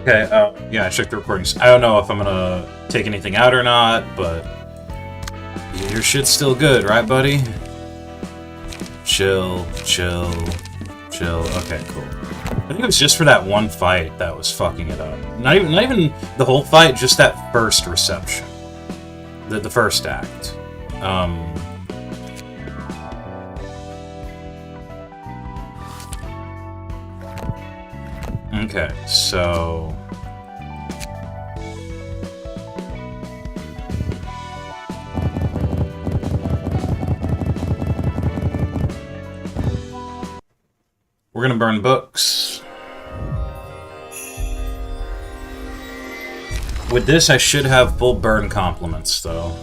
Okay, yeah, I checked the recordings. I don't know if I'm gonna take anything out or not, but your shit's still good, right, buddy? Chill, chill, chill. Okay, cool. I think it was just for that one fight that was fucking it up. Not even the whole fight, just that first reception. The first act. Okay, so... we're gonna burn books. With this, I should have full burn compliments, though.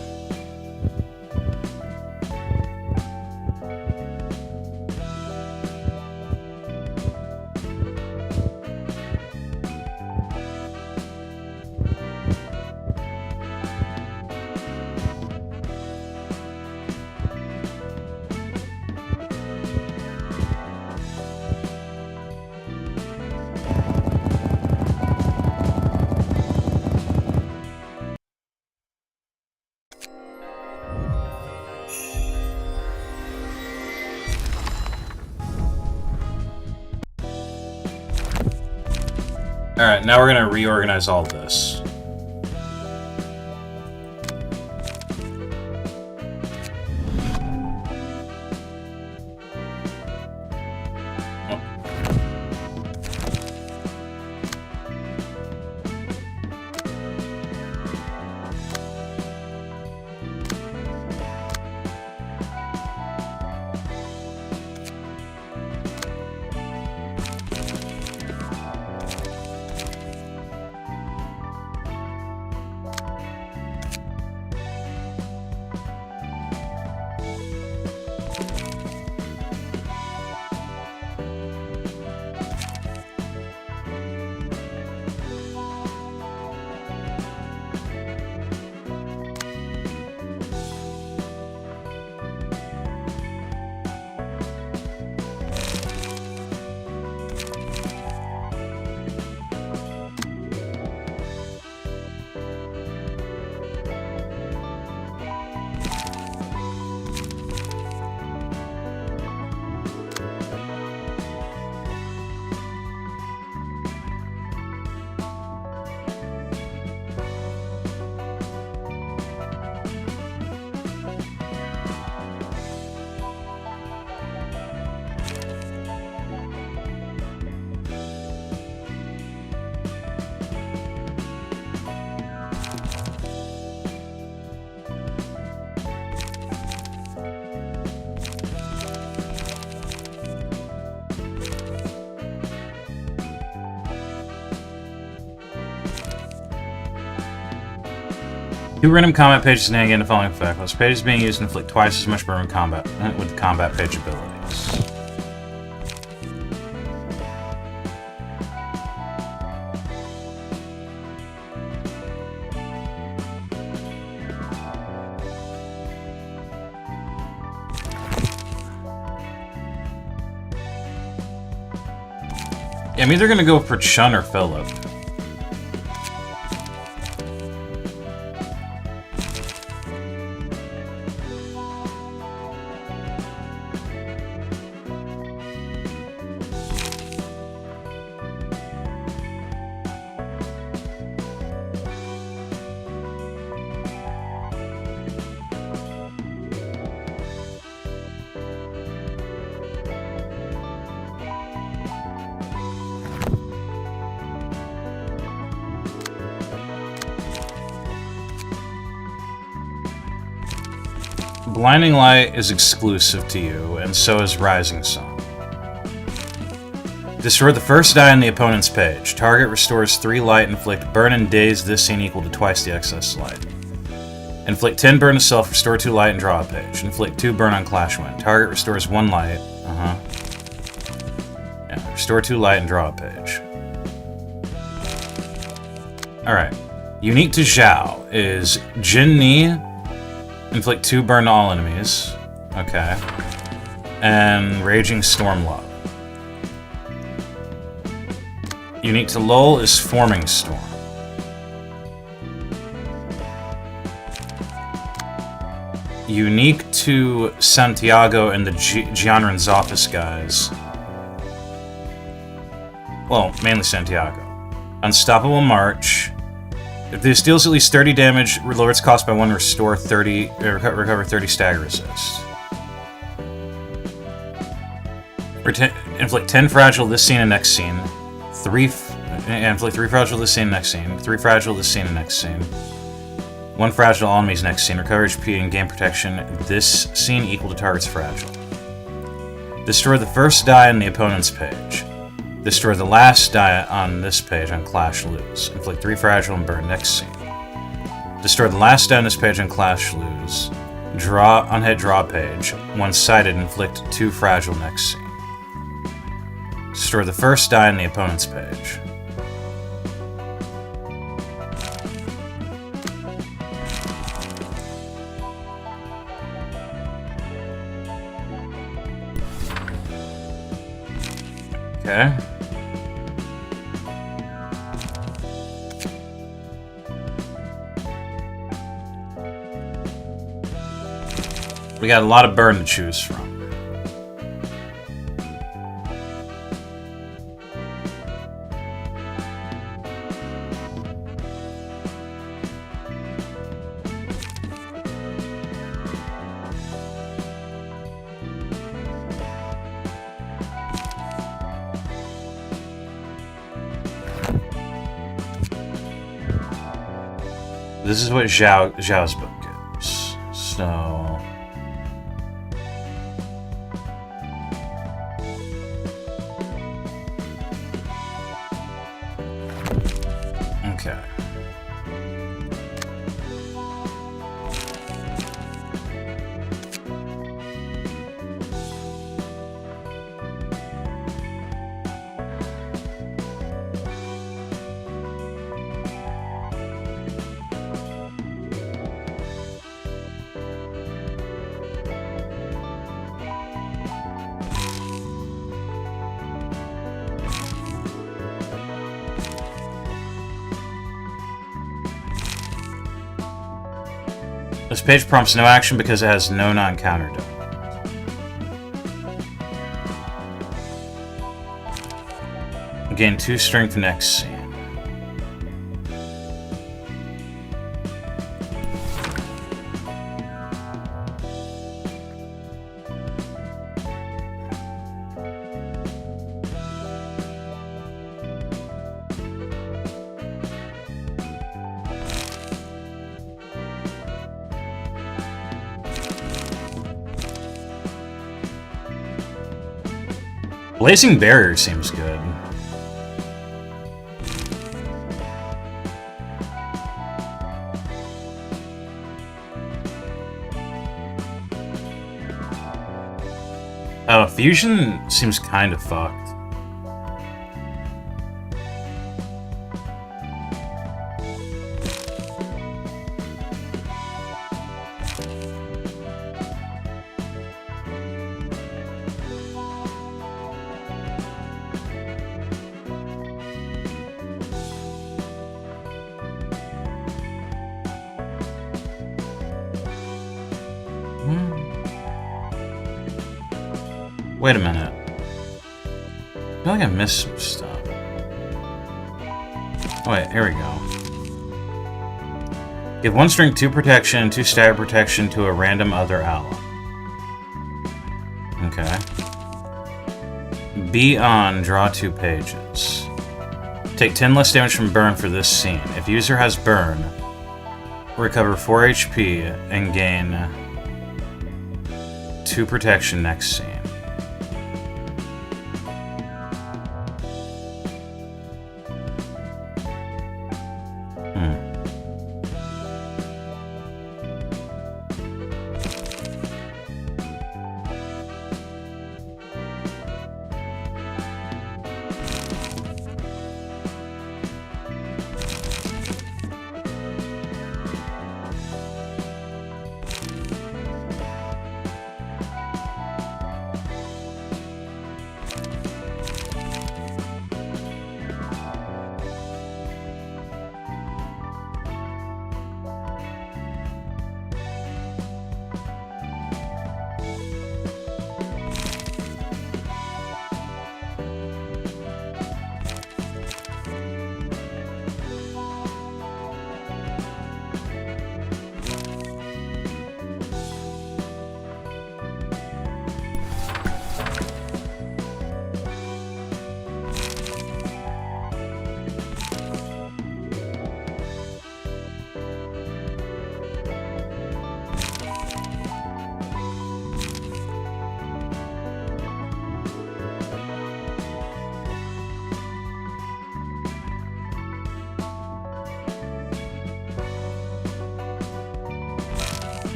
Alright, now we're gonna reorganize all this. Two random combat pages and again the following effect. Those pages being used to inflict twice as much burn in combat with combat page abilities. Yeah, I'm either gonna go for Chun or Philip. Blinding Light is exclusive to you, and so is Rising Sun. Destroy the first die on the opponent's page. Target restores 3 light, inflict burn and daze this scene equal to twice the excess light. Inflict 10 burn to self, restore 2 light, and draw a page. Inflict 2 burn on Clash Wind. Target restores 1 light. Yeah, restore 2 light and draw a page. Alright. Unique to Zhao is Jin Ni. Inflict 2 burn to all enemies. Okay. And Raging Storm Love. Unique to Lowell is Forming Storm. Unique to Santiago and the Gianran's office guys. Well, mainly Santiago. Unstoppable March. If this deals at least 30 damage, lower its cost by 1, recover 30 stagger resist. Inflict 10 fragile this scene and next scene. Inflict 3 fragile this scene and next scene. 3 fragile this scene and next scene. 1 fragile all enemies next scene. Recover HP and gain protection this scene equal to target's fragile. Destroy the first die on the opponent's page. Destroy the last die on this page on Clash Lose. Inflict 3 fragile and burn next scene. Destroy the last die on this page on Clash Lose. Draw on head draw page. One-sided, inflict 2 fragile next scene. Destroy the first die on the opponent's page. Okay. We got a lot of burn to choose from. This is what Zhao's book gives. So... Okay. This page prompts no action because it has no non-counter die. Gain 2 strength next scene. Blazing Barrier seems good. Oh, Fusion seems kind of fucked. Wait a minute. I feel like I missed some stuff. Oh wait, here we go. Give 1 strength, 2 protection, and 2 stagger protection to a random other ally. Okay. Be on, draw 2 pages. Take 10 less damage from burn for this scene. If user has burn, recover 4 HP and gain 2 protection next scene.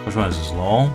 Which one is this, lol?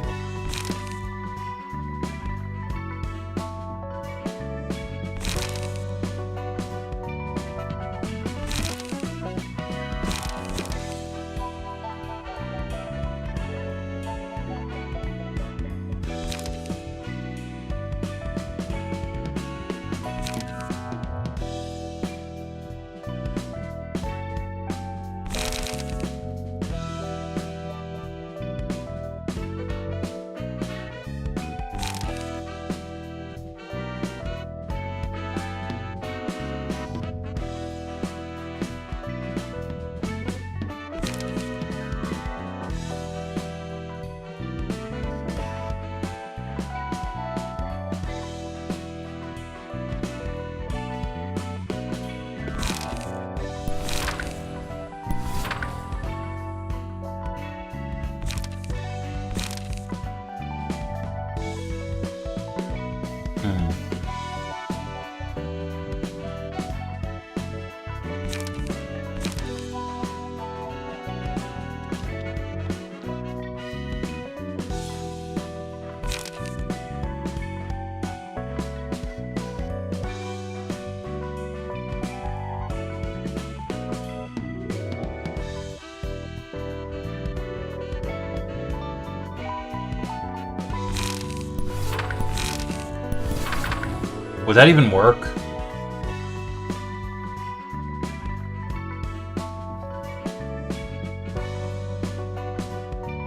Would that even work?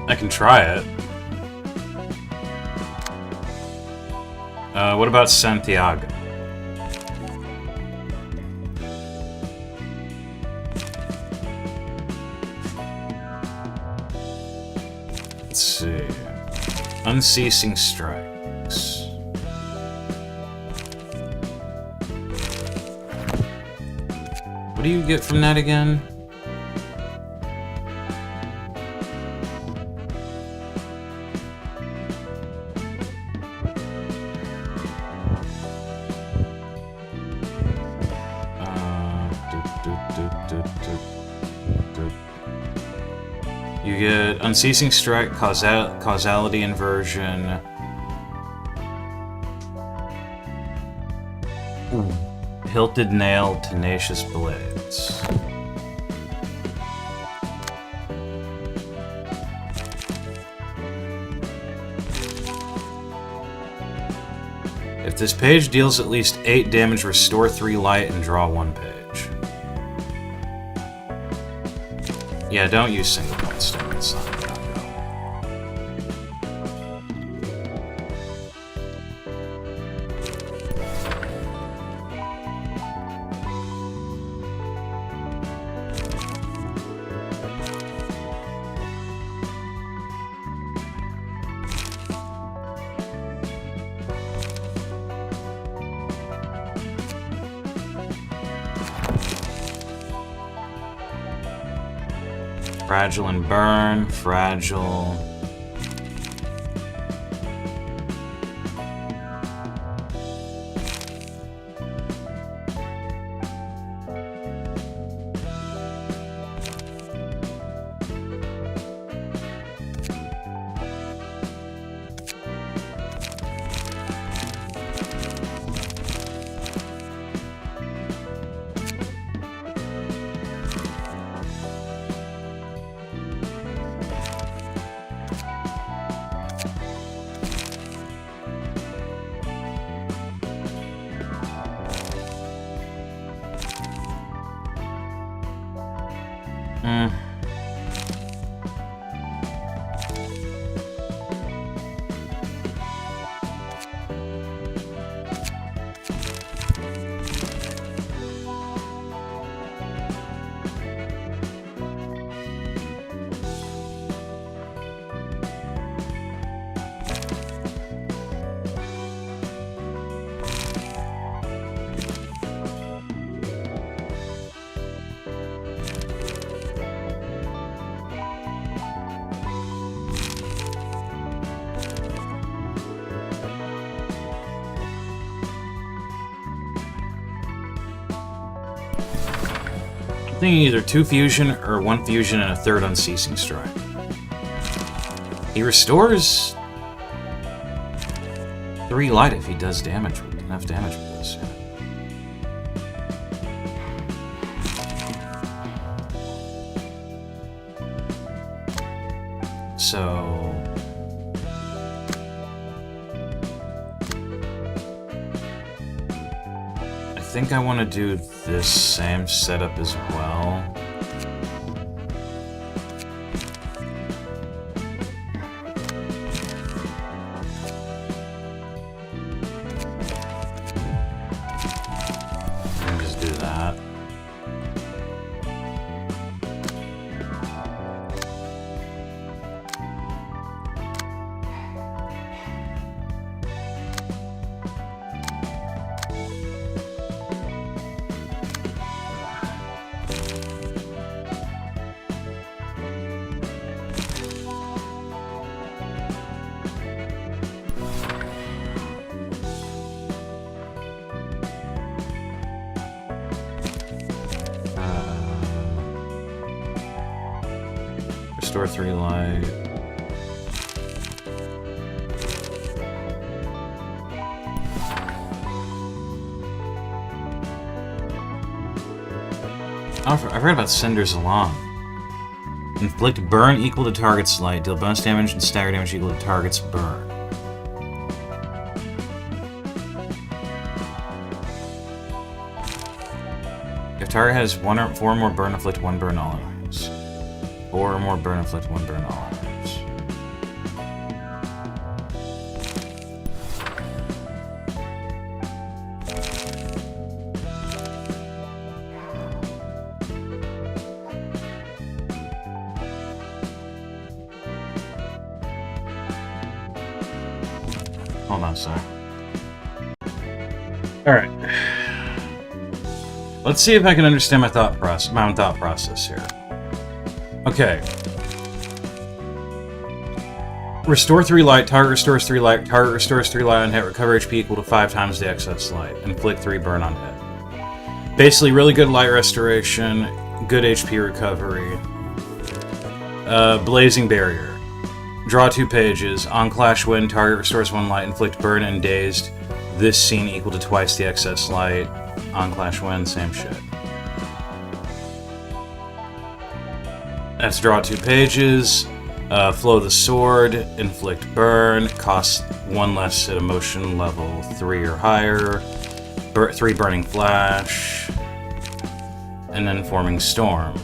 I can try it. What about Santiago? Let's see. Unceasing strikes. What do you get from that again? You get Unceasing Strike, Causality Inversion. Hilted Nail, Tenacious Blades. If this page deals at least 8 damage, restore 3 light and draw 1 page. Yeah, don't use single point stone, son. Fragile and Burn, Fragile. I think either 2 fusion or 1 fusion and a 3rd Unceasing Strike. He restores 3 light if he does damage, enough damage with this. So... I think I want to do this same setup as well. And just do that. Restore 3 light. Oh, I forgot about Cinder's Alarm. Inflict burn equal to target's light. Deal bonus damage and stagger damage equal to target's burn. If target has 1 or 4 more burn, inflict 1 burn all enemies. 4 or more burn, inflict 1 burn all enemies. Hold on a sec. Alright. Let's see if I can understand my own thought process here. Okay. Restore 3 light, target restores 3 light, target restores 3 light on hit, recover HP equal to 5 times the excess light, inflict 3 burn on hit. Basically, really good light restoration, good HP recovery. Blazing Barrier. Draw 2 pages. On Clash Wind, target restores 1 light, inflict burn and dazed. This scene equal to twice the excess light. On Clash Wind, same shit. Let's draw 2 pages. Flow the Sword, inflict burn, costs 1 less at emotion level 3 or higher. 3 burning flash. And then forming storm.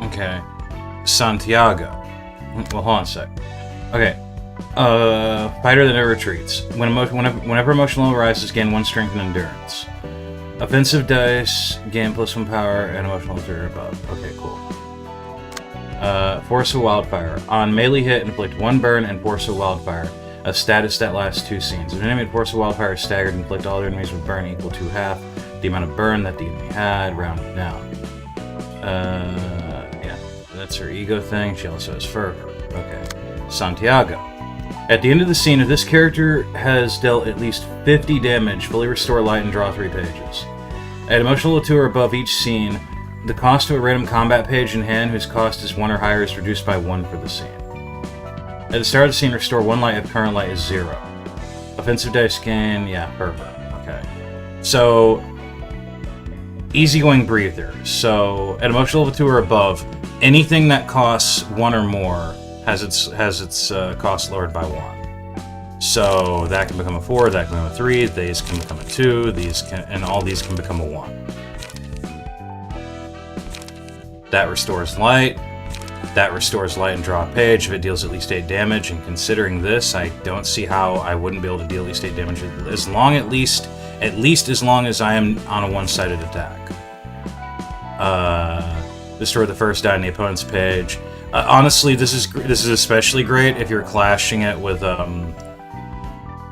Okay. Santiago. Well, hold on a sec. Okay. Fighter that never retreats. Whenever emotional level rises, gain 1 strength and endurance. Offensive dice, gain +1 power, and emotional level above. Okay, cool. Force of Wildfire. On melee hit, inflict 1 burn and Force of Wildfire. A status that lasts 2 scenes. If an enemy with Force of Wildfire is staggered, inflict all their enemies with burn equal to half the amount of burn that the enemy had, rounded down. Yeah, that's her ego thing. She also has fervor. Okay. Santiago. At the end of the scene, if this character has dealt at least 50 damage, fully restore light and draw 3 pages. At emotional level 2 or above each scene, the cost of a random combat page in hand whose cost is 1 or higher is reduced by 1 for the scene. At the start of the scene, restore 1 light if current light is 0. Offensive dice gain, yeah, fervor. Okay. So, easygoing breather. So, at emotional level 2 or above, anything that costs 1 or more has its cost lowered by 1. So that can become a 4, that can become a 3, these can become a 2, and all these can become a 1. That restores light. That restores light and draw a page if it deals at least 8 damage. And considering this, I don't see how I wouldn't be able to deal at least 8 damage at least as long as I am on a one-sided attack. Destroy the first die on the opponent's page. Honestly, this is especially great if you're clashing it with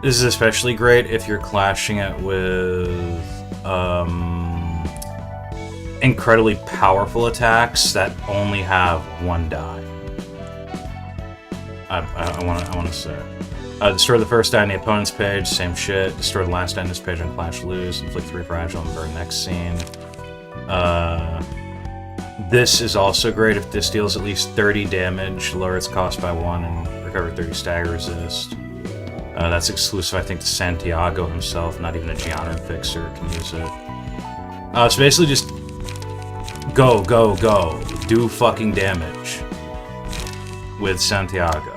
This is especially great if you're clashing it with incredibly powerful attacks that only have one die. I want to say. Destroy the first die on the opponent's page, same shit. Destroy the last die on this page on Clash Lose. Inflict 3 fragile and burn next scene. This is also great if this deals at least 30 damage, lower its cost by 1, and recover 30 stagger resist. That's exclusive, I think, to Santiago himself. Not even a Gianna fixer can use it. So basically just go. Do fucking damage with Santiago.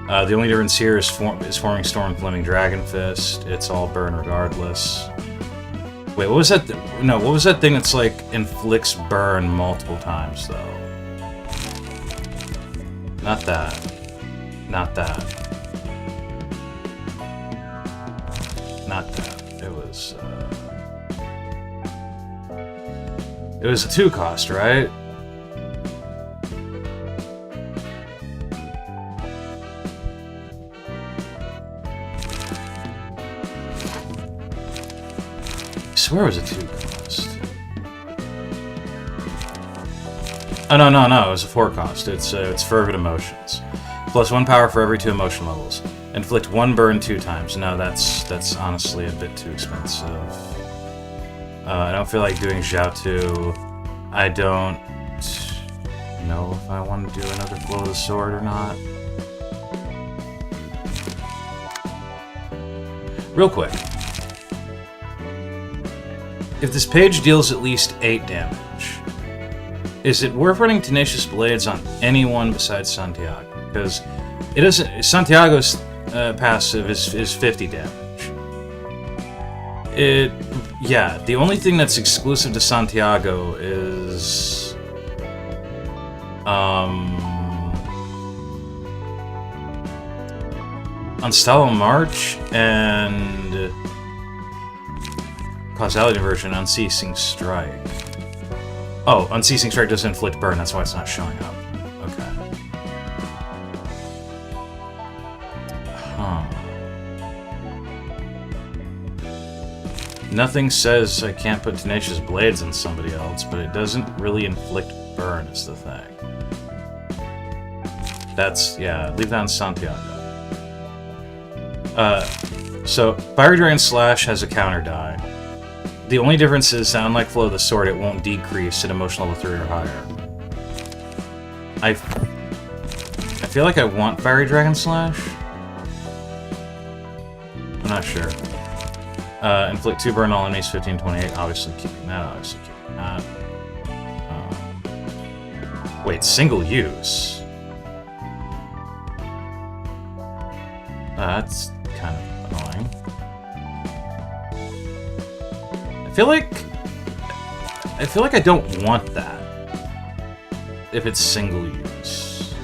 The only difference here is forming Storm Flaming Dragon Fist. It's all burn regardless. Wait, what was that? No, what was that thing that's like inflicts burn multiple times though? Not that. Not that. Not that. It was a 2 cost, right? I swear it was a 2 cost. Oh no, it was a 4 cost. It's Fervid Emotions. Plus 1 power for every 2 emotion levels. Inflict 1 burn 2 times. No, that's honestly a bit too expensive. I don't feel like doing Jiaotu. I don't know if I want to do another Flow of the Sword or not. Real quick. If this page deals at least 8 damage, is it worth running Tenacious Blades on anyone besides Santiago? Because it doesn't. Santiago's passive is 50 damage. Yeah, the only thing that's exclusive to Santiago is Unstable March and Causality Diversion, Unceasing Strike. Oh, Unceasing Strike doesn't inflict burn, that's why it's not showing up. Okay. Huh. Nothing says I can't put Tenacious Blades on somebody else, but it doesn't really inflict burn is the thing. That's, yeah, leave that on Santiago. So, Fiery Dragon Slash has a counter die. The only difference is that unlike Flow of the Sword, it won't decrease at emotion level 3 or higher. I feel like I want Fiery Dragon Slash. I'm not sure. Inflict 2 burn all enemies, 15-28. Obviously keeping that, wait, single use? That's kind of annoying. I feel like I don't want that. If it's single use.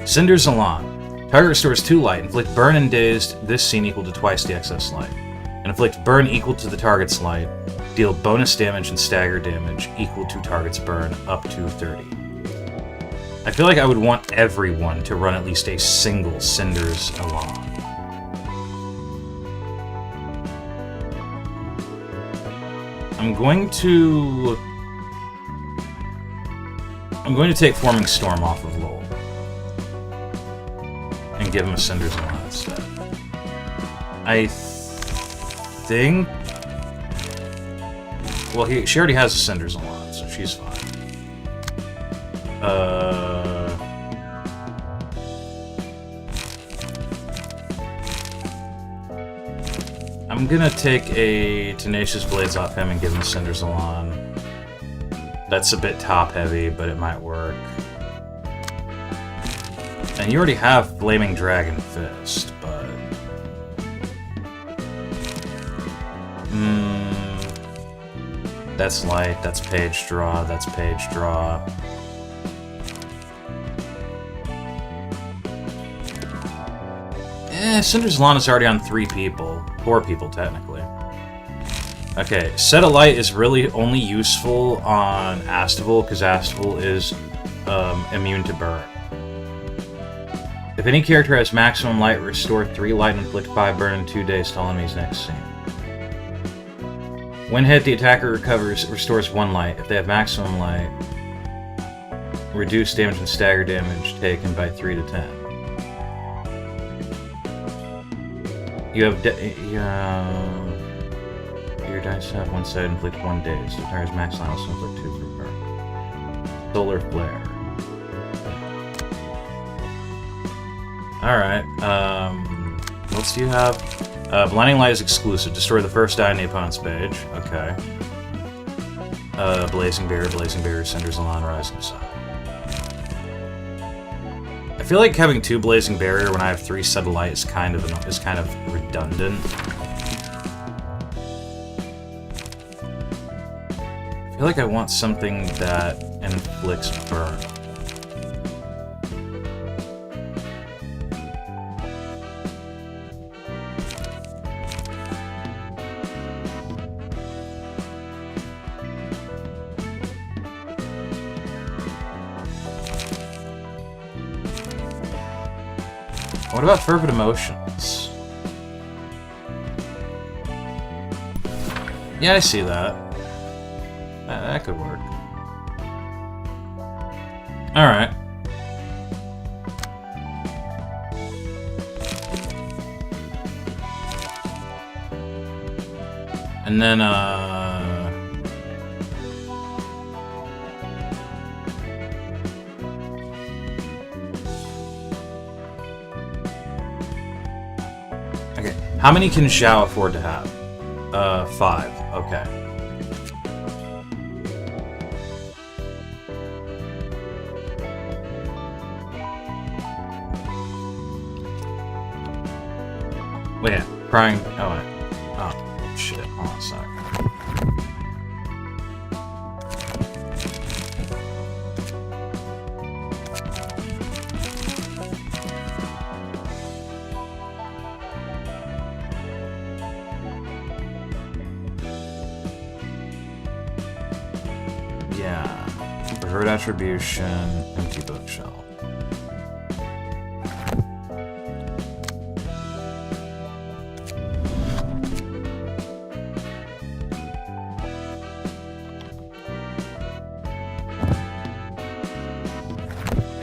Cinder's Elan. Target restores 2 light. Inflict burn and dazed. This scene equal to twice the excess light. And inflict burn equal to the target's light. Deal bonus damage and stagger damage equal to target's burn up to 30. I feel like I would want everyone to run at least a single Cinder's Elan. I'm going to take Forming Storm off of Lowell. And give him a Cinder's Elan instead. I think... Well, she already has a Cinder's Elan, so she's fine. I'm gonna take a Tenacious Blades off him and give him a Cinder's Elan. That's a bit top-heavy, but it might work. And you already have Flaming Dragon Fist, but... That's light, that's page draw, that's page draw. Cinder's Elan is already on 3 people. 4 people, technically. Okay, Set of Light is really only useful on Astival, because Astival is immune to burn. If any character has maximum light, restore 3 light and inflict 5 burn in 2 days to all enemies next scene. When hit, the attacker restores 1 light. If they have maximum light, reduce damage and stagger damage taken by 3 to 10. You have your dice have one side inflict 1 daze. The attacker's max line also inflict 2 for burn. Solar flare. Alright, what else do you have? Blinding Light is exclusive. Destroy the first die on the opponent's page. Okay. Blazing Barrier centers along Rising Sun. I feel like having 2 Blazing Barrier when I have 3 Set of Light is kind of redundant. I feel like I want something that inflicts burn. What about Fervent Emotions? Yeah, I see that. That could work. Alright. And then, okay, how many can Zhao afford to have? 5, okay. Wait, prying. Oh, wait. Oh, shit. Hold on a sec. Yeah. Preferred attribution, empty bookshelf.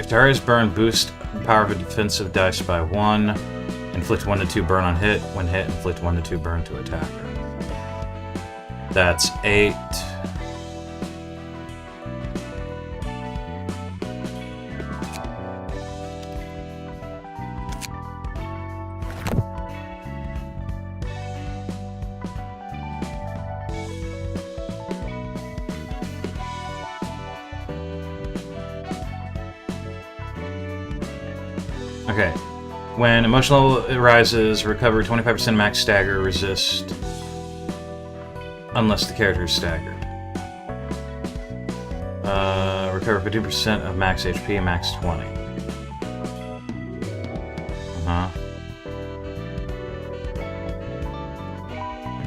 Darius Burn, boost power of a defensive dice by 1. Inflict 1 to 2 burn on hit. When hit, inflict 1 to 2 burn to attacker. That's 8. Okay. When emotion level rises, recover 25% max stagger, resist unless the character is staggered. Recover 50% of max HP, max 20.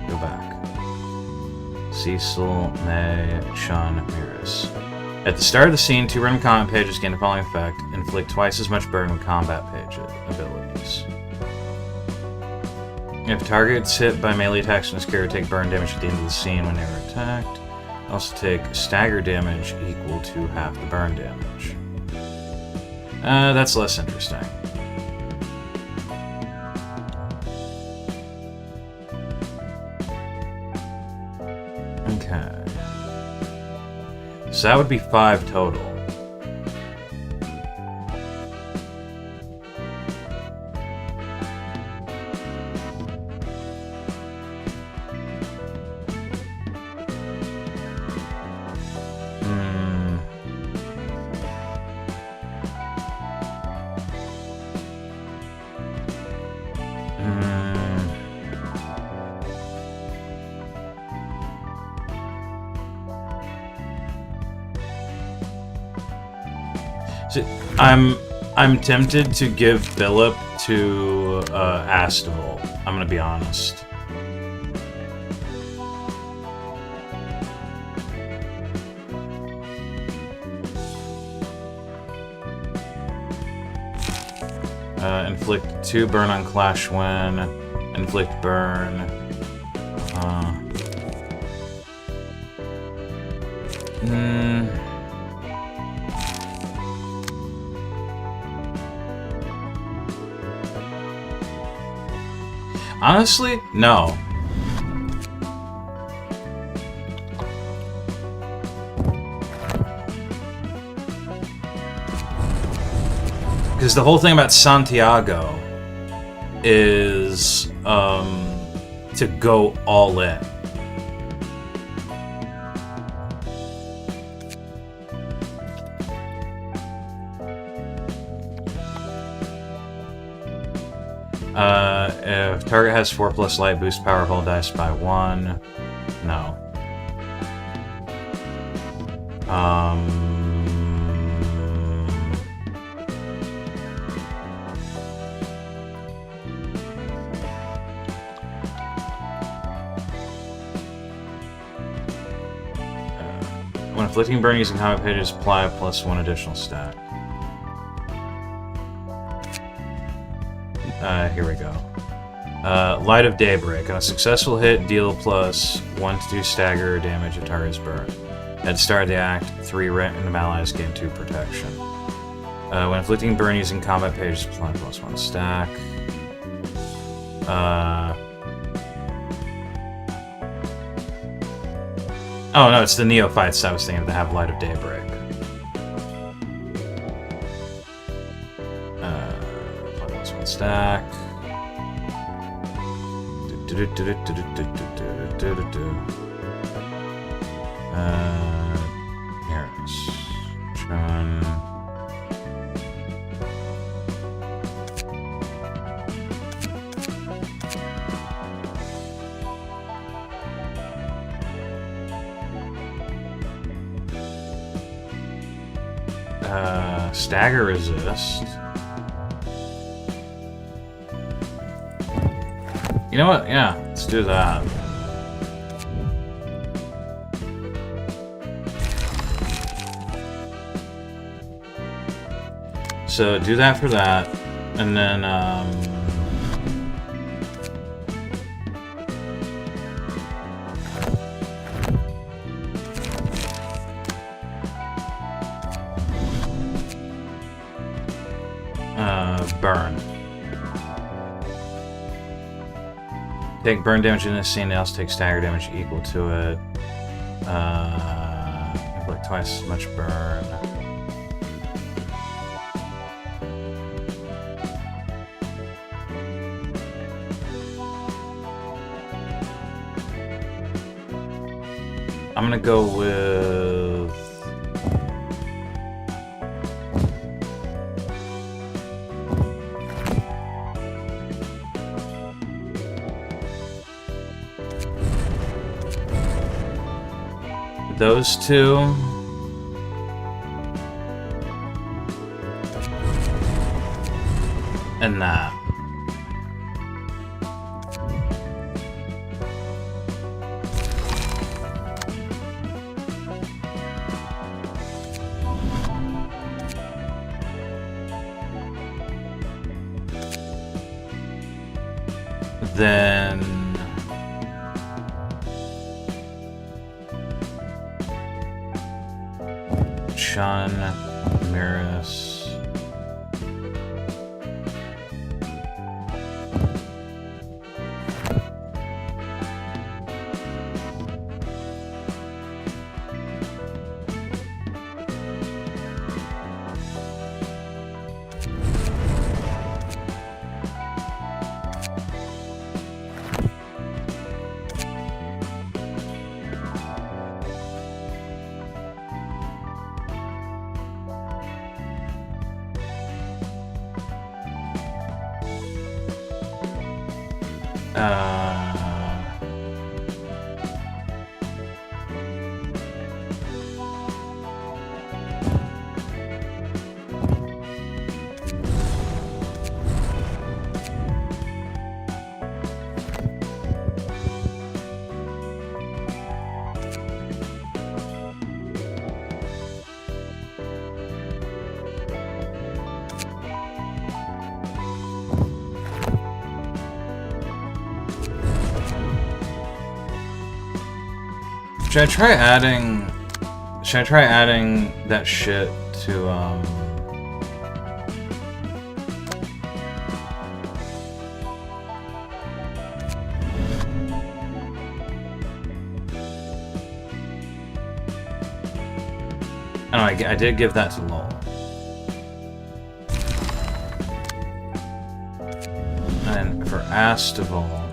Go back. Cecil, May, Chun, Miris. At the start of the scene, 2 random combat pages gain the following effect. Inflict twice as much burn with combat page abilities. If targets hit by melee attacks from this character, take burn damage at the end of the scene when they are attacked. Also take stagger damage equal to half the burn damage. That's less interesting. Okay. So that would be 5 total. I'm tempted to give Philip to Rabbithole. I'm gonna be honest. Inflict 2 burn on Clash when. Inflict burn. Honestly, no. Because the whole thing about Santiago is to go all in. If target has 4+ light, boost power whole dice by 1. No. When inflicting burn using combat pages, apply a +1 additional stat. Here we go. Light of Daybreak. On a successful hit, deal +1 to 2 stagger damage if target's burned. At the start of the act, 3 random allies gain 2 protection. When inflicting burn using combat pages, apply +1 stack. Oh no, it's the Neophytes I was thinking that have Light of Daybreak. Apply +1 stack. Here it is. Stagger resist. You know what? Yeah, let's do that. So do that for that, and then burn. Take burn damage in this scene, else take stagger damage equal to it. Like twice as much burn. I'm gonna go with those two. And that. Then Shun, Maris. Should I try adding... Should I try adding that shit to, I don't know, I did give that to Lowell. And for Astival...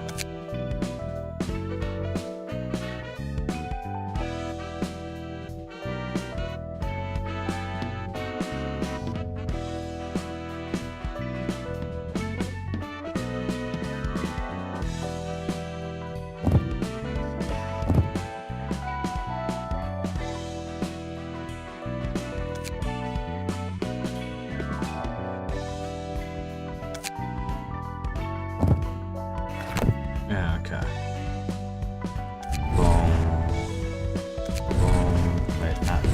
Yeah, okay. Boom. Boom. Wait, not yet.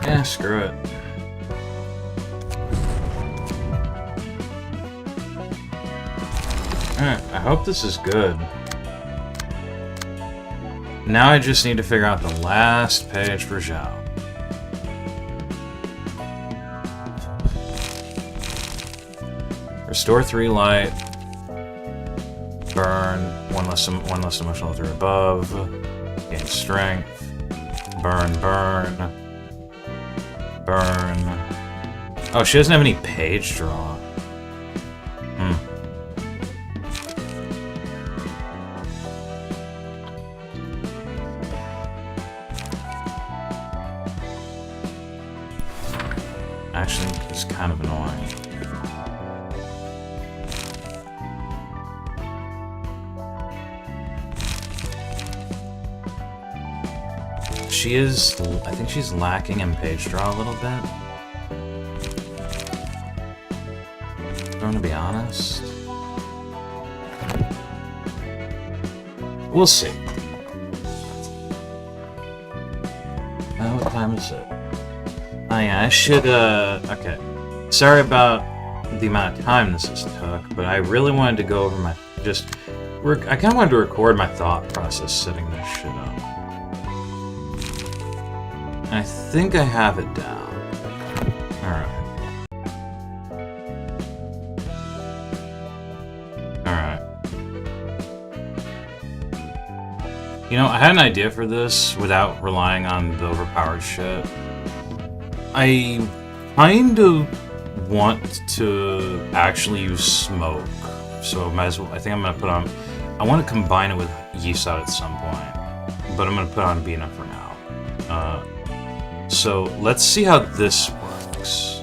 Yeah, screw it. Alright, I hope this is good. Now I just need to figure out the last page for Zhao. Restore 3 light. Burn. One less emotional through above. Gain strength. Burn. Oh, she doesn't have any page draw. Actually, it's kind of annoying. She is, I think she's lacking in page draw a little bit. If I'm gonna be honest. We'll see. What time is it? Oh yeah, I should, okay. Sorry about the amount of time this has took, but I really wanted to go over my, I kinda wanted to record my thought process setting this shit up. I think I have it down. Alright. You know, I had an idea for this without relying on the overpowered shit. I kind of want to actually use smoke. So might as well, I think I'm gonna put on, I want to combine it with Yisad at some point. But I'm gonna put on Bina for now. So let's see how this works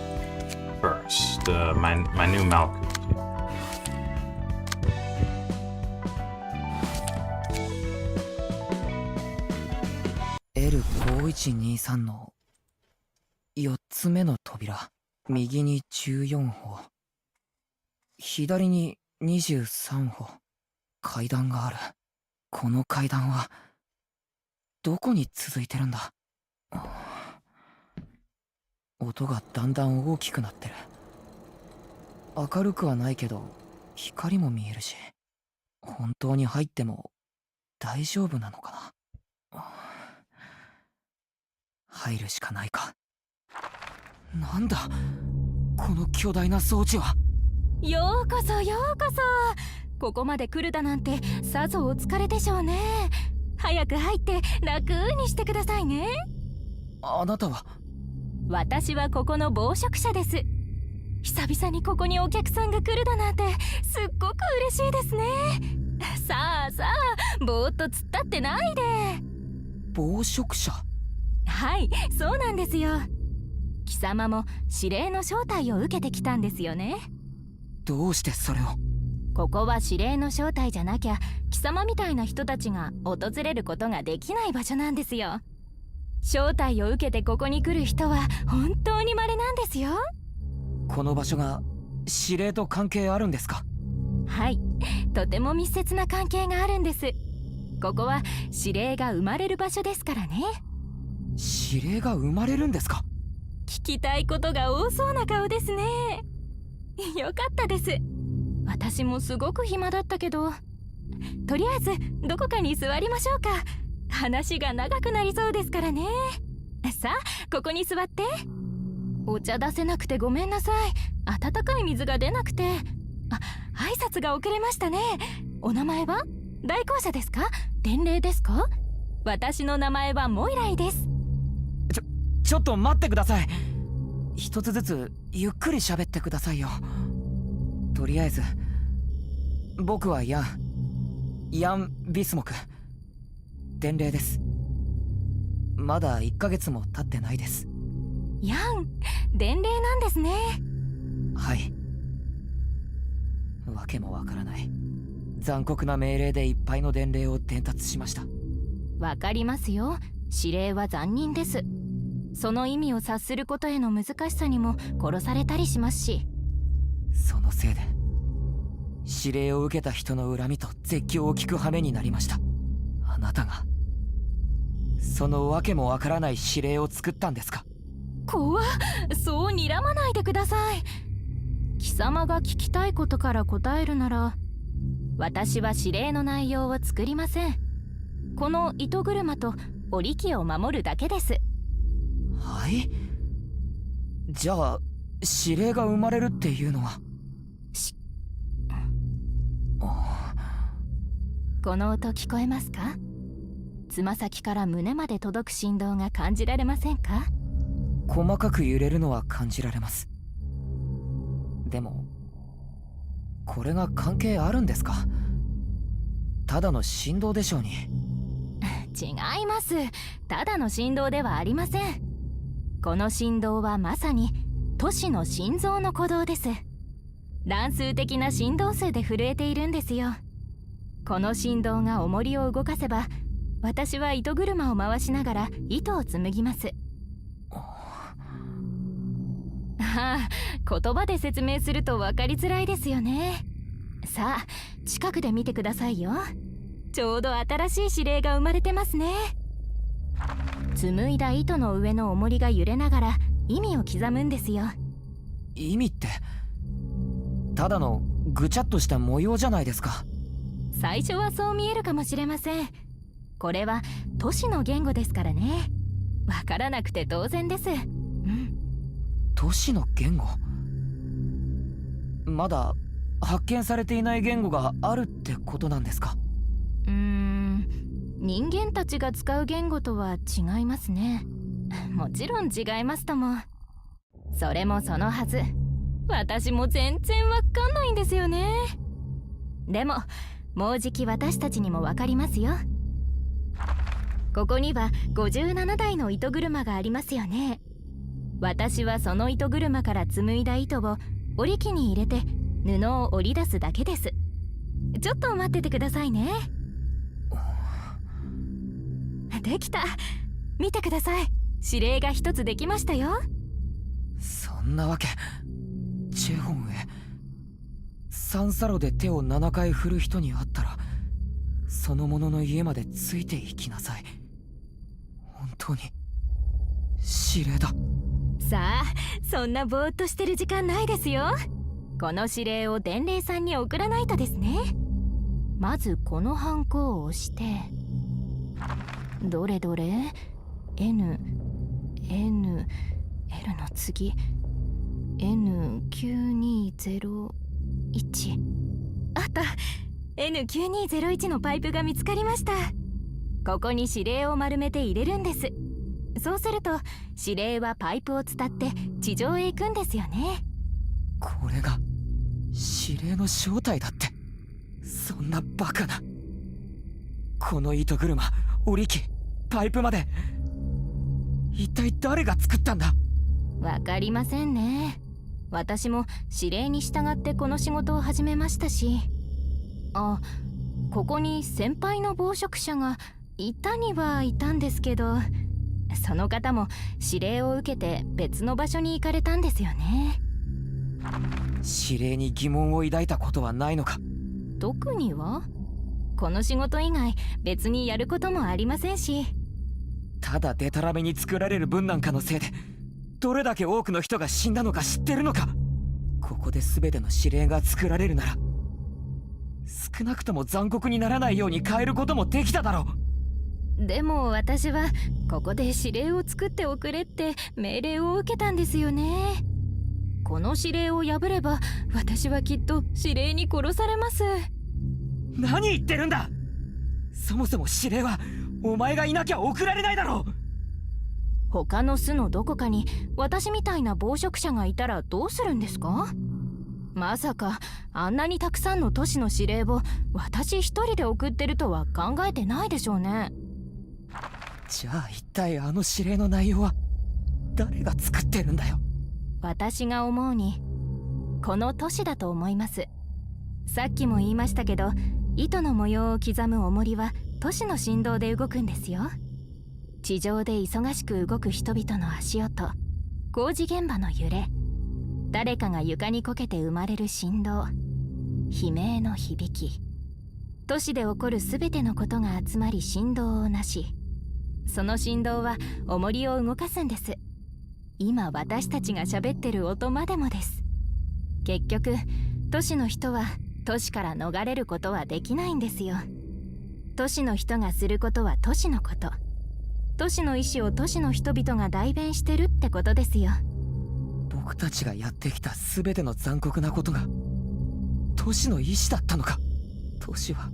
first. My new Malkuth. L5123の4つ目の扉、右に14歩、左に23歩、階段がある。この階段はどこに続いてるんだ？音がだんだん大きくなってる。明るくはないけど光も見えるし、本当に入っても大丈夫なのかな？入るしかないか。なんだこの巨大な装置は。ようこそようこそ。ここまで来るだなんてさぞお疲れでしょうね。早く入って楽にしてくださいね。あなたは？私はここの傍食者です。久々にここにお客さんが来るだなんてすっごく嬉しいですね。さあさあ、ぼーっと突っ立ってないで。傍食者？はい、そうなんですよ。貴様も指令の招待を受けてきたんですよね。どうしてそれを？ここは指令の正体じゃなきゃ貴様みたいな人たちが訪れることができない場所なんですよ。招待を受けてここに来る人は本当に稀なんですよ。この場所が指令と関係あるんですか？はい、とても密接な関係があるんです。ここは指令が生まれる場所ですからね。指令が生まれるんですか？聞きたいことが多そうな顔ですね。よかったです。私もすごく暇だったけど、とりあえずどこかに座りましょうか。話が長くなりそうですからね。さあ、ここに座って。お茶出せなくてごめんなさい。温かい水が出なくて。挨拶が遅れましたね。お名前は？代行者ですか？伝令ですか？私の名前はモイライです。ちょっと待ってください。一つずつゆっくり喋ってくださいよ。とりあえず僕はヤン・ビスモク、伝令です。まだ1ヶ月も経ってないです。ヤン、伝令なんですね。はい。わけもわからない残酷な命令でいっぱいの伝令を伝達しました。わかりますよ。指令は残忍です。その意味を察することへの難しさにも殺されたりしますし。そのせいで指令を受けた人の恨みと絶叫を聞く羽目になりました。あなたがそのわけもわからない指令を作ったんですか？怖っ、そう睨まないでください。貴様が聞きたいことから答えるなら、私は指令の内容を作りません。この糸車と織機を守るだけです。はい？じゃあ指令が生まれるっていうのはこの音聞こえますか？つま先から胸まで届く振動が感じられませんか？細かく揺れるのは感じられます。でもこれが関係あるんですか？ただの振動でしょうに。違います。ただの振動ではありません。この振動はまさに都市の心臓の鼓動です。乱数的な振動数で震えているんですよ。この振動が重りを動かせば、私は糸車を回しながら糸を紡ぎます。言葉で説明すると分かりづらいですよね。さあ、近くで見てくださいよ。ちょうど新しい指令が生まれてますね。紡いだ糸の上の重りが揺れながら意味を刻むんですよ。意味ってただのぐちゃっとした模様じゃないですか。最初はそう見えるかもしれません。これは都市の言語ですからね。わからなくて当然です。都市の言語？まだ発見されていない言語があるってことなんですか？人間たちが使う言語とは違いますね。もちろん違いますとも。それもそのはず。私も全然わかんないんですよね。でももうじき私たちにもわかりますよ。ここには57台の糸車がありますよね。私はその糸車から紡いだ糸を織り機に入れて布を織り出すだけです。ちょっと待っててくださいね。できた。見てください。指令が一つできましたよ。そんなわけ。チェホンへサンサロで手を7回振る人に会ったら、その者の家までついていきなさい。本当に指令だ。さあ、そんなぼーっとしてる時間ないですよ。この指令を伝令さんに送らないとですね。まずこのハンコを押して、どれどれ N L の次 N9201。あった。 N9201 のパイプが見つかりました。ここに指令を丸めて入れるんです。そうすると指令はパイプを伝って地上へ行くんですよね。これが指令の正体だって。そんなバカな。この糸車、織り機、パイプまで一体誰が作ったんだ？わかりませんね。私も指令に従ってこの仕事を始めましたし、あ、ここに先輩の暴食者がいたにはいたんですけど、その方も指令を受けて別の場所に行かれたんですよね。指令に疑問を抱いたことはないのか？特には。この仕事以外別にやることもありませんし。ただデタラメに作られる分なんかのせいでどれだけ多くの人が死んだのか知ってるのか？ここで全ての指令が作られるなら少なくとも残酷にならないように変えることもできただろう。でも私はここで指令を作っておくれって命令を受けたんですよね。この指令を破れば私はきっと指令に殺されます。何言ってるんだ。そもそも指令はお前がいなきゃ送られないだろう。他の巣のどこかに私みたいな暴食者がいたらどうするんですか？まさかあんなにたくさんの都市の指令を私一人で送ってるとは考えてないでしょうね。じゃあ一体あの指令の内容は誰が作ってるんだよ。私が思うにこの都市だと思います。さっきも言いましたけど、糸の模様を刻む重りは都市の振動で動くんですよ。地上で忙しく動く人々の足音、工事現場の揺れ、誰かが床にこけて生まれる振動、悲鳴の響き、都市で起こるすべてのことが集まり振動をなし、その振動は重りを動かすんです。今私たちが喋ってる音までもです。結局都市の人は都市から逃れることはできないんですよ。都市の人がすることは都市のこと、都市の意志を都市の人々が代弁してるってことですよ。僕たちがやってきた全ての残酷なことが都市の意志だったのか。都市は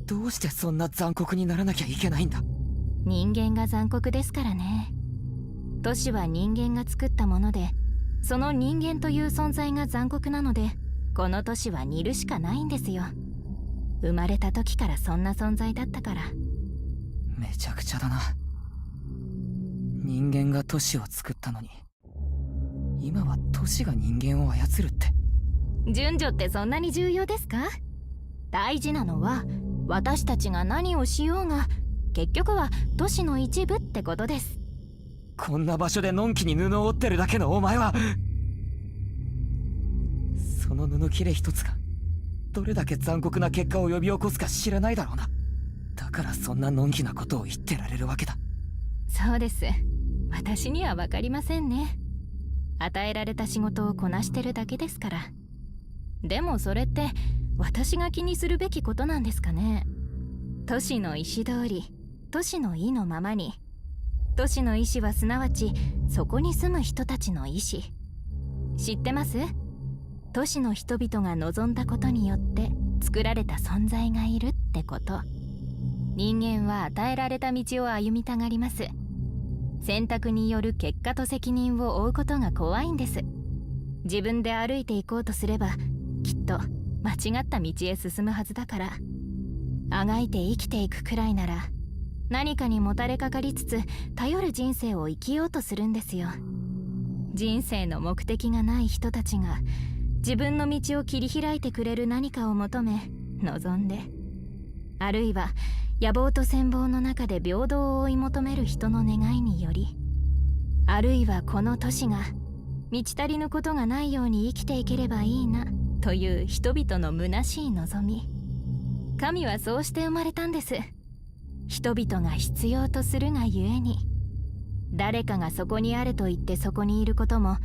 どうしてそんな残酷にならなきゃいけないんだ。人間が残酷ですからね。都市は人間が作ったもので、その人間という存在が残酷なので、この都市は似るしかないんですよ。生まれた時からそんな存在だったから。めちゃくちゃだな。人間が都市を作ったのに今は都市が人間を操るって。順序ってそんなに重要ですか？大事なのは私たちが何をしようが結局は都市の一部ってことです。こんな場所でのんきに布を織ってるだけのお前は、その布切れ一つがどれだけ残酷な結果を呼び起こすか知らないだろうな。だからそんなのんきなことを言ってられるわけだ。そうです。私には分かりませんね。与えられた仕事をこなしてるだけですから。でもそれって私が気にするべきことなんですかね。都市の意志通り、都市の意のままに。都市の意志はすなわちそこに住む人たちの意志。知ってます？都市の人々が望んだことによって作られた存在がいるってこと。人間は与えられた道を歩みたがります。選択による結果と責任を負うことが怖いんです。自分で歩いていこうとすればきっと間違った道へ進むはずだから。あがいて生きていくくらいなら何かにもたれかかりつつ頼る人生を生きようとするんですよ。人生の目的がない人たちが自分の道を切り開いてくれる何かを求め望んで、あるいは野望と羨望の中で平等を追い求める人の願いにより、あるいはこの都市が満ち足りぬことがないように生きていければいいなという人々の虚しい望み。神はそうして生まれたんです。人々が必要とするがゆえに。誰かがそこにあると言ってそこにいることも、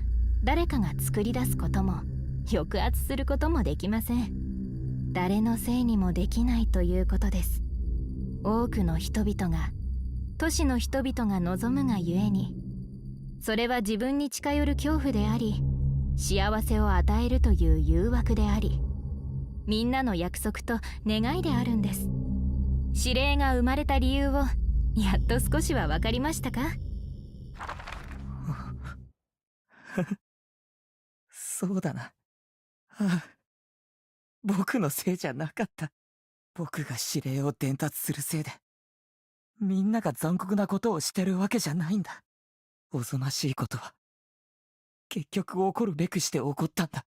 誰かが作り出すことも、抑圧することもできません。誰のせいにもできないということです。多くの人々が、都市の人々が望むがゆえに、それは自分に近寄る恐怖であり、幸せを与えるという誘惑であり、みんなの約束と願いであるんです。指令が生まれた理由をやっと少しは分かりましたか？そうだな。ああ、僕のせいじゃなかった。僕が指令を伝達するせいでみんなが残酷なことをしてるわけじゃないんだ。おぞましいことは結局起こるべくして起こったんだ。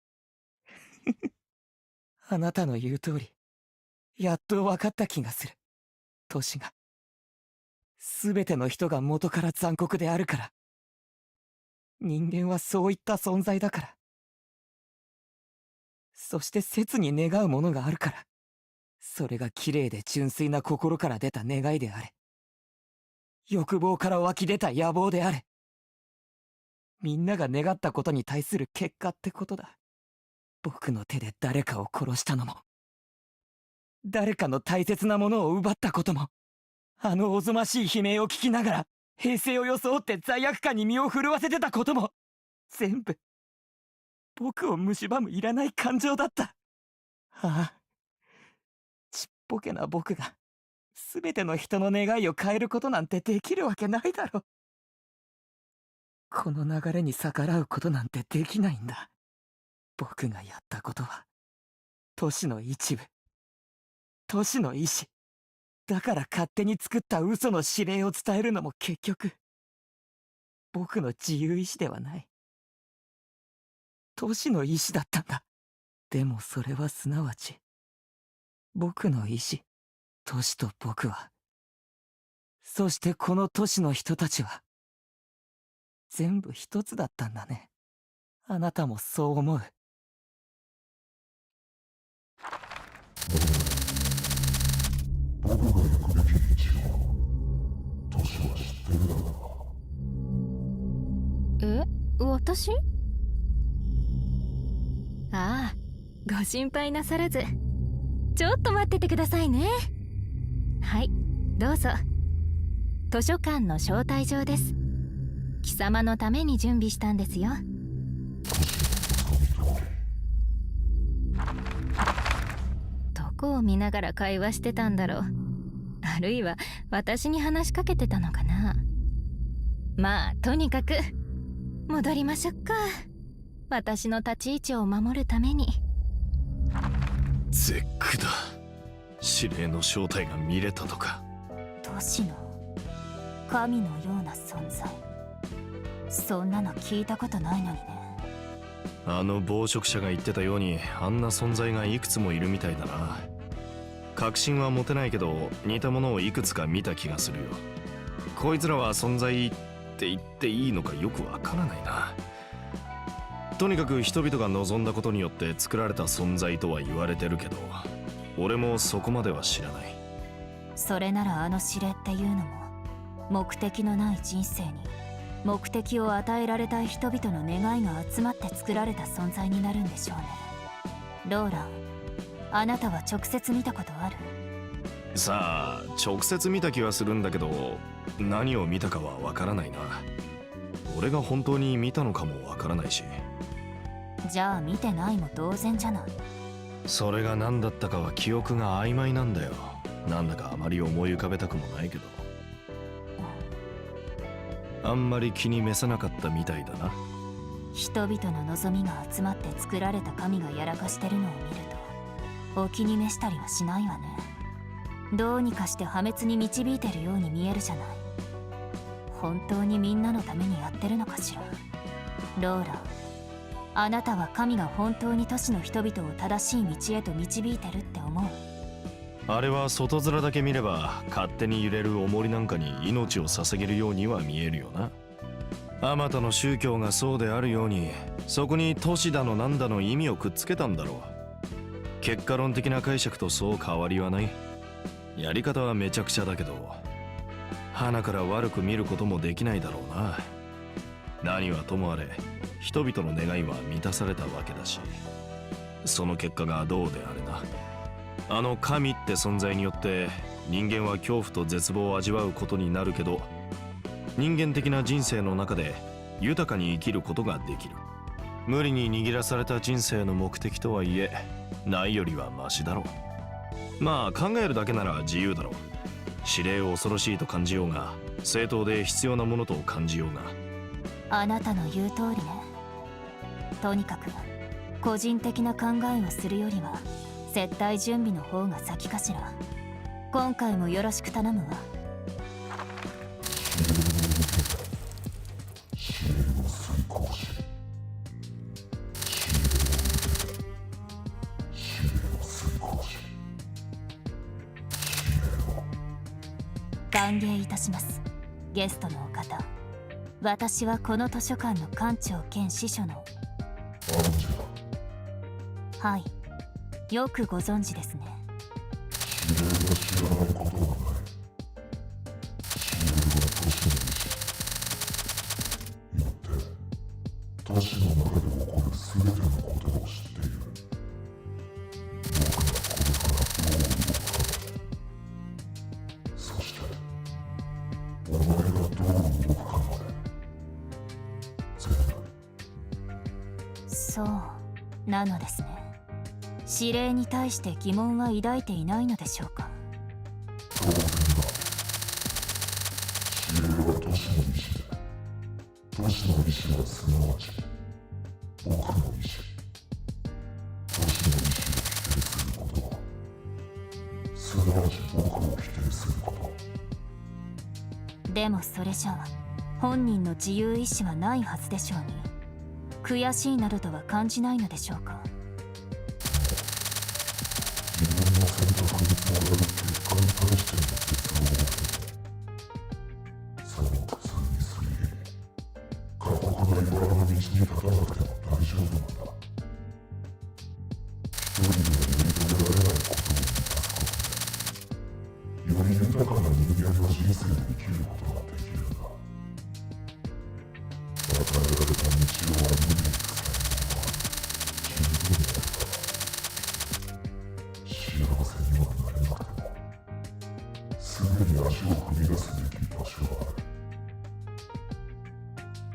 あなたの言う通り、やっと分かった気がする。トシが。すべての人が元から残酷であるから。人間はそういった存在だから。そして切に願うものがあるから。それが綺麗で純粋な心から出た願いであれ。欲望から湧き出た野望であれ。みんなが願ったことに対する結果ってことだ。僕の手で誰かを殺したのも、誰かの大切なものを奪ったことも、あのおぞましい悲鳴を聞きながら平静を装って罪悪感に身を震わせてたことも、全部僕を蝕むいらない感情だった。ああ、ちっぽけな僕が全ての人の願いを変えることなんてできるわけないだろ。この流れに逆らうことなんてできないんだ。僕がやったことは都市の一部、都市の意志だから。勝手に作った嘘の指令を伝えるのも結局僕の自由意志ではない、都市の意志だったんだ。でもそれはすなわち僕の意志、都市と僕は、そしてこの都市の人たちは全部一つだったんだね。あなたもそう思う？僕が行くべき道をトシは知ってるだろ私？ああ、ご心配なさらず。ちょっと待っててくださいね。はい、どうぞ。図書館の招待状です。貴様のために準備したんですよ。どこを見ながら会話してたんだろう。あるいは私に話しかけてたのかな。まあとにかく戻りましょっか。私の立ち位置を守るために。絶句だ。指令の正体が見れたとか。都市の神のような存在、そんなの聞いたことないのにね。あの暴食者が言ってたように、あんな存在がいくつもいるみたいだな。確信は持てないけど似たものをいくつか見た気がするよ。こいつらは存在って言っていいのかよくわからないな。とにかく人々が望んだことによって作られた存在とは言われてるけど、俺もそこまでは知らない。それならあの指令っていうのも、目的のない人生に目的を与えられたい人々の願いが集まって作られた存在になるんでしょうね。ローラン、あなたは直接見たことある？さあ、直接見た気はするんだけど、何を見たかはわからないな。俺が本当に見たのかもわからないし。じゃあ見てないも同然じゃない。それが何だったかは記憶が曖昧なんだよ。なんだかあまり思い浮かべたくもないけど。あんまり気に召さなかったみたいだな。人々の望みが集まって作られた神がやらかしてるのを見ると、お気に召したりはしないわね。どうにかして破滅に導いてるように見えるじゃない。本当にみんなのためにやってるのかしら。ローラ、あなたは神が本当に都市の人々を正しい道へと導いてるって思う？あれは外面だけ見れば勝手に揺れる重りなんかに命を捧げるようには見えるよな。あまたの宗教がそうであるように、そこに都市だのなんだの意味をくっつけたんだろう。結果論的な解釈とそう変わりはない。やり方はめちゃくちゃだけど、鼻から悪く見ることもできないだろうな。何はともあれ人々の願いは満たされたわけだし、その結果がどうであれな。あの神って存在によって人間は恐怖と絶望を味わうことになるけど、人間的な人生の中で豊かに生きることができる。無理に握らされた人生の目的とはいえ、ないよりはマシだろう。まあ考えるだけなら自由だろう。指令を恐ろしいと感じようが、正当で必要なものと感じようが。あなたの言う通りね。とにかく個人的な考えをするよりは接待準備の方が先かしら。今回もよろしく頼むわ。指令を歓迎いたします。ゲストのお方、私はこの図書館の館長兼司書のアンジェラ。はい、よくご存知ですね。指令が知らないことはない。指令は都市の意志。よって都市の中で起こる全てのことを知っている。僕がこれからどう動くかまで、そしてお前がどう動くかまで、全部。そうなのですね。指令に対して疑問は抱いていないのでしょうか。当然だ。指令は都市の意志で、都市の意志はすなわち僕の意志。都市の意志を否定することは、すなわち僕を否定すること。でもそれじゃあ本人の自由意志はないはずでしょうに、悔しいなどとは感じないのでしょうか。自分の選択にもらう結果に対しての絶望をその苦痛に過ぎ過酷な茨の道に立たなくても大丈夫なんだ。一人ではやり遂げられないことを満たすことで、より豊かな人間の人生を生きることができるんだ。与えられた道を歩みに行く才能は十分にあるから。幸せにはなれなくても、すぐに足を踏み出すべき場所がある。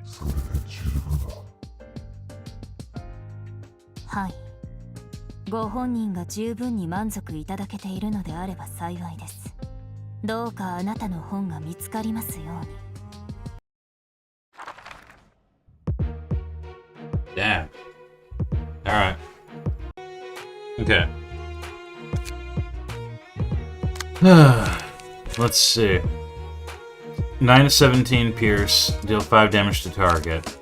それで十分だ。はい、ご本人が十分に満足いただけているのであれば幸いです。どうかあなたの本が見つかりますように。Damn. Alright. Okay. Let's see. 9 to 17 pierce, deal 5 damage to target.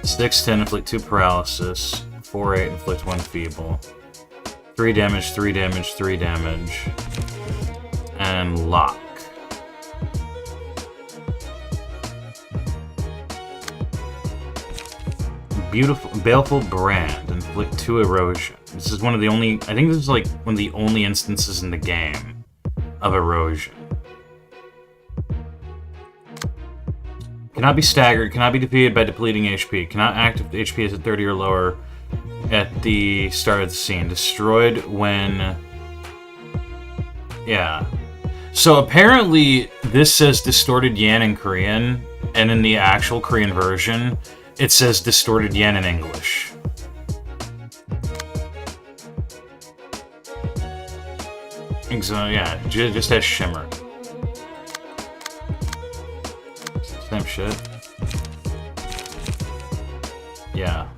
6 10 inflict 2 paralysis. 4 8 inflict 1 feeble. 3 damage, 3 damage, 3 damage. And lock. Beautiful, baleful brand, inflict 2 erosion. This is one of the only, I think this is like one of the only instances in the game of erosion. Cannot be staggered, cannot be defeated by depleting HP, cannot act if the HP is at 30 or lower at the start of the scene. Destroyed when... Yeah. So apparently this says distorted yen in Korean, and in the actual Korean version, it says distorted yen in English. So yeah, just has shimmer. Same shit. Yeah.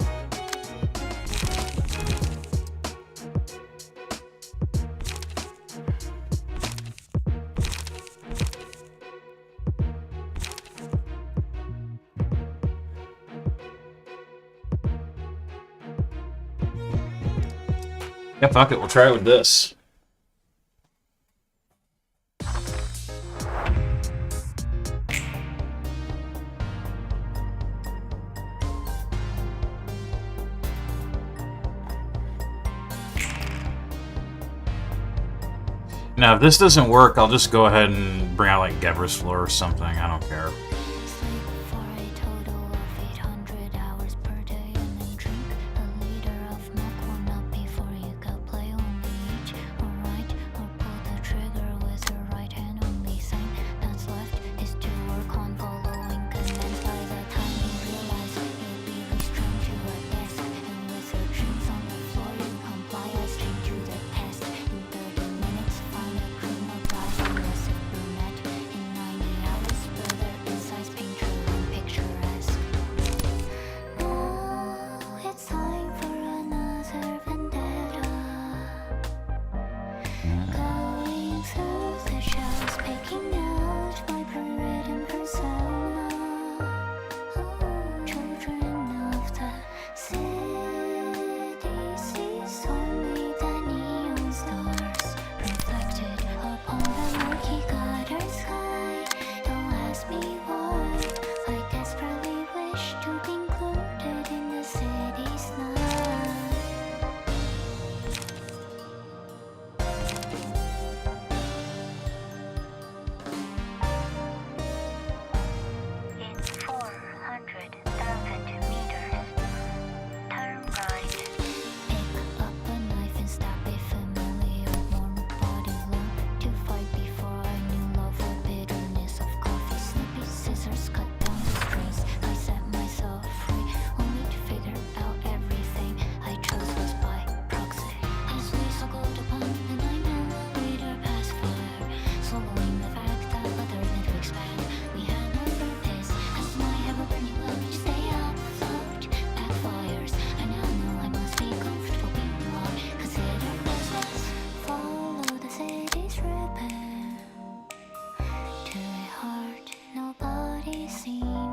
Yeah, fuck it, we'll try it with this. Now, if this doesn't work, I'll just go ahead and bring out, like, Gever's Floor or something. I don't care.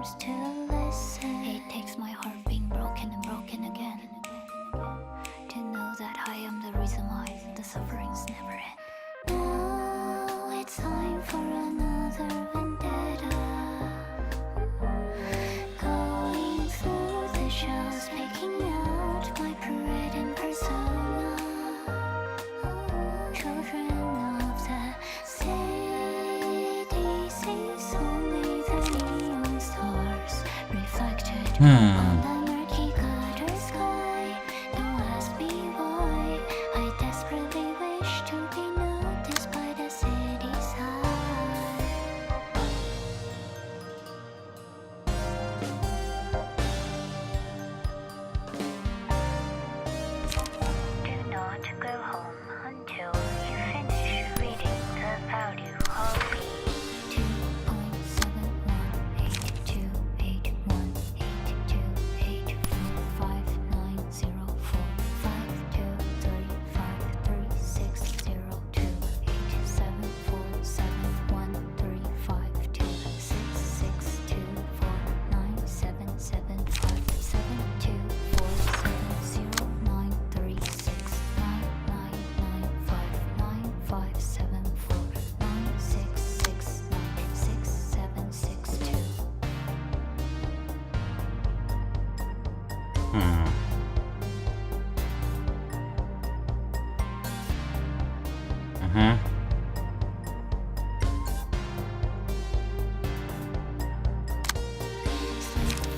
seems to listen. It takes my heart being broken and broken again to know that I am the reason why the sufferings never end. Now it's time for another vendetta. Going through the shells, picking out my parading persona. Children of the city sees only the neon stars reflected on the murky gutter sky. Don't ask me why. I desperately wish to be noticed by the city's eye. Do not go home until you finish reading the value of V.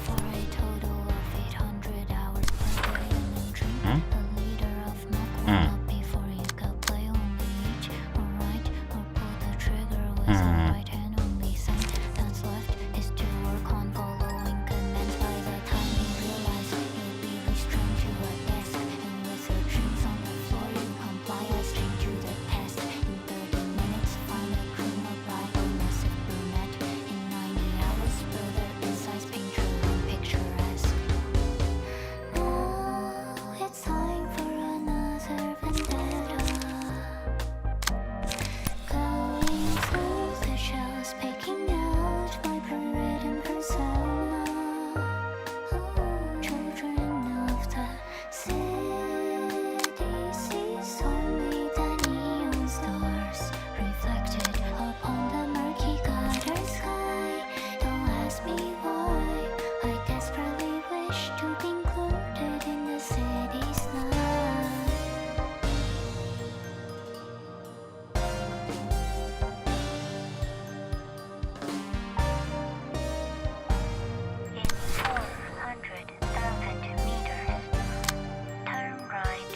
For a total of 800 hours per day and then drink a liter of milk. Warm up before you go play. Only each or right or pull the trigger with the right hand. Only sign that's left is to work on following commands. By the time you realize you'll be restrained to a desk, and with your dreams on the floor you comply. I strain to the test. In 30 minutes find a cream or bride or massive brunette. In 90 hours build their insides picture and picturesque. Now it's time for another vendetta. Going through the shells, picking out my parading persona. Children of the city sees only the neon stars reflected upon the murky gutter sky. Don't ask me why. I desperately wish to be included in the city's night. In 400,000 meters, turn right.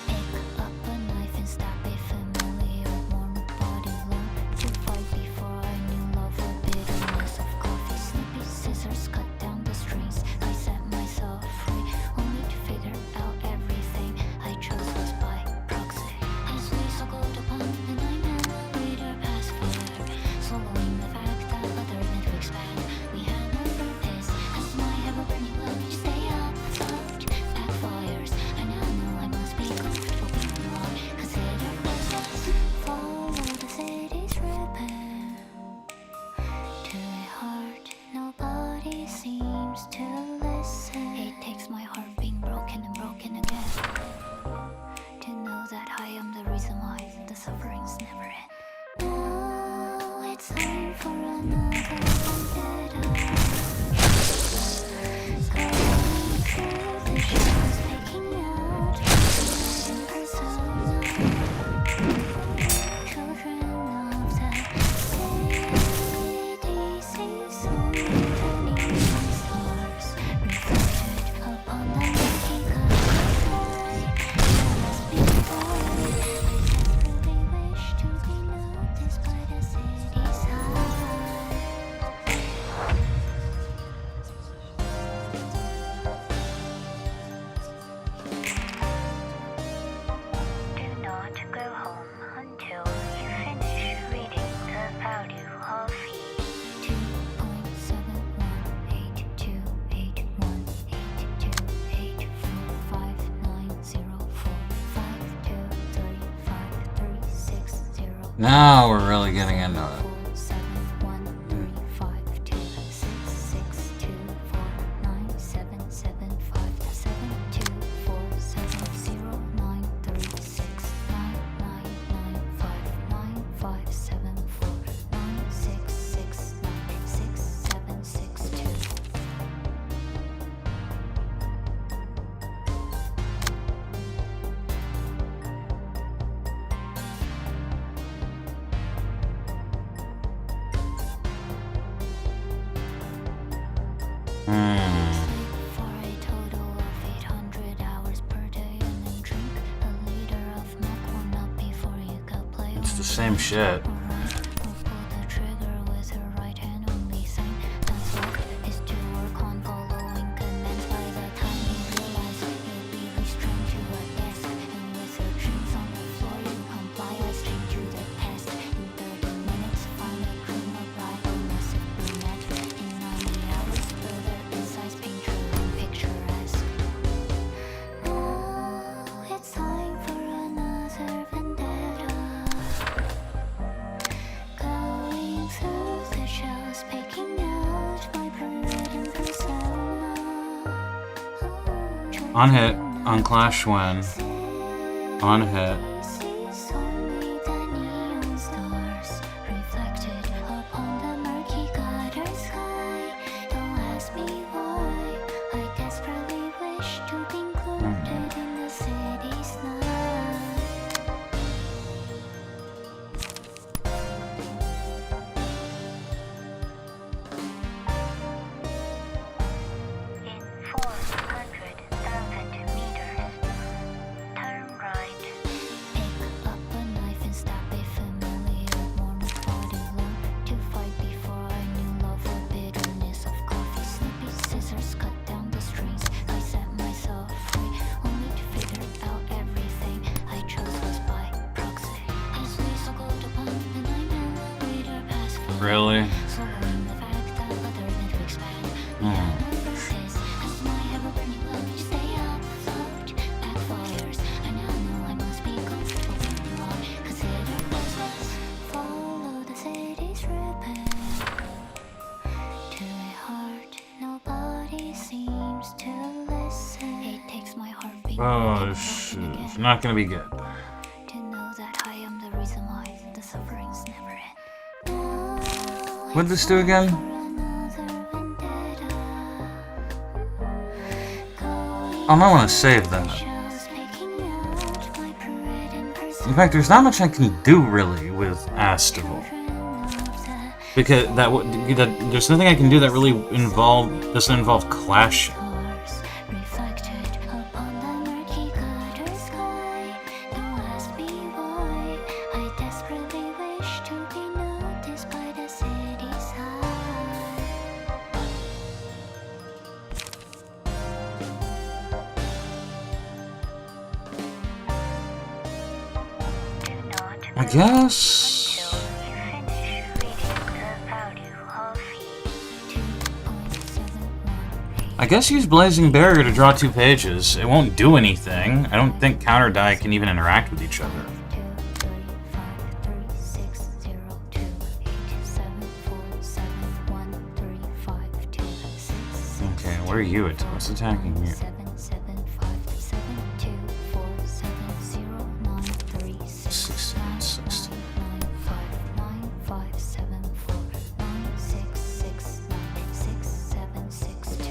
Pick up a knife and stab a familiar warm body. Learn to fight before I knew love or bitterness of coffee. Snippy scissors cut down the strings. I set myself free, only to figure out everything I chose was by proxy. As we circled upon the 9mm pacifier, swallowing the fact that other than to expand, we had no purpose. As my ever-burning love to stay afloat backfires, I now know I must be comfortable being alone. Consider process, follow the city's ribbon. To a heart nobody seems to listen. It takes my heart being broken and broken again to know that I am the reason why the sufferings never end. Now it's time for another vendetta. Going through the shells, picking out my parading persona. Children of the city sees only the neon stars reflected upon the murky gutter sky. As before, I desperately wish to be noticed by the city's eye. Do not go home until you finish reading the value of V. 2.7818281590452360. Now we're really getting into it. 471352666. For a total of 800 hours per day, and then drink a liter of milk or not before you go play. It's the same shit. Alright, who pulled the trigger with her right hand only saying that's work is to work on following commands. By the time you realize you'll be restrained to a desk, and with her drinks on the floor you comply. I strain to the past. In 30 minutes find a cream of ride on a sick brunette. In 90 hours further insights painter and picturesque. Now it's time for another vendetta. Going through the shells, picking out my parading persona. On hit, on clash when. On hit. Sees only the neon stars reflected upon the murky gutter sky. Don't ask me why. I desperately wish to be included in the city's night. In 400,000 meters, turn right. Pick up a knife and stab a familiar warm body low. To fight before I knew love or bitterness of coffee. Snippy scissors cut down the strings. I set myself free, only to figure out everything I chose was by proxy. As we circled upon the 9mm pass floor. Really? Swallowing the fact that other than to expand. We had no verses. As my ever-burning love to stay afloat. Backfires. I now know I must be comfortable alone. Consider what's less. Follow the city's ribbon. To a heart nobody seems to listen. It takes my heartbeat. Oh, shit. It's not gonna be good. To know that I am the reason why the sufferings never end. What'd this do again? I might want to save that. In fact, there's not much I can do really with Astival. Because there's nothing I can do that really doesn't involve clashing. Reflected upon the murky gutter sky. Don't ask me why. I desperately wish to be noticed by the city's eye. Do not I guess. you finish reading the value of heat. 2.718. I guess use Blazing Barrier to draw 2 pages. It won't do anything. I don't think counter die can even interact with each other. 2, 3, 5, 3, 6, 0, 2, 8, 7, 4, 7, 1, 3, 5, 2, 6. Okay, what are you at? What's attacking you? 7, 7, 5, 7, 2, 4, 7, 0, 9, 3, 6, 16, 9, 16. 9, 5, 9, 5, 7, 4, 9, 6, 6, 9, 6, 7, 6, 2.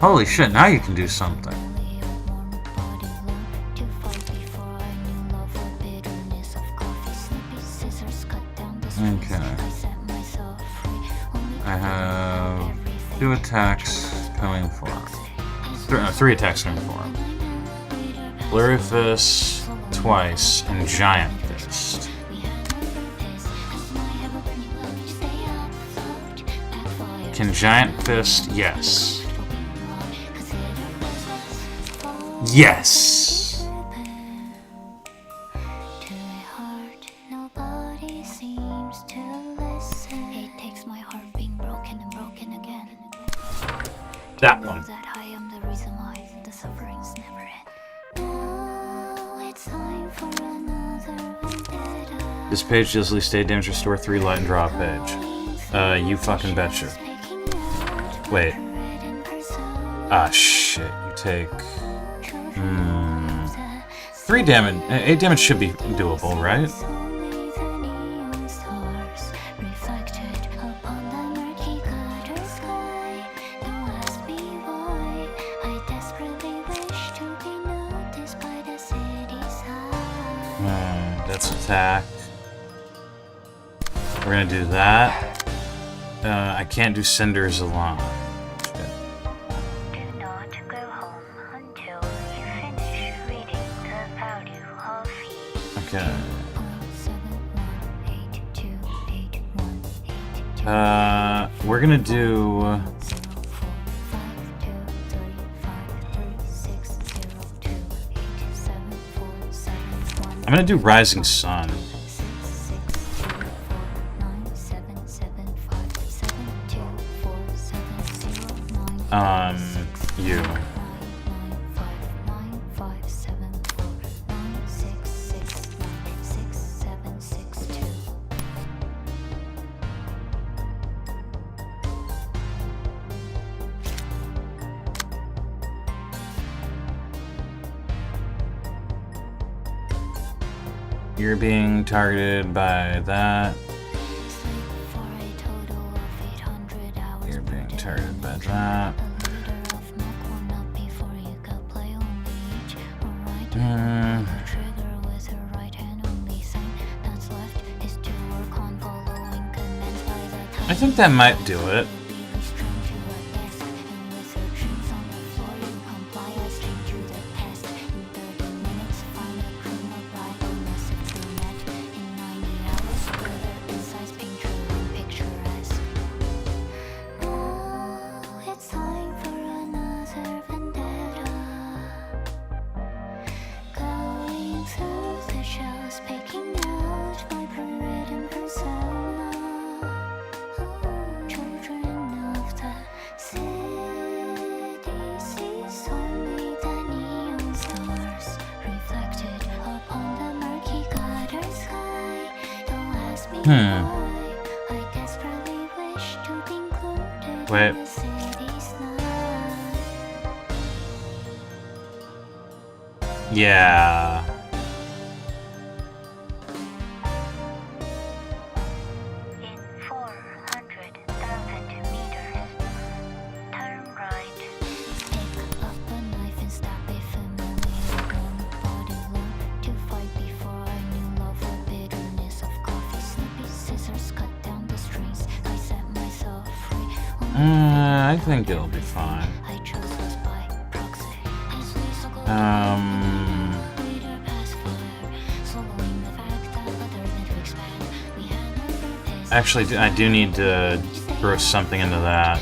Holy shit, now you can do something. Okay. I have 2 attacks coming for him. 3 attacks coming for him. Flurry of Fist twice and Giant Fist. Can Giant Fist? Yes. Yes! That one. This page deals least state damage, restore 3 light and draw a page. You fucking betcha. Wait. Ah, shit. You take... 3 damage... 8 damage should be doable, right? That's attack. We're gonna do that. I can't do cinders alone. Do not go home until you finish reading the value of Okay. We're gonna do... I'm gonna do Rising Sun. You. You're being targeted by that. You're being targeted by that. I think that might do it. Wait. Yeah. In 400,000 meters, turn right. Pick up a knife and stab a familiar warm body long to fight before I knew love or bitterness of coffee. Snippy scissors cut down the strings. I set myself free. I think it'll be fine. I chose us by proxy. As we circle Actually, I do need to throw something into that.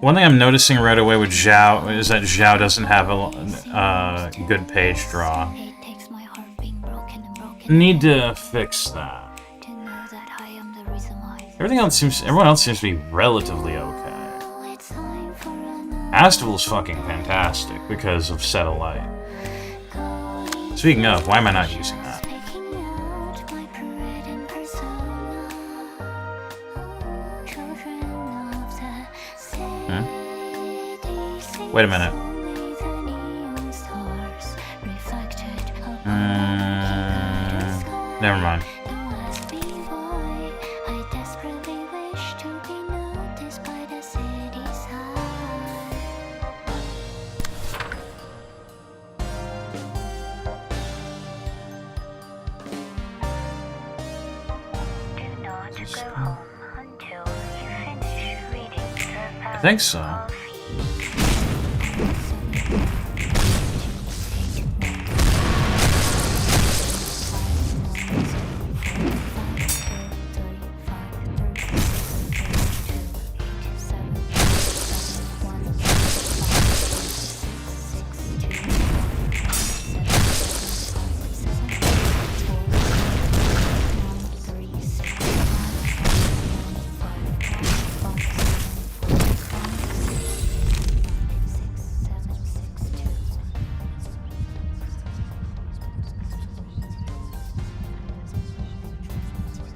One thing I'm noticing right away with Zhao is that Zhao doesn't have a good page draw. Need to fix that. Everyone else seems to be relatively okay. Astival's fucking fantastic because of Set of Light. Speaking of, why am I not using that? Wait a minute. Never mind. Don't ask me why. I desperately wish to be noticed by the city's high. Do not go home until you finish reading the I think so.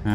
For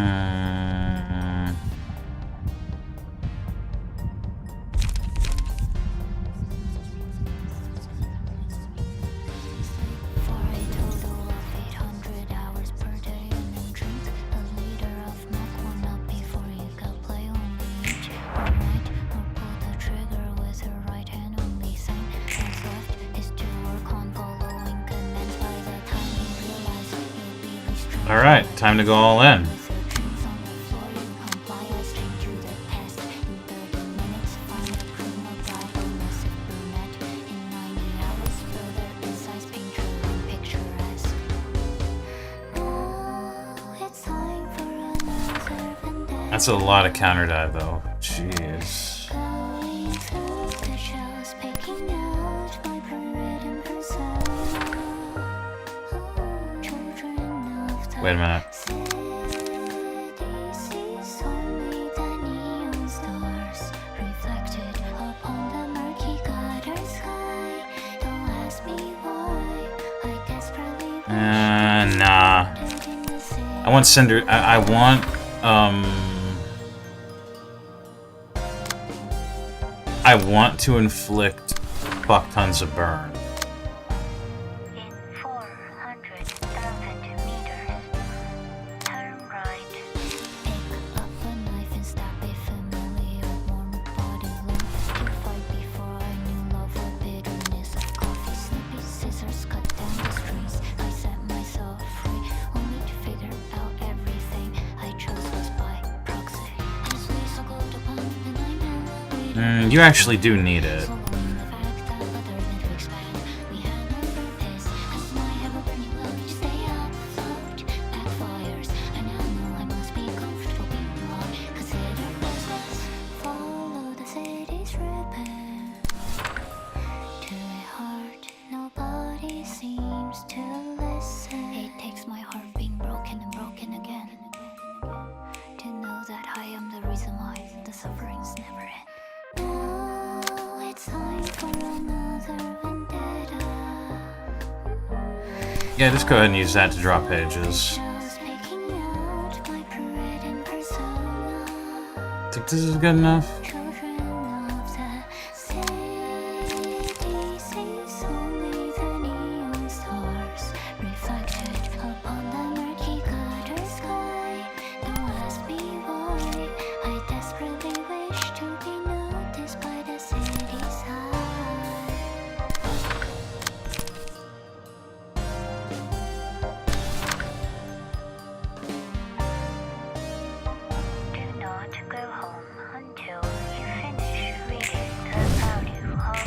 a total of 800 hours per day and then drinks a liter of milk, 1 up before you go play only each right or pull the trigger with her right hand only sign that's left is to work on following commands by the time you realize you'll be restrained. Alright, time to go all in. With your drinks on the floor, you comply, I straight to the past. In 30 minutes, find a criminal bride, a massive brunette. In 90 hours, further insights paint true and picturesque. Now it's time for another vendetta. That's a lot of counter dive though. Jeez. Going through the shows, picking out my parade persona. Children of the Wait a minute. Nah. I want Cinder. I want, I want to inflict fuck tons of burn. In 400,000 meters, turn right. Pick up a knife and stab a familiar warm body lump. To fight before I knew love or bitterness of coffee. Snippy scissors cut down the strings. I set myself free, only to figure out everything I chose was by proxy. As we circled upon the night now, You actually do need it. so long the fact that other than to expand, we had no purpose. As my ever-burning love to stay afloat backfires. I now know I must be comfortable being wrong. Consider restless, follow the city's ribbon. To a heart nobody seems to listen. It takes my heart being broken and broken again to know that I am the reason why the sufferings never end. Now it's time for another vendetta. Yeah, just go ahead and use that to draw pages. Shows picking out my parade and persona. Think this is good enough? Children of the city sees only the neon stars reflected upon the murky gutter sky. Don't ask me why. I desperately wish to be noticed by the city's high. Do not go home until you finish reading the value of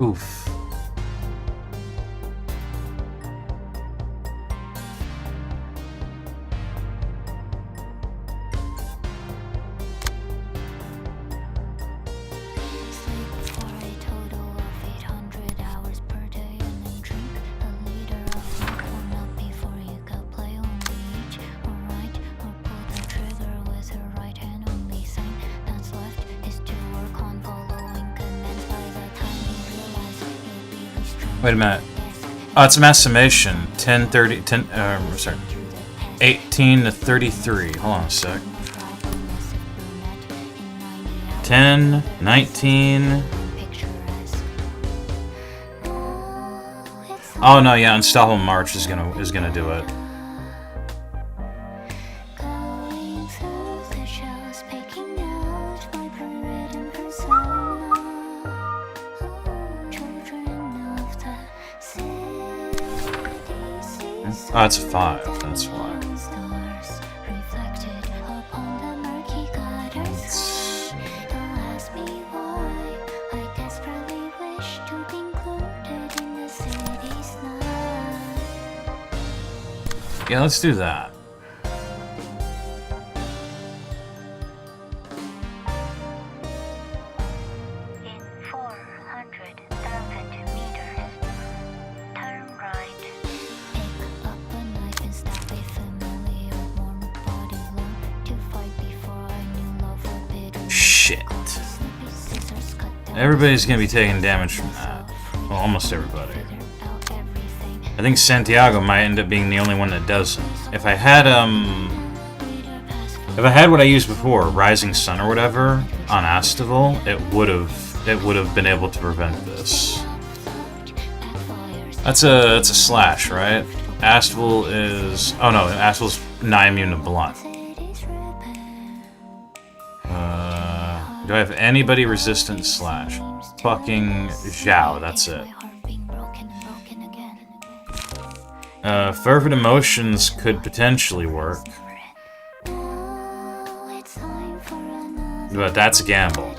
Oof. Wait a minute. Oh, it's a mass summation. 18 to 33. Hold on a sec. 10, 19. Oh no, yeah, Unstoppable March is gonna do it. Oh, it's a 5, that's why. Yeah, let's do that. In 400,000 meters, turn right. Pick up a knife and stab a familiar warm body lump to fight before I knew love or bitterness. Shit. Snippy scissors cut down. Everybody's gonna be taking damage from that. Well, almost everybody. Figure out everything. I think Santiago might end up being the only one that doesn't. If I had what I used before, Rising Sun or whatever, on Rabbithole, it would have been able to prevent this. That's a slash, right? Rabbithole is Rabbithole's not immune to blunt. Do I have anybody resistant slash? Fucking Zhao, that's it. Fervent Emotions could potentially work. But that's a gamble.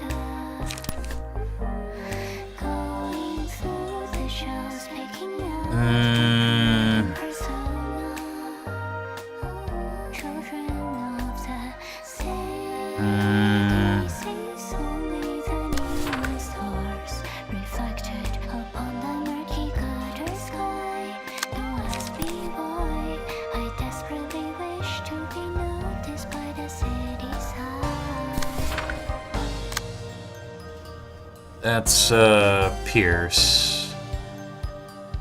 That's, Pierce.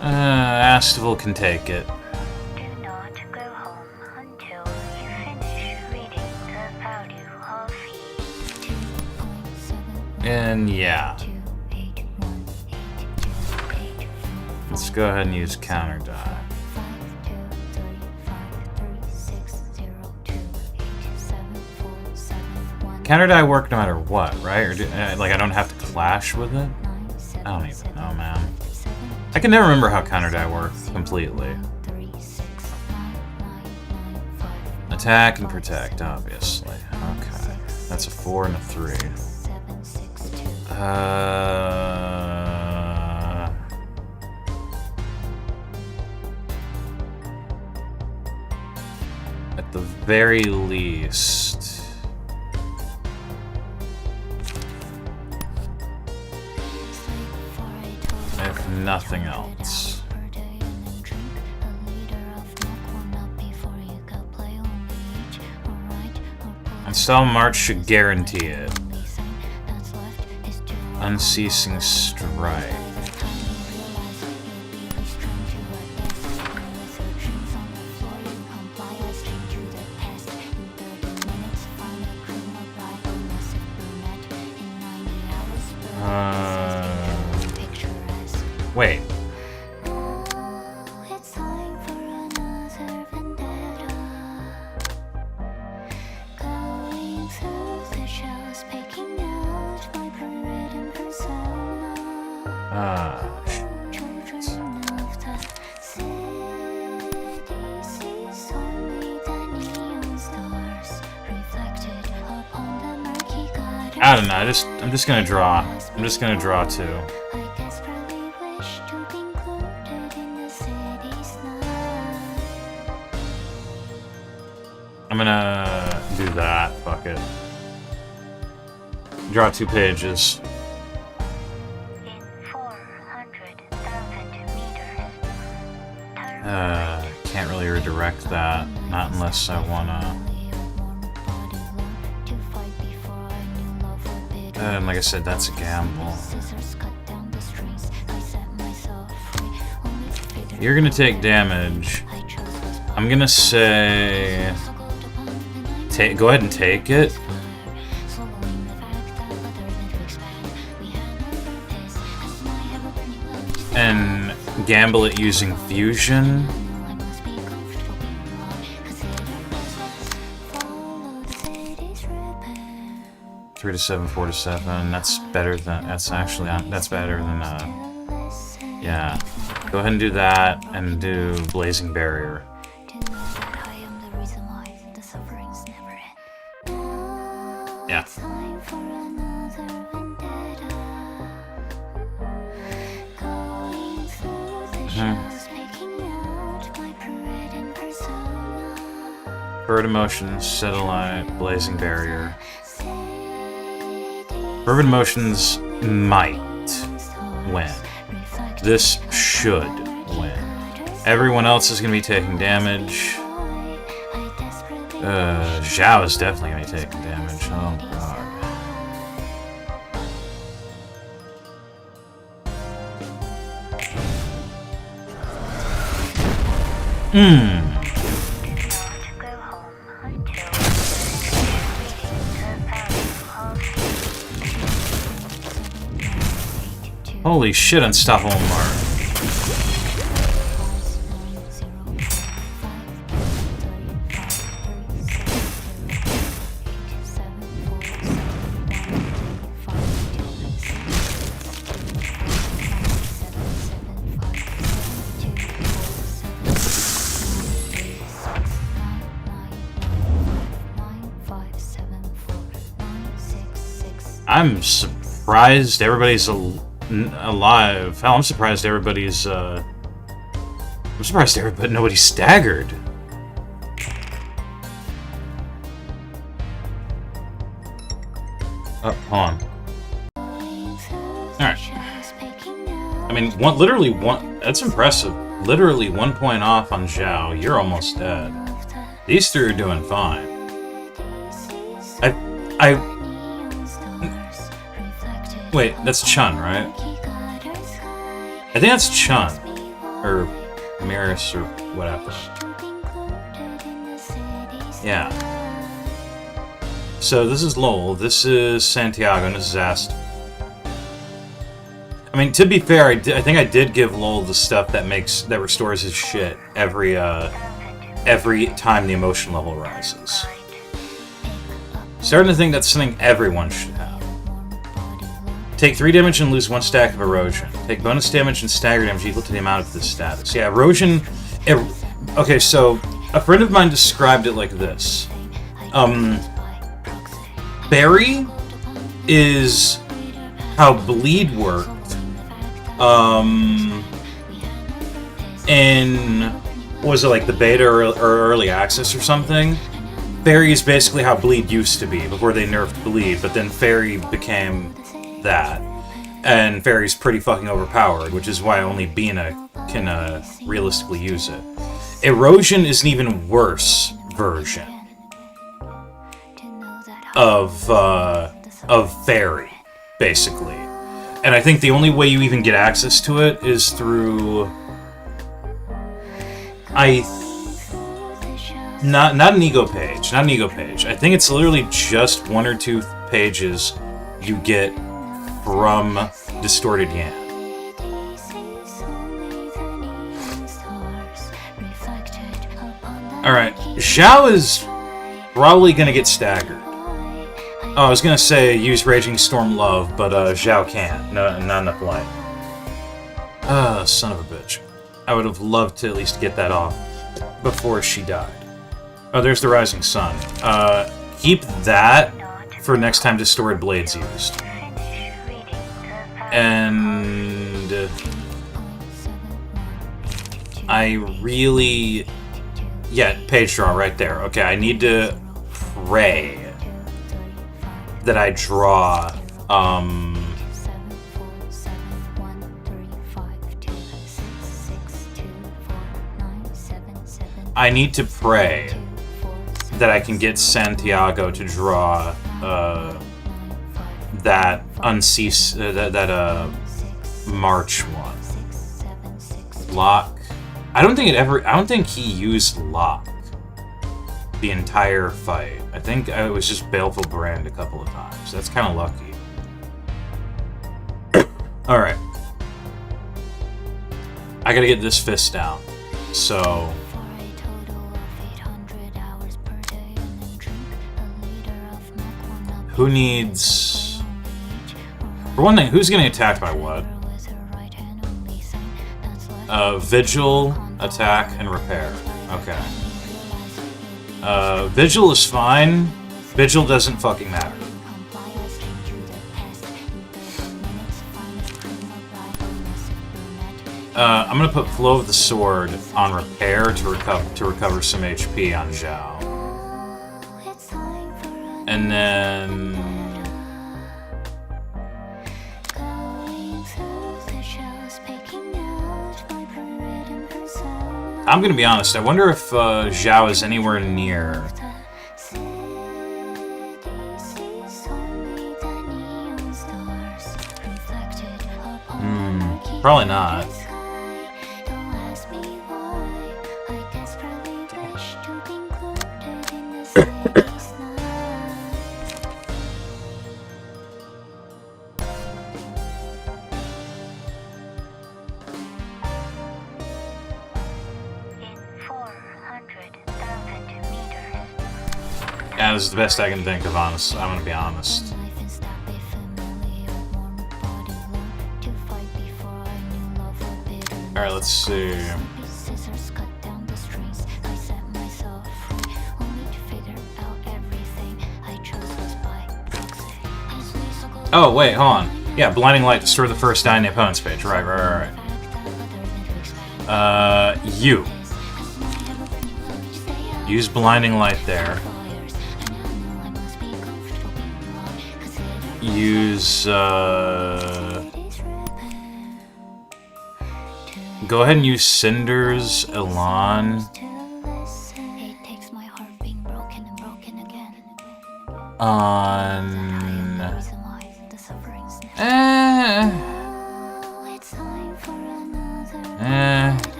Rabbithole can take it. Do not go home until you finish reading the value of And yeah. Let's go ahead and use counter die. Counter die work no matter what, right? Or like I don't have to clash with it? I don't even know, man. I can never remember how counter die works completely. Attack and protect, obviously. Okay. That's a 4 and a 3. At the very least, if nothing else. Unstoppable March should guarantee it. Unceasing Strike. Wait. I don't know. I'm just gonna draw. I'm just gonna draw 2. I'm gonna do that. Fuck it. Draw 2 pages. Can't really redirect that. Not unless I wanna. And like I said, that's a gamble. You're gonna take damage. I'm gonna say... go ahead and take it. And gamble it using fusion. 3 to 7, 4 to 7. That's better than... That's actually... That's better than... yeah. Go ahead and do that, and do Blazing Barrier. Yeah. Bird Emotions, Satellite, Blazing Barrier. Fervent Emotions might win. This should win. Everyone else is going to be taking damage. Zhao is definitely going to be taking damage. Oh, God. Holy shit, Unstoppable Mark. I'm surprised everybody's alive. Hell, I'm surprised everybody's, I'm surprised nobody's staggered. Oh, hold on. Alright. I mean, literally one, that's impressive. Literally 1 point off on Zhao. You're almost dead. These three are doing fine. Wait, that's Chun, right? I think that's Chun. Or Maris, or whatever. Yeah. So this is Lowell, this is Santiago, and this is Ast. I mean, to be fair, I think I did give Lowell the stuff that restores his shit every time the emotion level rises. Starting to think that's something everyone should have. Take 3 damage and lose 1 stack of erosion. Take bonus damage and stagger damage equal to the amount of this status. Yeah, erosion... okay, so a friend of mine described it like this. Berry is how bleed worked. In... was it like the beta or early access or something? Fairy is basically how bleed used to be before they nerfed bleed, but then Fairy became that, and Fairy's pretty fucking overpowered, which is why only Bina can realistically use it. Erosion is an even worse version of Fairy, basically, and I think the only way you even get access to it is through not an ego page, not an ego page. I think it's literally just 1 or 2 pages you get from Distorted Yan. Alright, Zhao is probably gonna get staggered. Oh, I was gonna say use Raging Storm Love, but Zhao can't. No, not enough light. Son of a bitch. I would have loved to at least get that off before she died. Oh, there's the Rising Sun. Keep that for next time Distorted Blade's used. And I really... yeah, page draw right there. Okay, I need to pray that I draw, I need to pray that I can get Santiago to draw, that March one. Lock, I don't think he used lock the entire fight. I think it was just Baleful Brand a couple of times. That's kind of lucky. Alright. I gotta get this fist down. So... who needs... For one thing, who's getting attacked by what? Vigil, attack, and repair. Okay. Vigil is fine. Vigil doesn't fucking matter. I'm gonna put Flow of the Sword on repair to recover some HP on Zhao. And then... I'm gonna be honest, I wonder if Zhao is anywhere near... probably not. Yeah, this is the best I can think of, honest. I'm gonna be honest. Alright, let's see. Oh, wait, hold on. Yeah, Blinding Light, destroy the first die in the opponent's page. Right. You. Use Blinding Light there. Use, go ahead and use Cinders, Elan. On...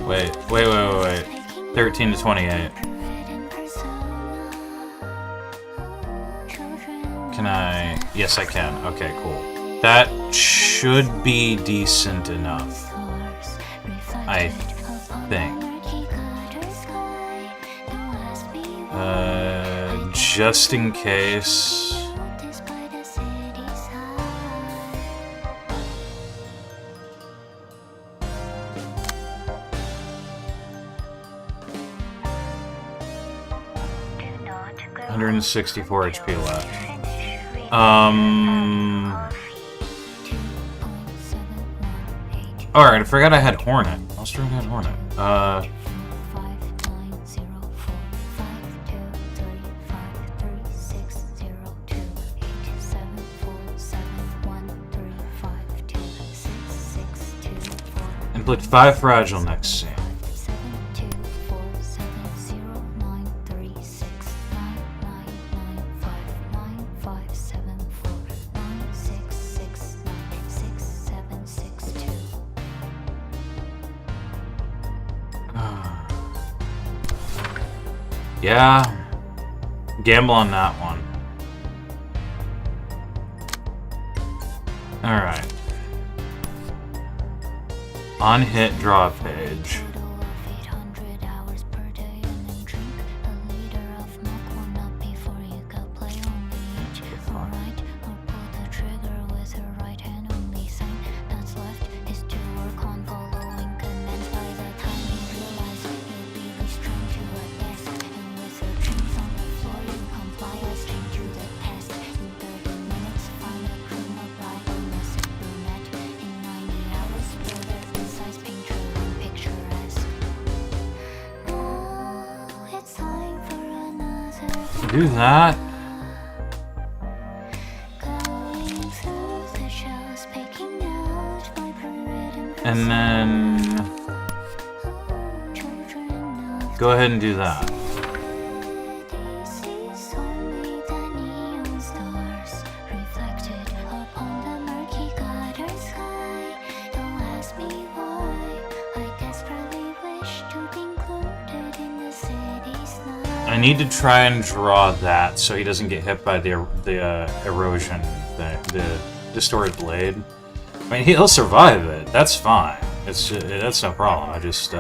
Wait. 13 to 28. Can I... Yes, I can. Okay, cool. That should be decent enough. I think. Just in case... $164 HP left. Alright, I forgot I had Hornet. I was trying to have Hornet. Inflict 5 fragile next scene. Yeah, gamble on that one. Alright. On hit, draw a page. Do that. And then go ahead and do that. I need to try and draw that so he doesn't get hit by the erosion, the distorted blade. I mean, he'll survive it. That's fine. It's just, that's no problem. I just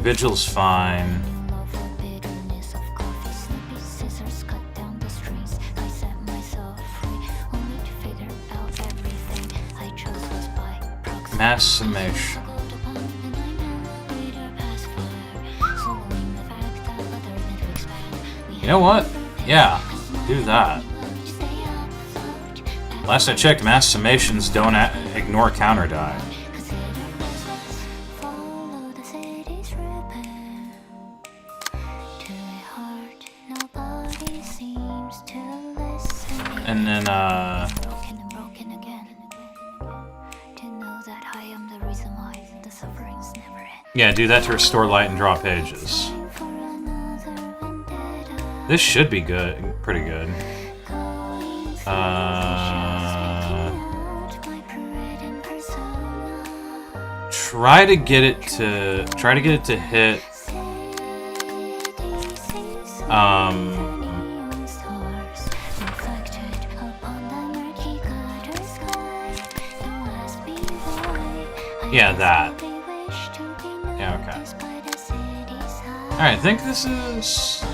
Vigil's fine. Mass summation. You know what? Yeah, do that. Last I checked, mass summations don't ignore counter die. And then, yeah, do that to restore light and draw pages. This should be good, pretty good. Try to get it to hit. Yeah, that. Yeah, okay. Alright, I think this is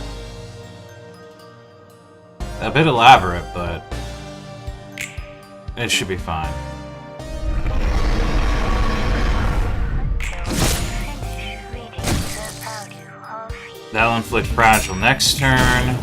a bit elaborate, but it should be fine. That'll inflict fragile next turn.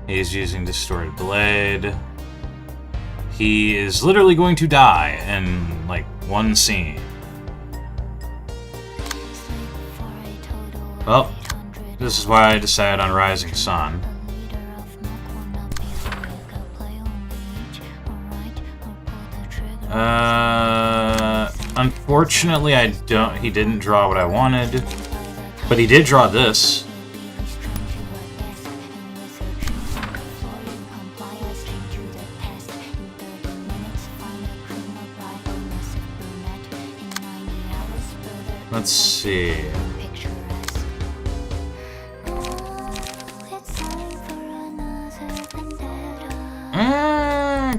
He's using Distorted Blade. He is literally going to die in, like, one scene. Well, this is why I decided on Rising Sun. Unfortunately, he didn't draw what I wanted, but he did draw this. Let's see.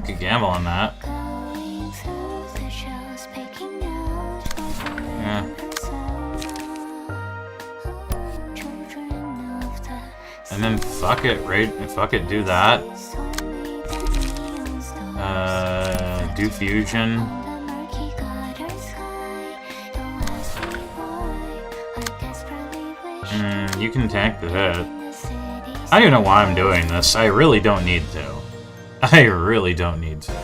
Could gamble on that. Yeah. And then fuck it, right? Fuck it, do that. Do fusion. You can tank the hit. I don't even know why I'm doing this. I really don't need to. I really don't need to.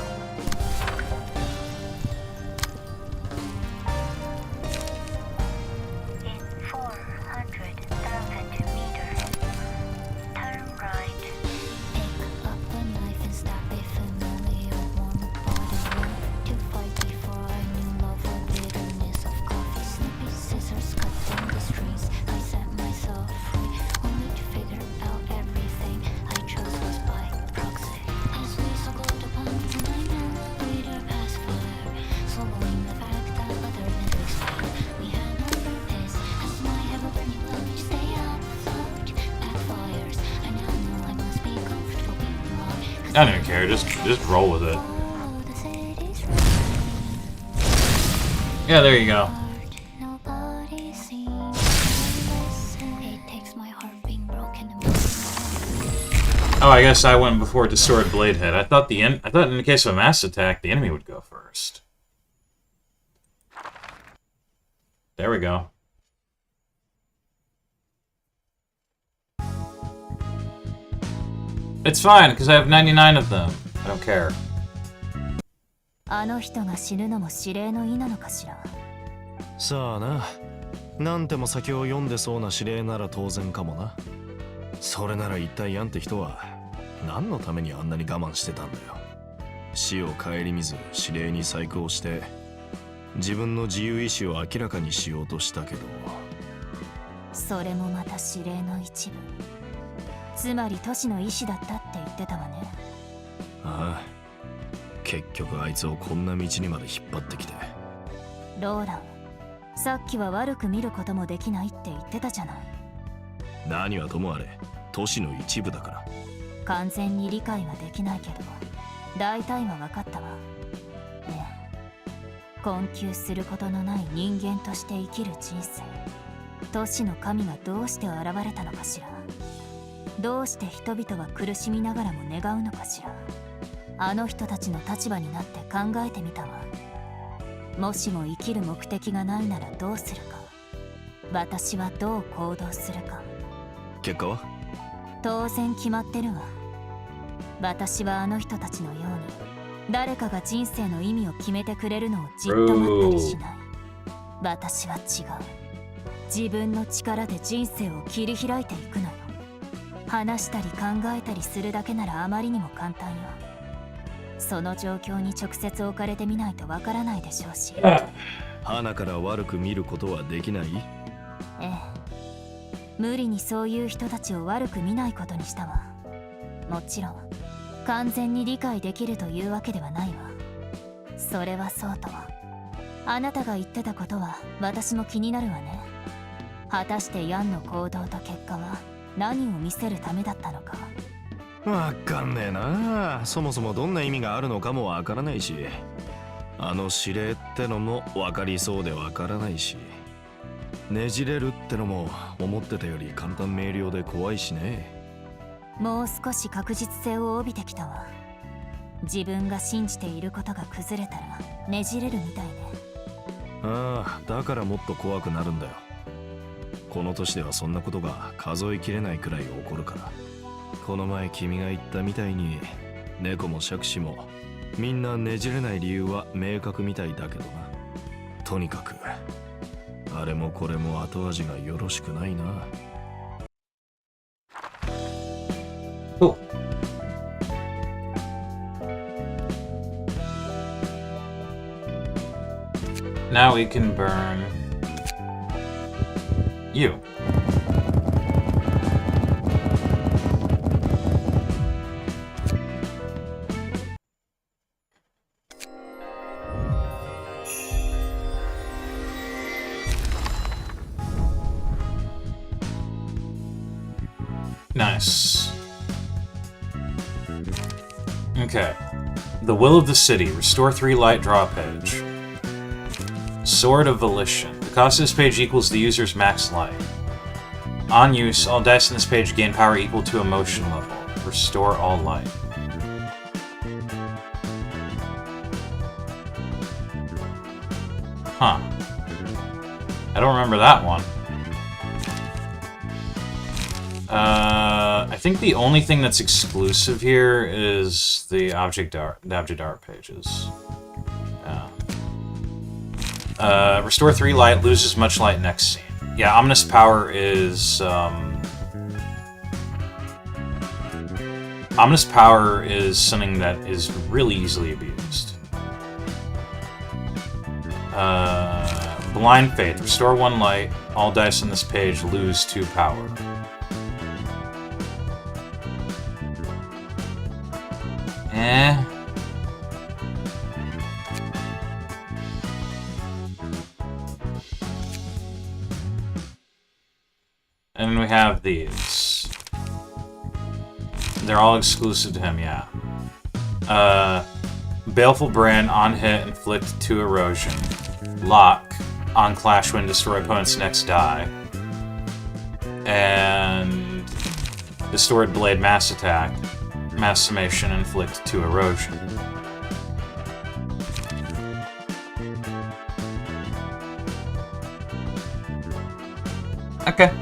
I don't even care, just roll with it. Yeah, there you go. Oh, I guess I went before Distorted Blade hit. I thought in the case of a mass attack, the enemy would go first. There we go. It's fine, because I have 99 of them. I don't care. あの人が死ぬのも指令の意なのかしら。さあな。なんても先を読んでそうな指令なら当然かもな。それなら一体ヤンって人は何のためにあんなに我慢してたんだよ。死を顧みず指令に細工をして自分の自由意志を明らかにしようとしたけど、それもまた指令の一部。つまり都市の意志だったって言ってたわね。ああ、結局あいつをこんな道にまで引っ張ってきて。ローラン、さっきは悪く見ることもできないって言ってたじゃない。何はともあれ都市の一部だから。完全に理解はできないけど大体は分かったわ。ねえ、困窮することのない人間として生きる人生、都市の神がどうして現れたのかしら。どうして人々は苦しみながらも願うのかしら。あの人たちの立場になって考えてみたわ。もしも生きる目的がないならどうするか、私はどう行動するか。結果は当然決まってるわ。私はあの人たちのように誰かが人生の意味を決めてくれるのをじっと待ったりしない。私は違う。自分の力で人生を切り開いていくのよ。話したり考えたりするだけならあまりにも簡単よ。その状況に直接置かれてみないとわからないでしょうし。花から悪く見ることはできない。ええ、無理にそういう人たちを悪く見ないことにしたわ。もちろん完全に理解できるというわけではないわ。それはそうとは。あなたが言ってたことは私も気になるわね。果たしてヤンの行動と結果は何を見せるためだったのか。わかんねえな。そもそもどんな意味があるのかもわからないし、あの指令ってのもわかりそうでわからないし、ねじれるってのも思ってたより簡単明瞭で怖いしね。もう少し確実性を帯びてきたわ。自分が信じていることが崩れたらねじれるみたいね。ああ、だからもっと怖くなるんだよ。この年ではそんなことが数えきれないくらい起こるから。この前君が言ったみたいに猫も杓子もみんなねじれない理由は明確みたいだけどな。とにかくあれもこれも後味がよろしくないな。Cool. Now we can burn you. Nice. Okay. The Will of the City. Restore 3 light, draw a page. Sword of Volition. The cost of this page equals the user's max light. On use, all dice on this page gain power equal to emotion level. Restore all light. Huh. I don't remember that one. I think the only thing that's exclusive here is the object art pages. Restore 3 light, loses much light next scene. Yeah, ominous power is ominous power is something that is really easily abused. Blind Faith, restore 1 light, all dice on this page lose 2 power. And then we have these. They're all exclusive to him, yeah. Baleful Brand, on hit, inflict 2 erosion. Lock, on clash when destroy opponent's next die. And Distorted Blade, mass attack. Mass summation, inflict 2 erosion. Okay.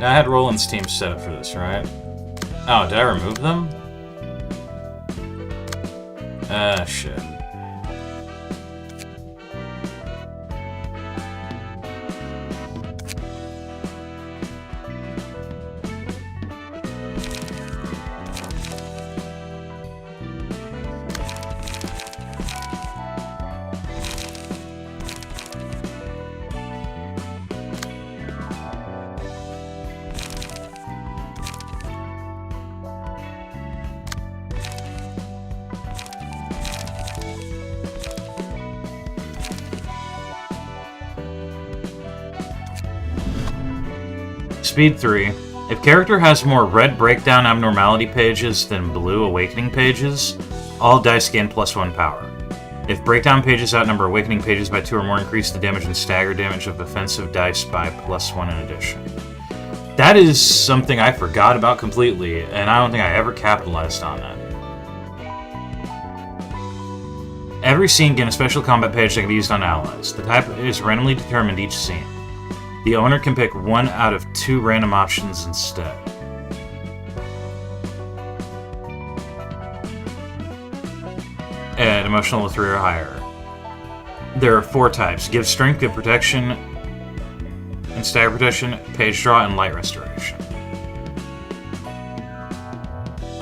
I had Roland's team set up for this, right? Oh, did I remove them? Shit. Speed 3. If character has more red breakdown abnormality pages than blue awakening pages, all dice gain +1 power. If breakdown pages outnumber awakening pages by 2 or more, increase the damage and stagger damage of offensive dice by +1 in addition. That is something I forgot about completely, and I don't think I ever capitalized on that. Every scene gains a special combat page that can be used on allies. The type is randomly determined each scene. The owner can pick 1 out of 2 random options instead. And emotional of 3 or higher. There are 4 types: give strength, give protection, and stagger protection, page draw, and light restoration.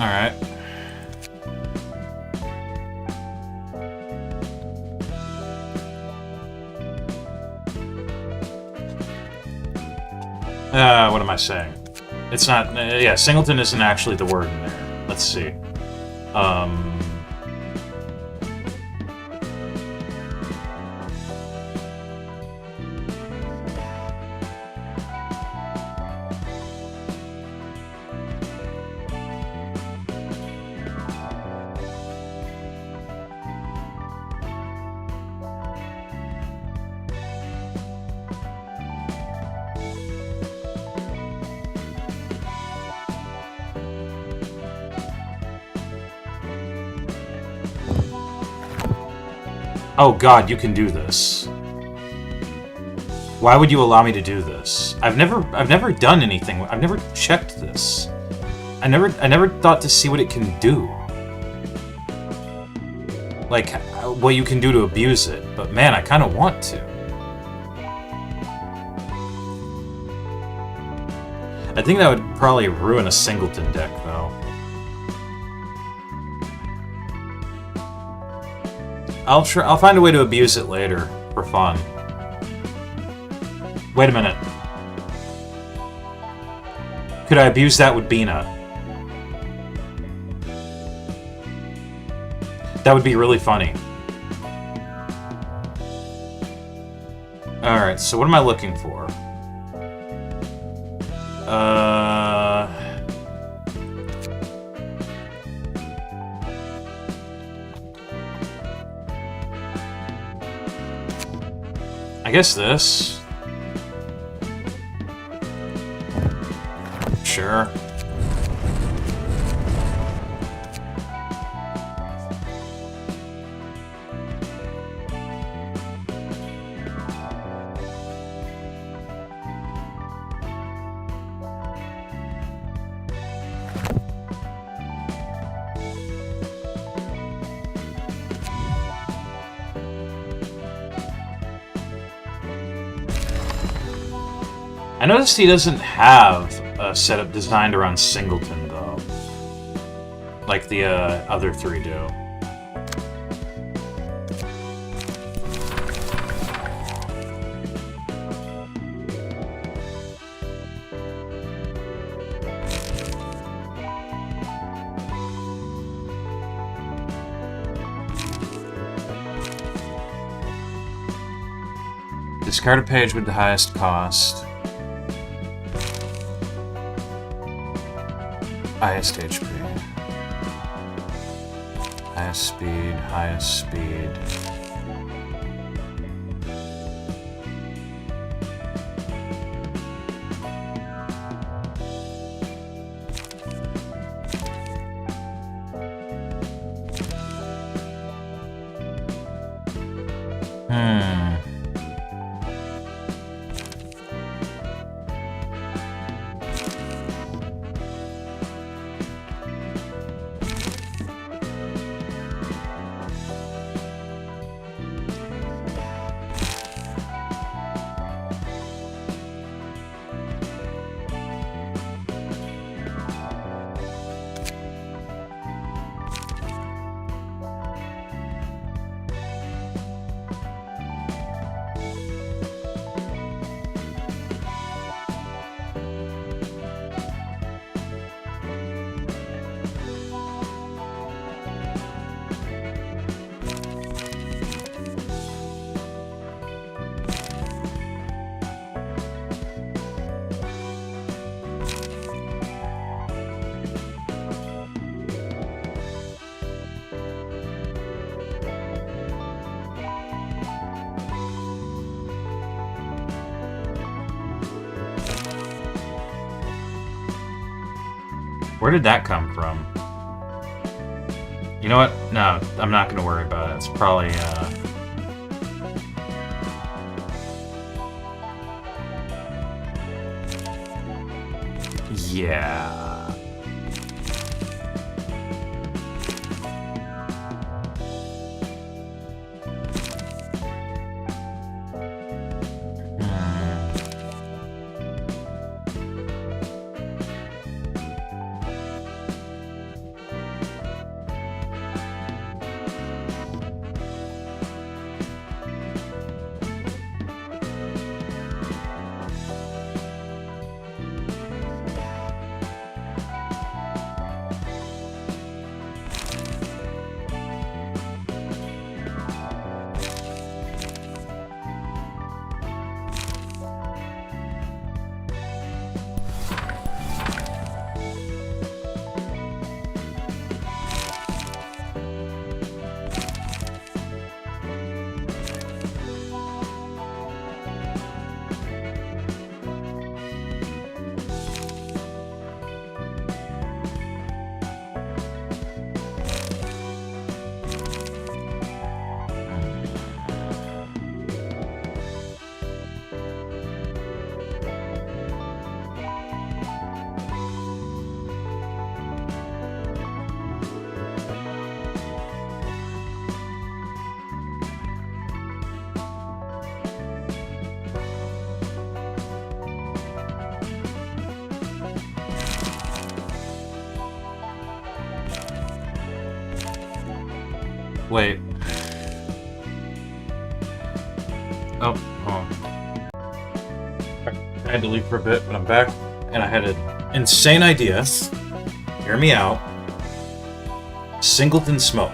Alright. What am I saying? It's not... yeah, singleton isn't actually the word in there. Let's see. Oh god, you can do this. Why would you allow me to do this? I've never done anything. I've never checked this. I never thought to see what it can do. Like, what you can do to abuse it. But man, I kind of want to. I think that would probably ruin a singleton deck, though. I'll find a way to abuse it later, for fun. Wait a minute. Could I abuse that with Bina? That would be really funny. Alright, so what am I looking for? I guess this. Sure. I noticed he doesn't have a setup designed around singleton, though. Like the other 3 do. Discard a page with the highest cost. Highest HP. Highest speed, highest speed. Where did that come from? You know what? No, I'm not going to worry about it. It's probably, yeah. Wait. Oh, hold on. I had to leave for a bit, but I'm back, and I had an insane idea. Hear me out. Singleton smoke.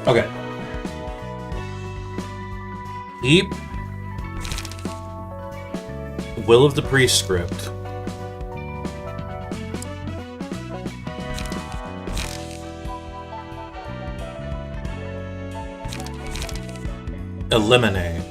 Okay. Keep Will of the Prescript. Eliminate.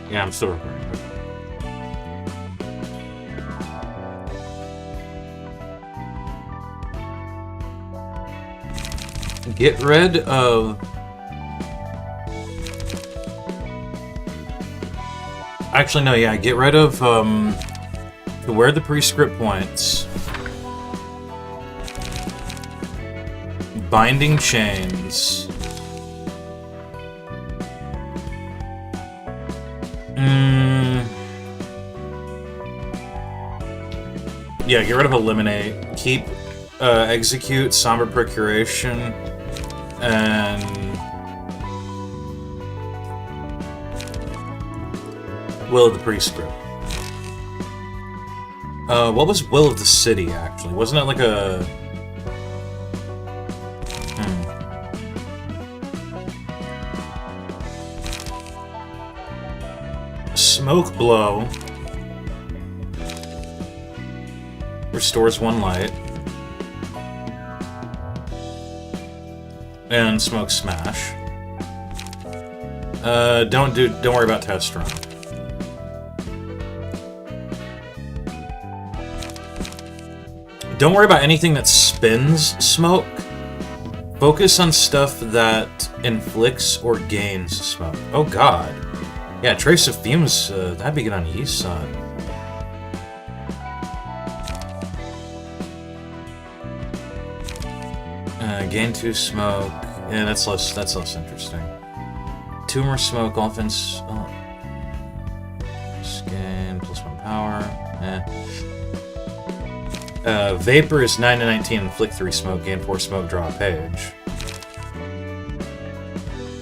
Yeah, I'm still recording. Get rid of... Actually, no, yeah, get rid of, where the prescript points. Binding chains. Yeah, get rid of eliminate. Keep execute, somber procuration, and will of the prescript. What was will of the city actually? Wasn't it like a? Smoke blow. Restores 1 light. And smoke smash. Don't worry about test run. Don't worry about anything that spins smoke. Focus on stuff that inflicts or gains smoke. Oh god. Yeah, trace of fumes, that'd be good on Yeast Sun. Gain 2 smoke. Yeah, that's less interesting. 2 more smoke, offense. Gain +1 power. Vapor is 9 to 19, inflict 3 smoke, gain 4 smoke, draw a page.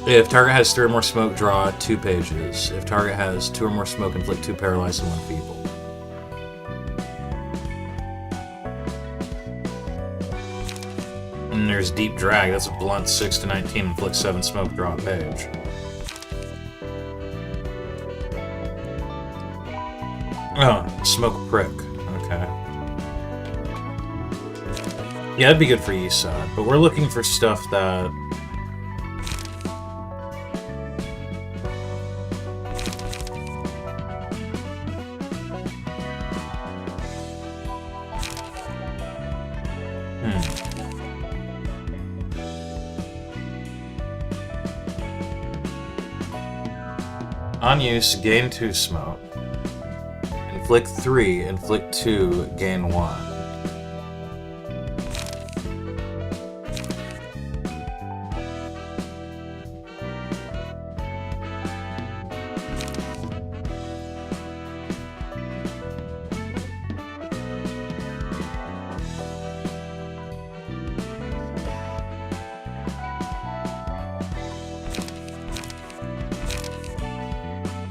If target has 3 or more smoke, draw 2 pages. If target has 2 or more smoke, inflict 2 paralyzed and 1 feeble. And there's Deep Drag, that's a blunt 6 to 19, inflict 7 smoke, draw a page. Oh, smoke prick. Okay. Yeah, that'd be good for Yisad, but we're looking for stuff that... On use, gain 2 smoke. Inflict 3, inflict 2, gain 1.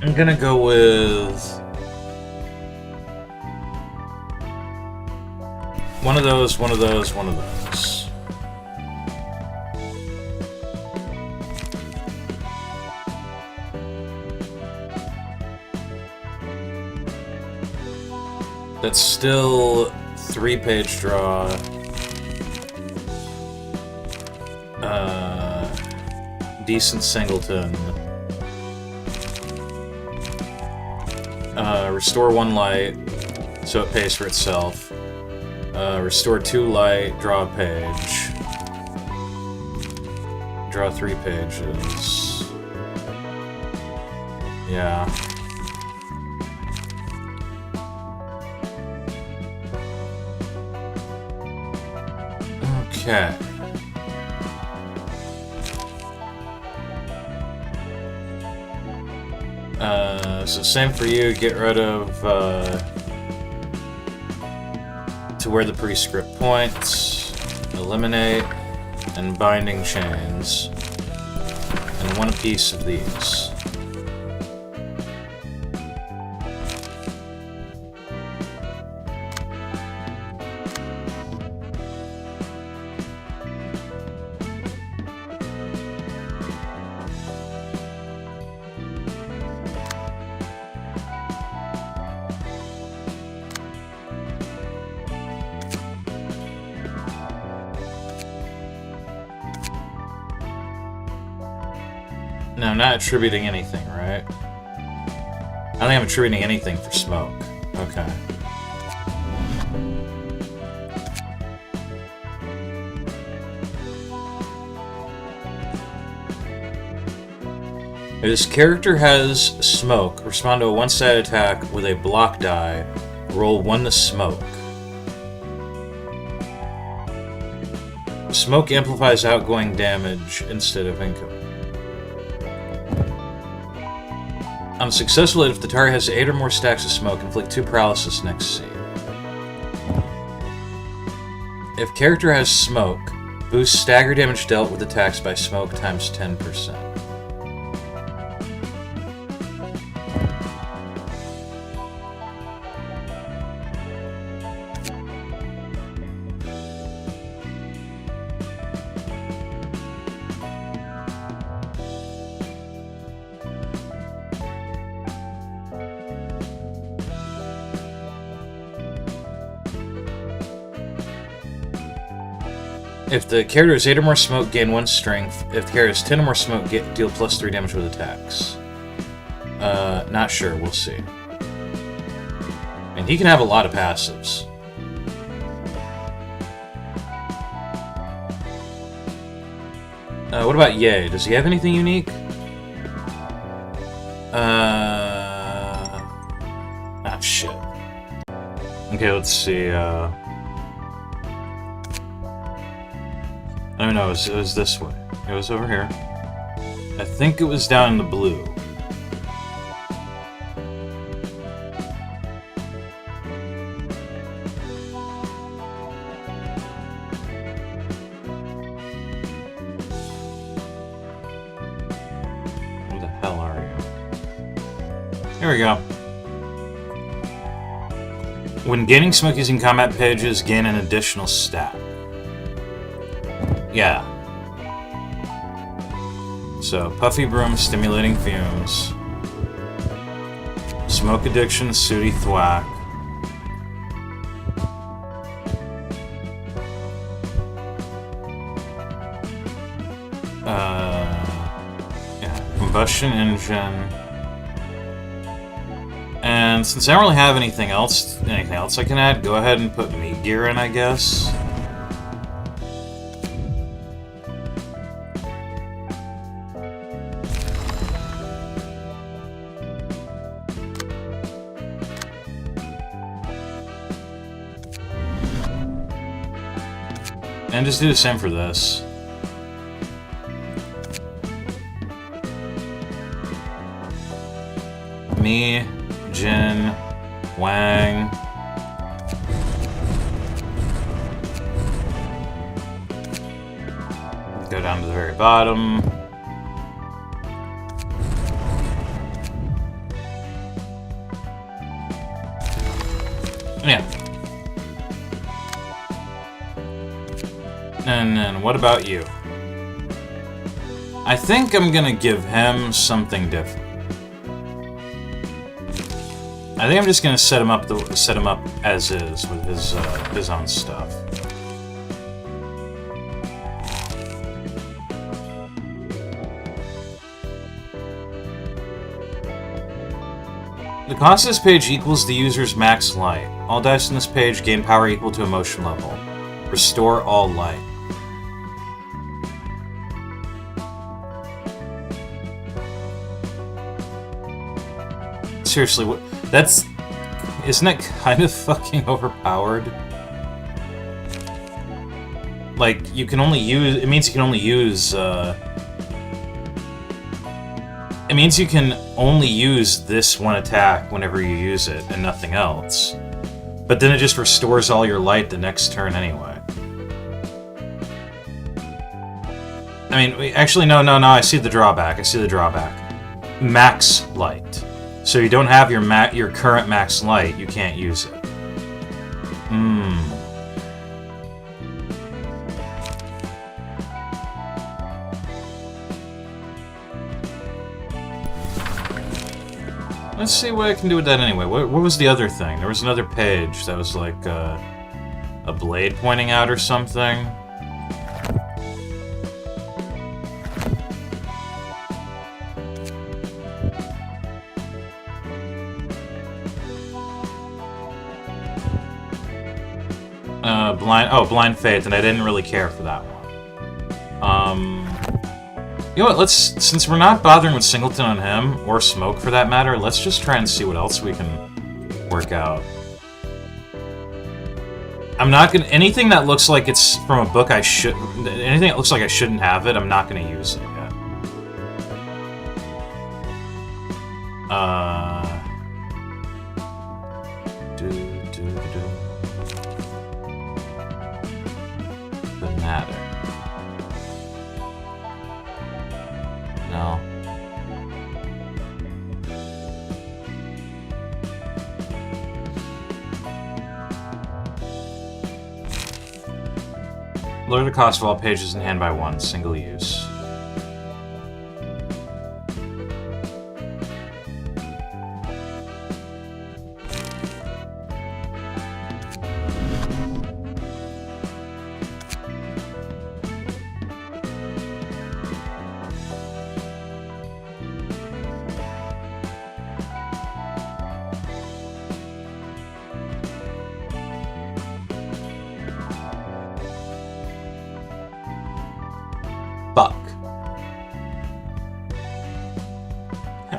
I'm gonna go with one of those, one of those, one of those. That's still 3-page draw. Decent singleton. Restore 1 light, so it pays for itself. Restore 2 light, draw a page. Draw 3 pages. Yeah. Okay. So same for you, get rid of to where the prescript points, eliminate, and binding chains, and one piece of these. No, I'm not attributing anything, right? I don't think I'm attributing anything for smoke. Okay. If this character has smoke, respond to a one-sided attack with a block die, roll 1 to smoke. Smoke amplifies outgoing damage instead of incoming. On a successful hit, if the target has 8 or more stacks of smoke, inflict 2 paralysis next scene. If character has smoke, boost stagger damage dealt with attacks by smoke times 10%. If the character has 8 or more smoke, gain 1 strength. If the character has 10 or more smoke, deal plus 3 damage with attacks. Not sure. We'll see. And he can have a lot of passives. What about Ye? Does he have anything unique? Ah, shit. Okay, let's see. Oh no, it was this way. It was over here. I think it was down in the blue. Where the hell are you? Here we go. When gaining smoke using combat pages, gain an additional stat. Yeah. So, Puffy Broom, Stimulating Fumes. Smoke Addiction, Sooty Thwack. Yeah, Combustion Engine. And since I don't really have anything else I can add, go ahead and put Meat Gear in, I guess. And just do the same for this. Me, Jin, Wang. Go down to the very bottom. Yeah. And then, what about you? I think I'm gonna give him something different. I think I'm just gonna set him up as is with his own stuff. The cost of this page equals the user's max light. All dice on this page gain power equal to emotion level. Restore all light. Seriously, what? Isn't that kind of fucking overpowered? Like, you can only use... It means you can only use, It It means you can only use this one attack whenever you use it, and nothing else. But then it just restores all your light the next turn anyway. I mean, actually, no, I see the drawback. Max light. So you don't have your current max light, you can't use it. Let's see what I can do with that anyway. What was the other thing? There was another page that was like a blade pointing out or something. Blind Faith, and I didn't really care for that one. You know what, since we're not bothering with Singleton on him, or Smoke for that matter, let's just try and see what else we can work out. I'm not gonna, anything that looks like it's from a book anything that looks like I shouldn't have it, I'm not gonna use it yet. Matter. No. Lower the cost of all pages in hand by 1, single use.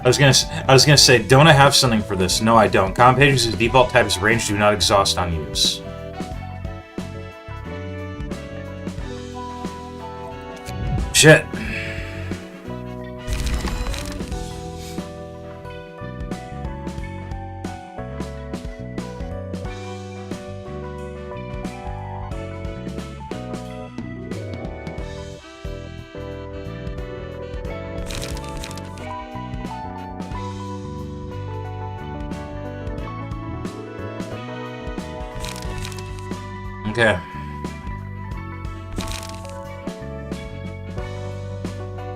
I was gonna say, don't I have something for this? No, I don't. Common pages' default type is range, do not exhaust on use. Shit. Okay.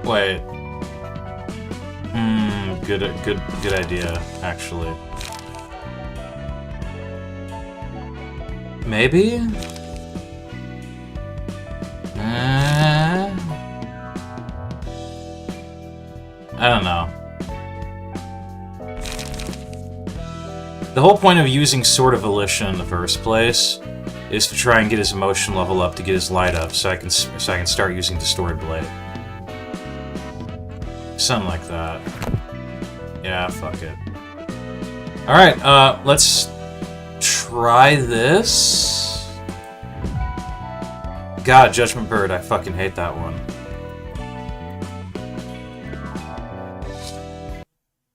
Wait. Good idea, actually. Maybe? I don't know. The whole point of using Sword of Volition in the first place is to try and get his emotion level up to get his light up, so I can start using Distorted Blade. Something like that. Yeah, fuck it. Alright, let's try this. God, Judgment Bird, I fucking hate that one.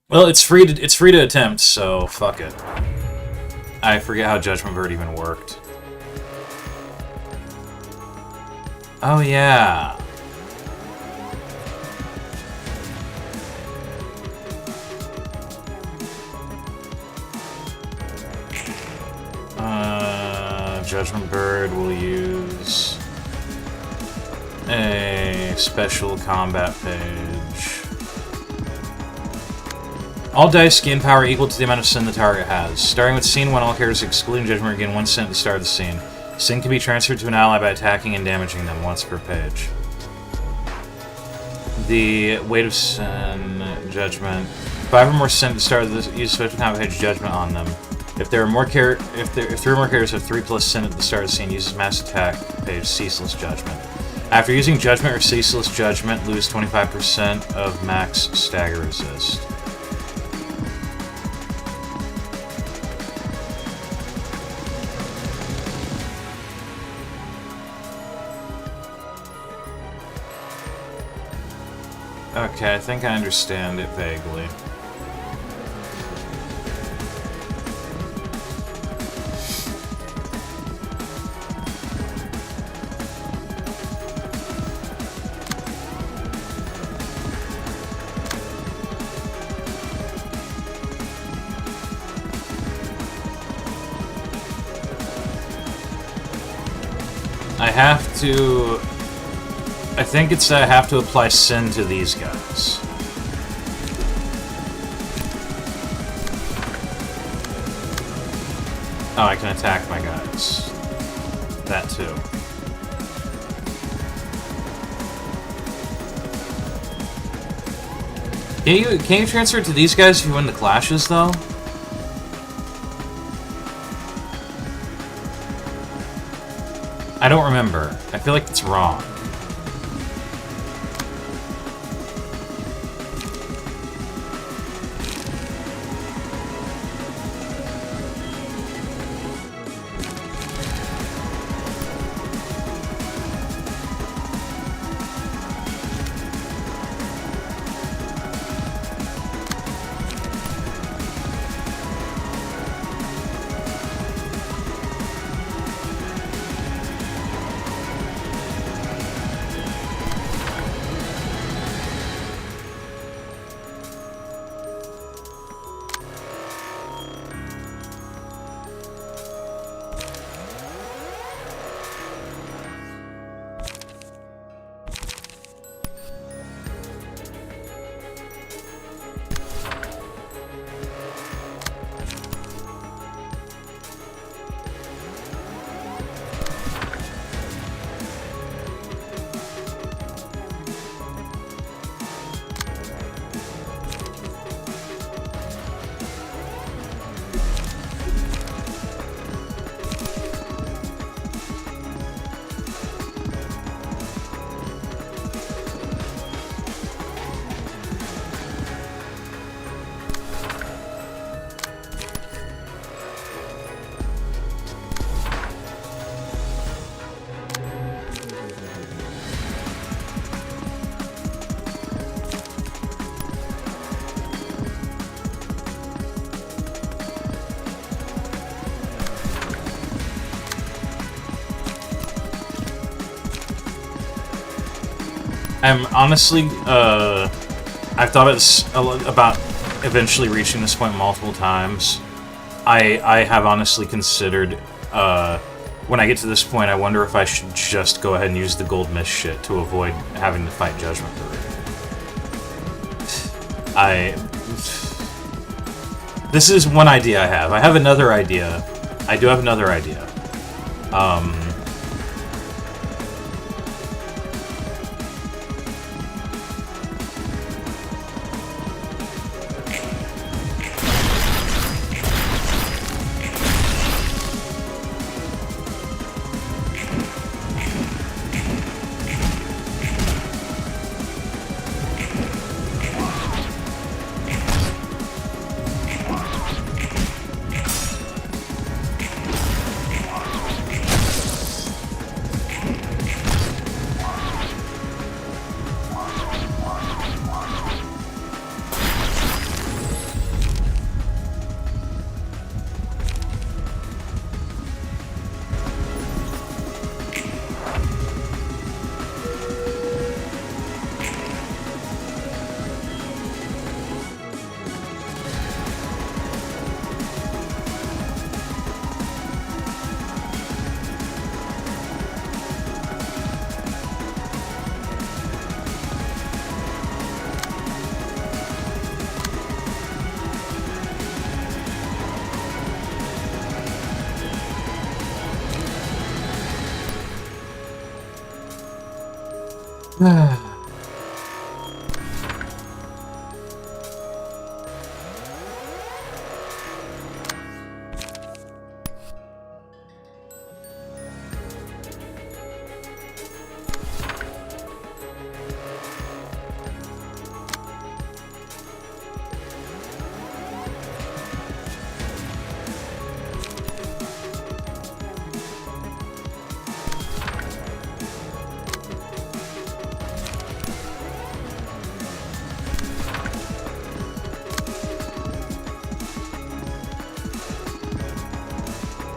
Well, it's free to attempt, so fuck it. I forget how Judgment Bird even worked. Oh yeah. Judgment Bird will use a special combat page. All dice gain power equal to the amount of sin the target has. Starting with Scene 1, all characters excluding Judgment gain 1 sin at the start of the scene. Sin can be transferred to an ally by attacking and damaging them once per page. The weight of sin, Judgment. 5 or more sin at the start of the use special combat page Judgment on them. If 3 or more characters have 3 plus sin at the start of the scene, uses mass attack page Ceaseless Judgment. After using Judgment or Ceaseless Judgment, lose 25% of max stagger resist. Okay, I think I understand it vaguely. I have to... I think it's that I have to apply sin to these guys. Oh, I can attack my guys. That too. Can you transfer it to these guys if you win the clashes, though? I don't remember. I feel like it's wrong. I'm honestly, I've thought about eventually reaching this point multiple times. I have honestly considered, when I get to this point, I wonder if I should just go ahead and use the gold mist shit to avoid having to fight Judgment Parade. This is one idea I have. I have another idea. I do have another idea.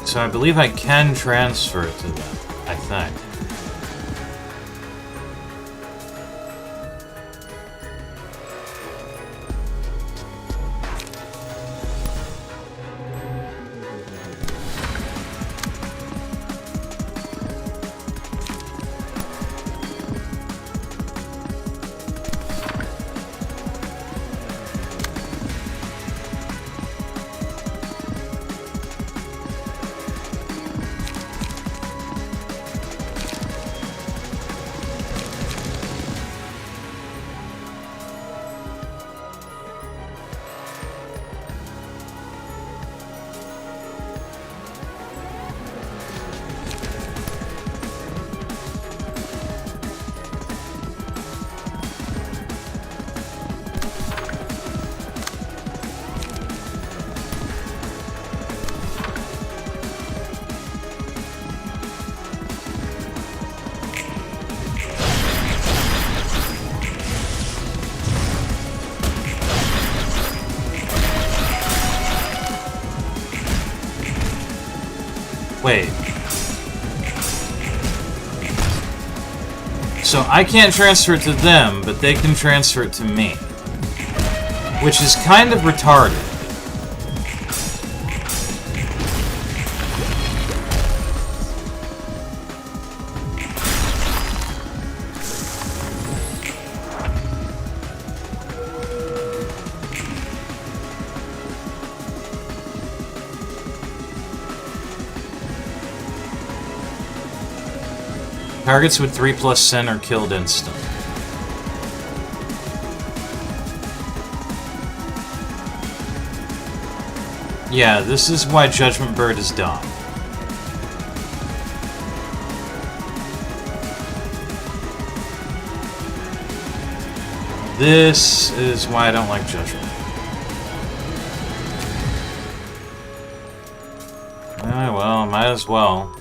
So I believe I can transfer it to them, I think. Wait. So I can't transfer it to them, but they can transfer it to me. Which is kind of retarded. Targets with 3+ sin are killed instantly. Yeah, this is why Judgment Bird is dumb. This is why I don't like Judgment. Well, might as well.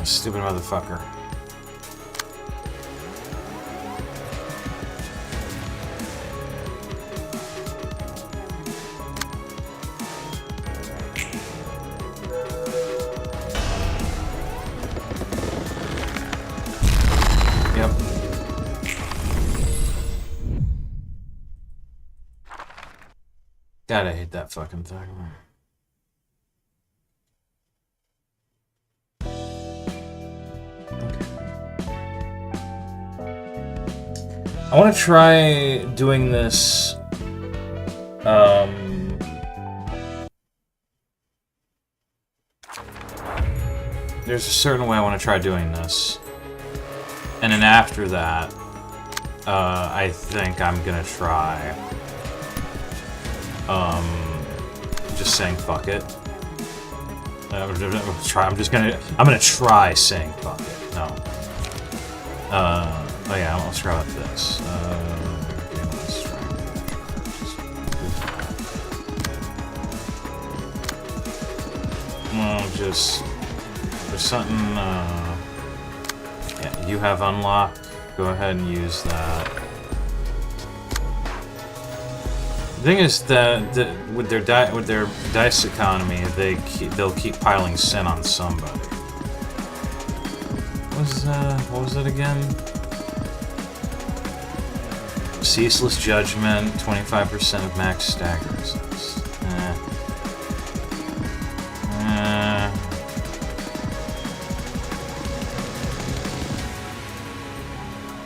Stupid motherfucker. Yep. God, I hate that fucking thing. I want to try doing this, there's a certain way I want to try doing this, and then after that, I think I'm gonna try, just saying fuck it. I'm gonna try saying fuck it, no. Oh yeah, let's try with this. Okay, let's try. Well, just there's something. Yeah, you have unlock. Go ahead and use that. The thing is that with their dice economy, they'll keep piling sin on somebody. What was it again? Ceaseless Judgment, 25% of max stagger resist.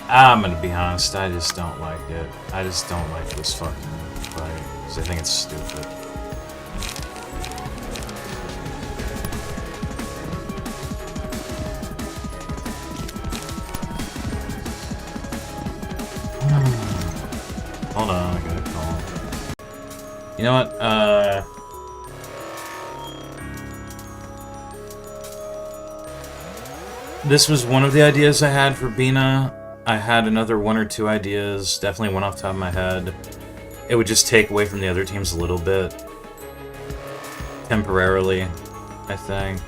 I'm gonna be honest, I just don't like it. I just don't like this fucking fight, because I think it's stupid. Hold on, I gotta call. You know what, this was one of the ideas I had for Bina. I had another 1 or 2 ideas, definitely one off the top of my head. It would just take away from the other teams a little bit. Temporarily. I think.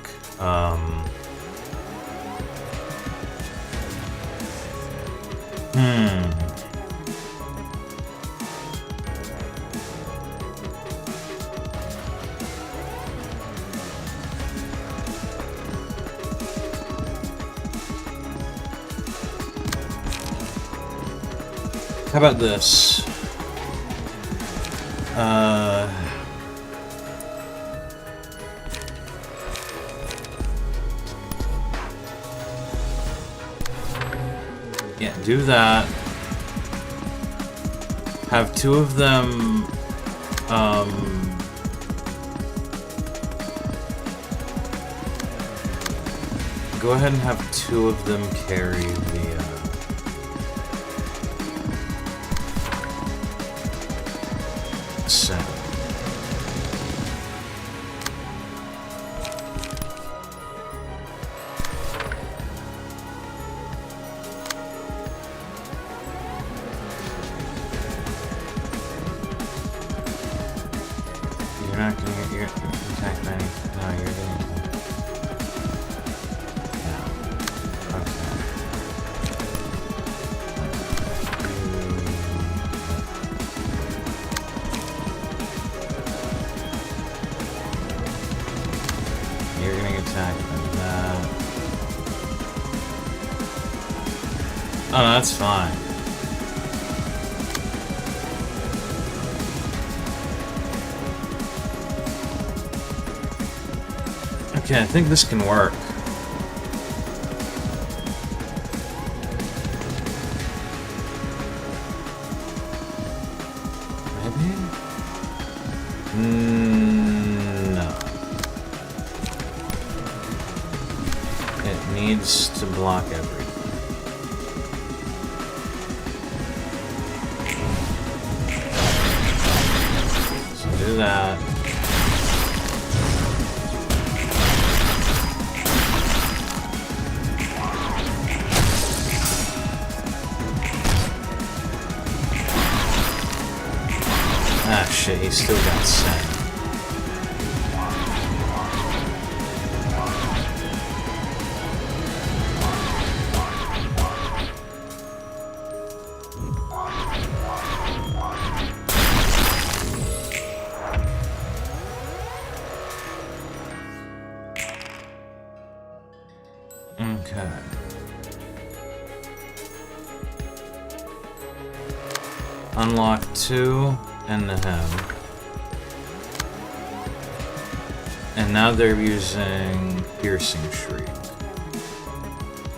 How about this? Yeah, do that. Have two of them, go ahead and have two of them carry the, set. You're not gonna get your attack by anything. No, you're getting attacked. Yeah. Okay. You're gonna get attacked by that. Oh, no, that's fine. Okay, I think this can work. Maybe? No. It needs to block everything. So do that. Ah shit, he still got sent. Okay. Unlock 2 and the hem. And now they're using Piercing Shriek.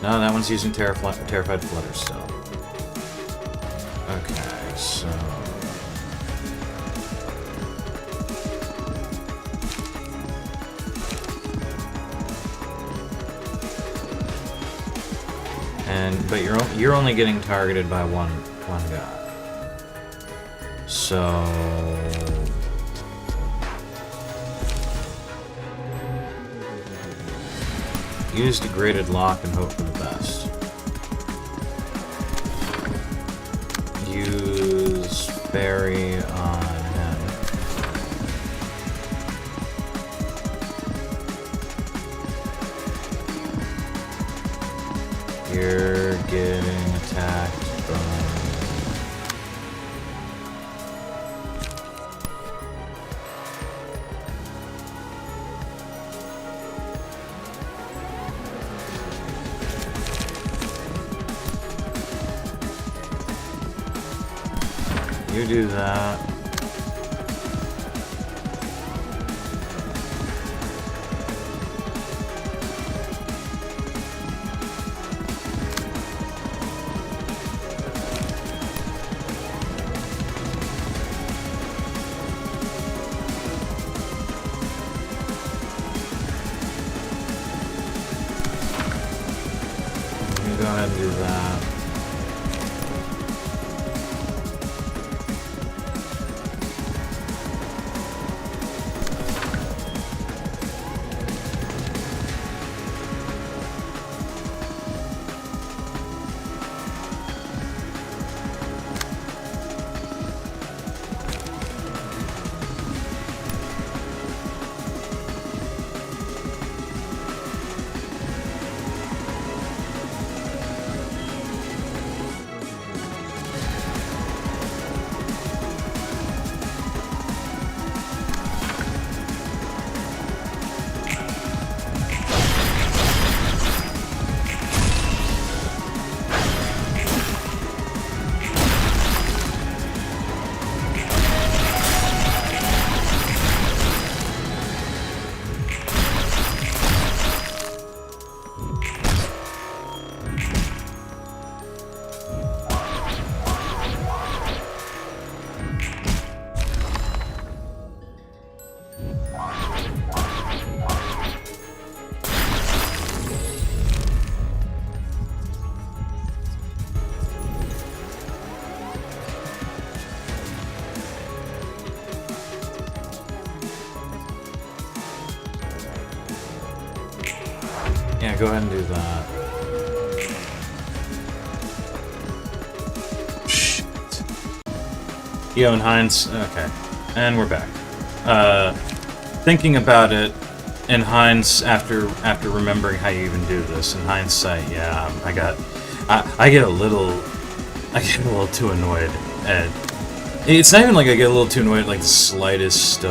No, that one's using Terrified Flutter still. Okay, so... But you're only getting targeted by one guy. So use Degraded Lock and hope for the best. Use Fairy on him. You're getting attacked by... You do that. You go ahead and do that. Yeah, go ahead and do that. Shit. Yo, in hindsight... Okay. And we're back. Thinking about it, in hindsight, after remembering how you even do this, in hindsight, yeah, I get a little too annoyed at... It's not even like I get a little too annoyed at, like, the slightest,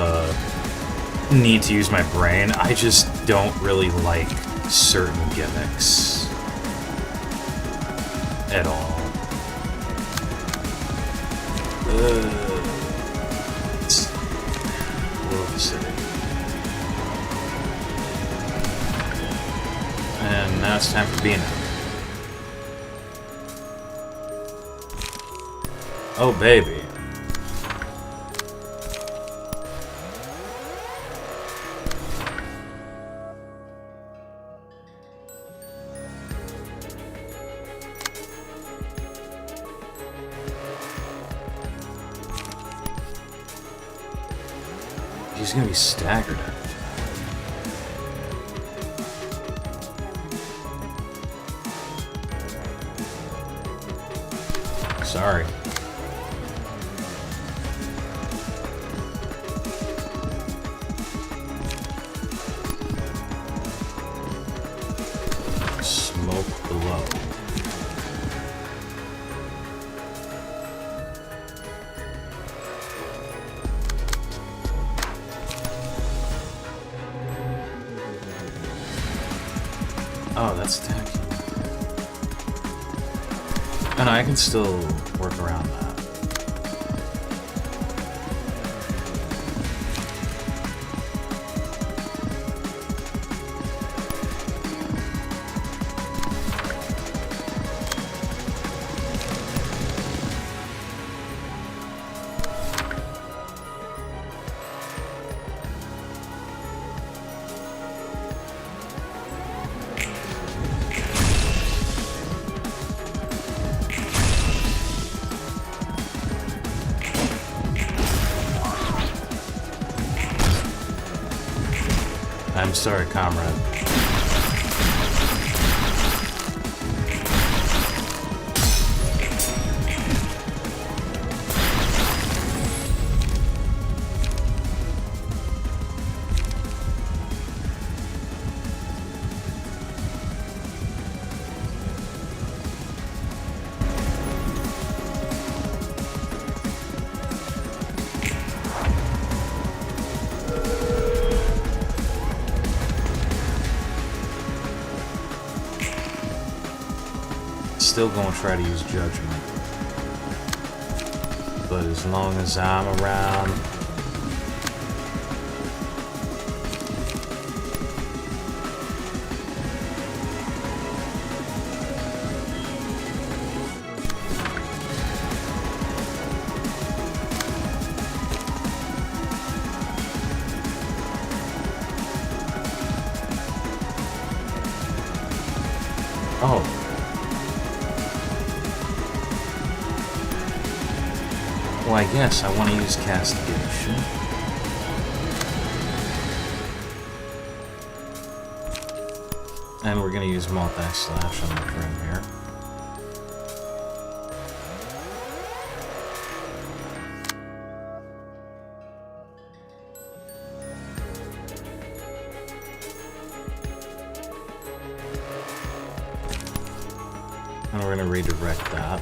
need to use my brain. I just don't really like certain gimmicks at all. It's World City. And now it's time for Bina. Oh, baby. He's gonna be staggered. Sorry. Smoke below. Oh, that's attacking. Oh no, I can still work around that. I'm sorry, comrade. Still gonna try to use judgment, but as long as I'm around, oh. Well, I guess I want to use castigation. And we're going to use multi-slash on the friend here. And we're going to redirect that.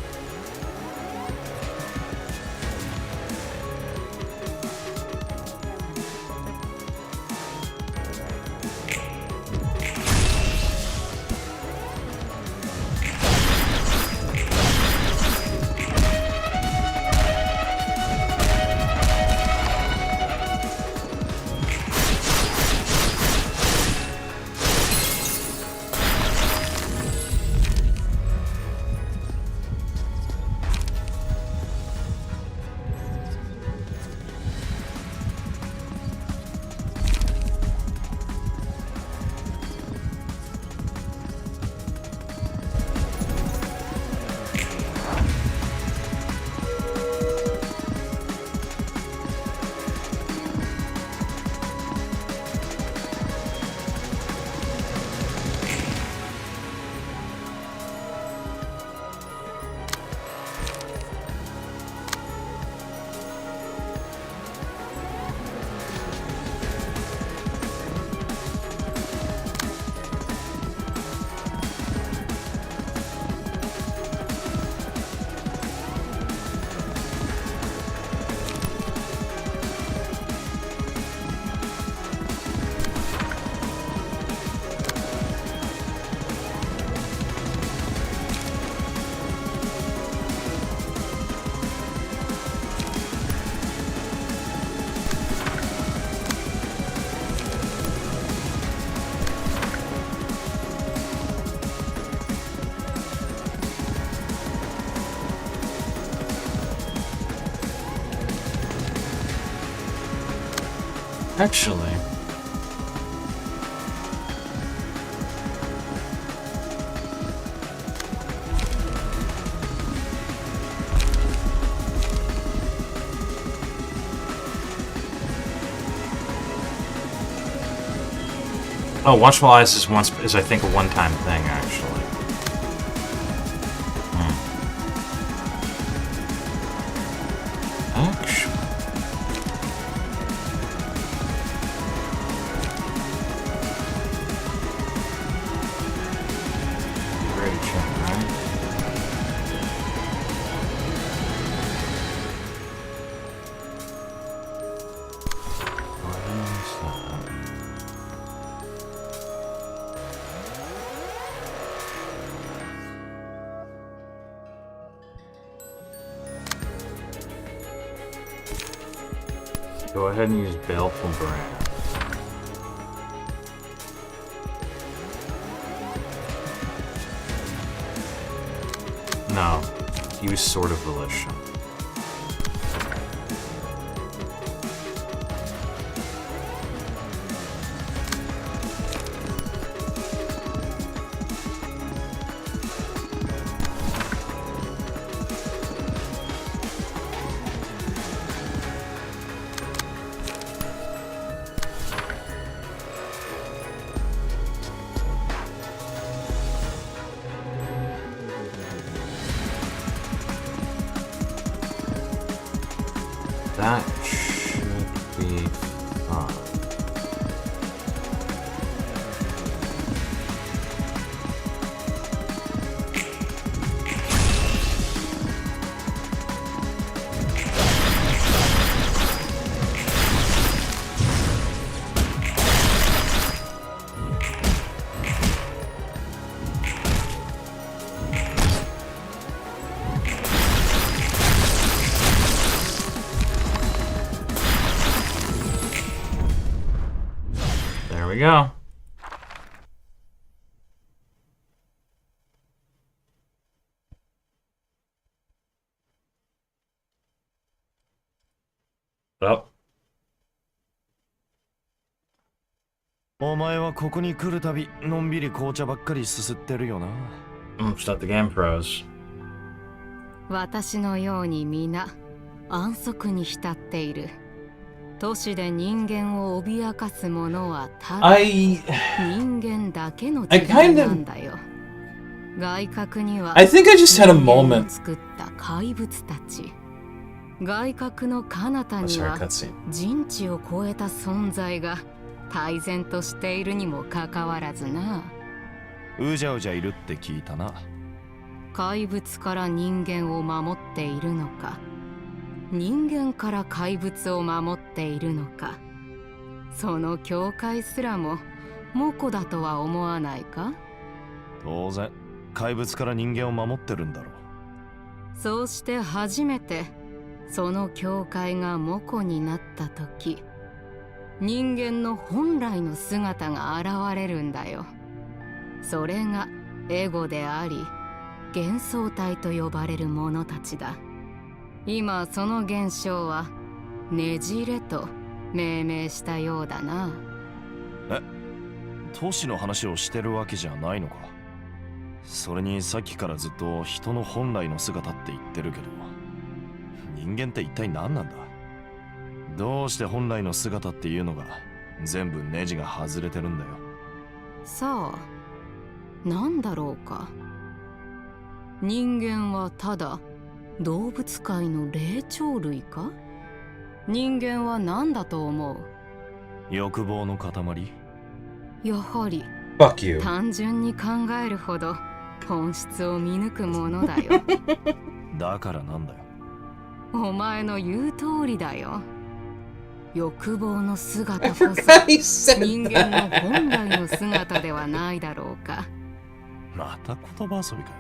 Actually. Oh, Watchful Eyes is I think a one-time thing actually. Actually. Ready to check, right? Go ahead and use Baleful Brand. No, use Sword of Volition. That should be fine. There we go. Oh. お前はここに来るたびのんびり紅茶ばっかりすすってるよな。Start the game pros. 私のように皆安息に浸っている。都市で人間を脅かすものはただ人間だけの時代なんだよ。外角には I think I just had a moment. 作った怪物たち。外角の彼方には人知を超えた存在が泰然としているにもかかわらずな。うじゃうじゃいるって聞いたな。怪物から人間を守っているのか、人間から怪物を守っているのか、その境界すらもモコだとは思わないか？当然怪物から人間を守ってるんだろう。そうして初めてその境界がモコになった時、人間の本来の姿が現れるんだよ。それがエゴであり、幻想体と呼ばれる者たちだ。今その現象はねじれと命名したようだな。え、都市の話をしてるわけじゃないのか。それにさっきからずっと人の本来の姿って言ってるけど、人間って一体何なんだ。どうして本来の姿っていうのが全部ネジが外れてるんだよ。さあ、なんだろうか。人間はただ動物界の霊長類か？人間は何だと思う？欲望の塊？やはり Fuck you. 単純に考えるほど本質を見抜くものだよ。だからなんだよ。お前の言う通りだよ。欲望の姿こそ人間の本来の姿ではないだろうか。また言葉遊びかよ。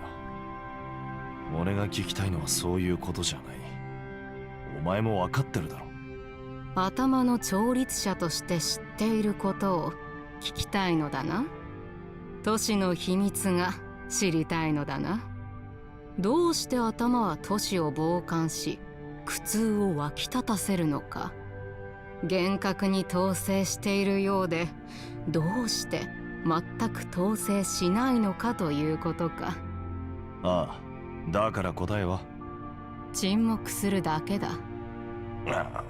俺が聞きたいのはそういうことじゃない。お前も分かってるだろ。頭の調律者として知っていることを聞きたいのだな。都市の秘密が知りたいのだな。どうして頭は都市を傍観し苦痛を湧き立たせるのか。厳格に統制しているようで、どうして全く統制しないのかということか。ああ、だから答えは沈黙するだけだ。あ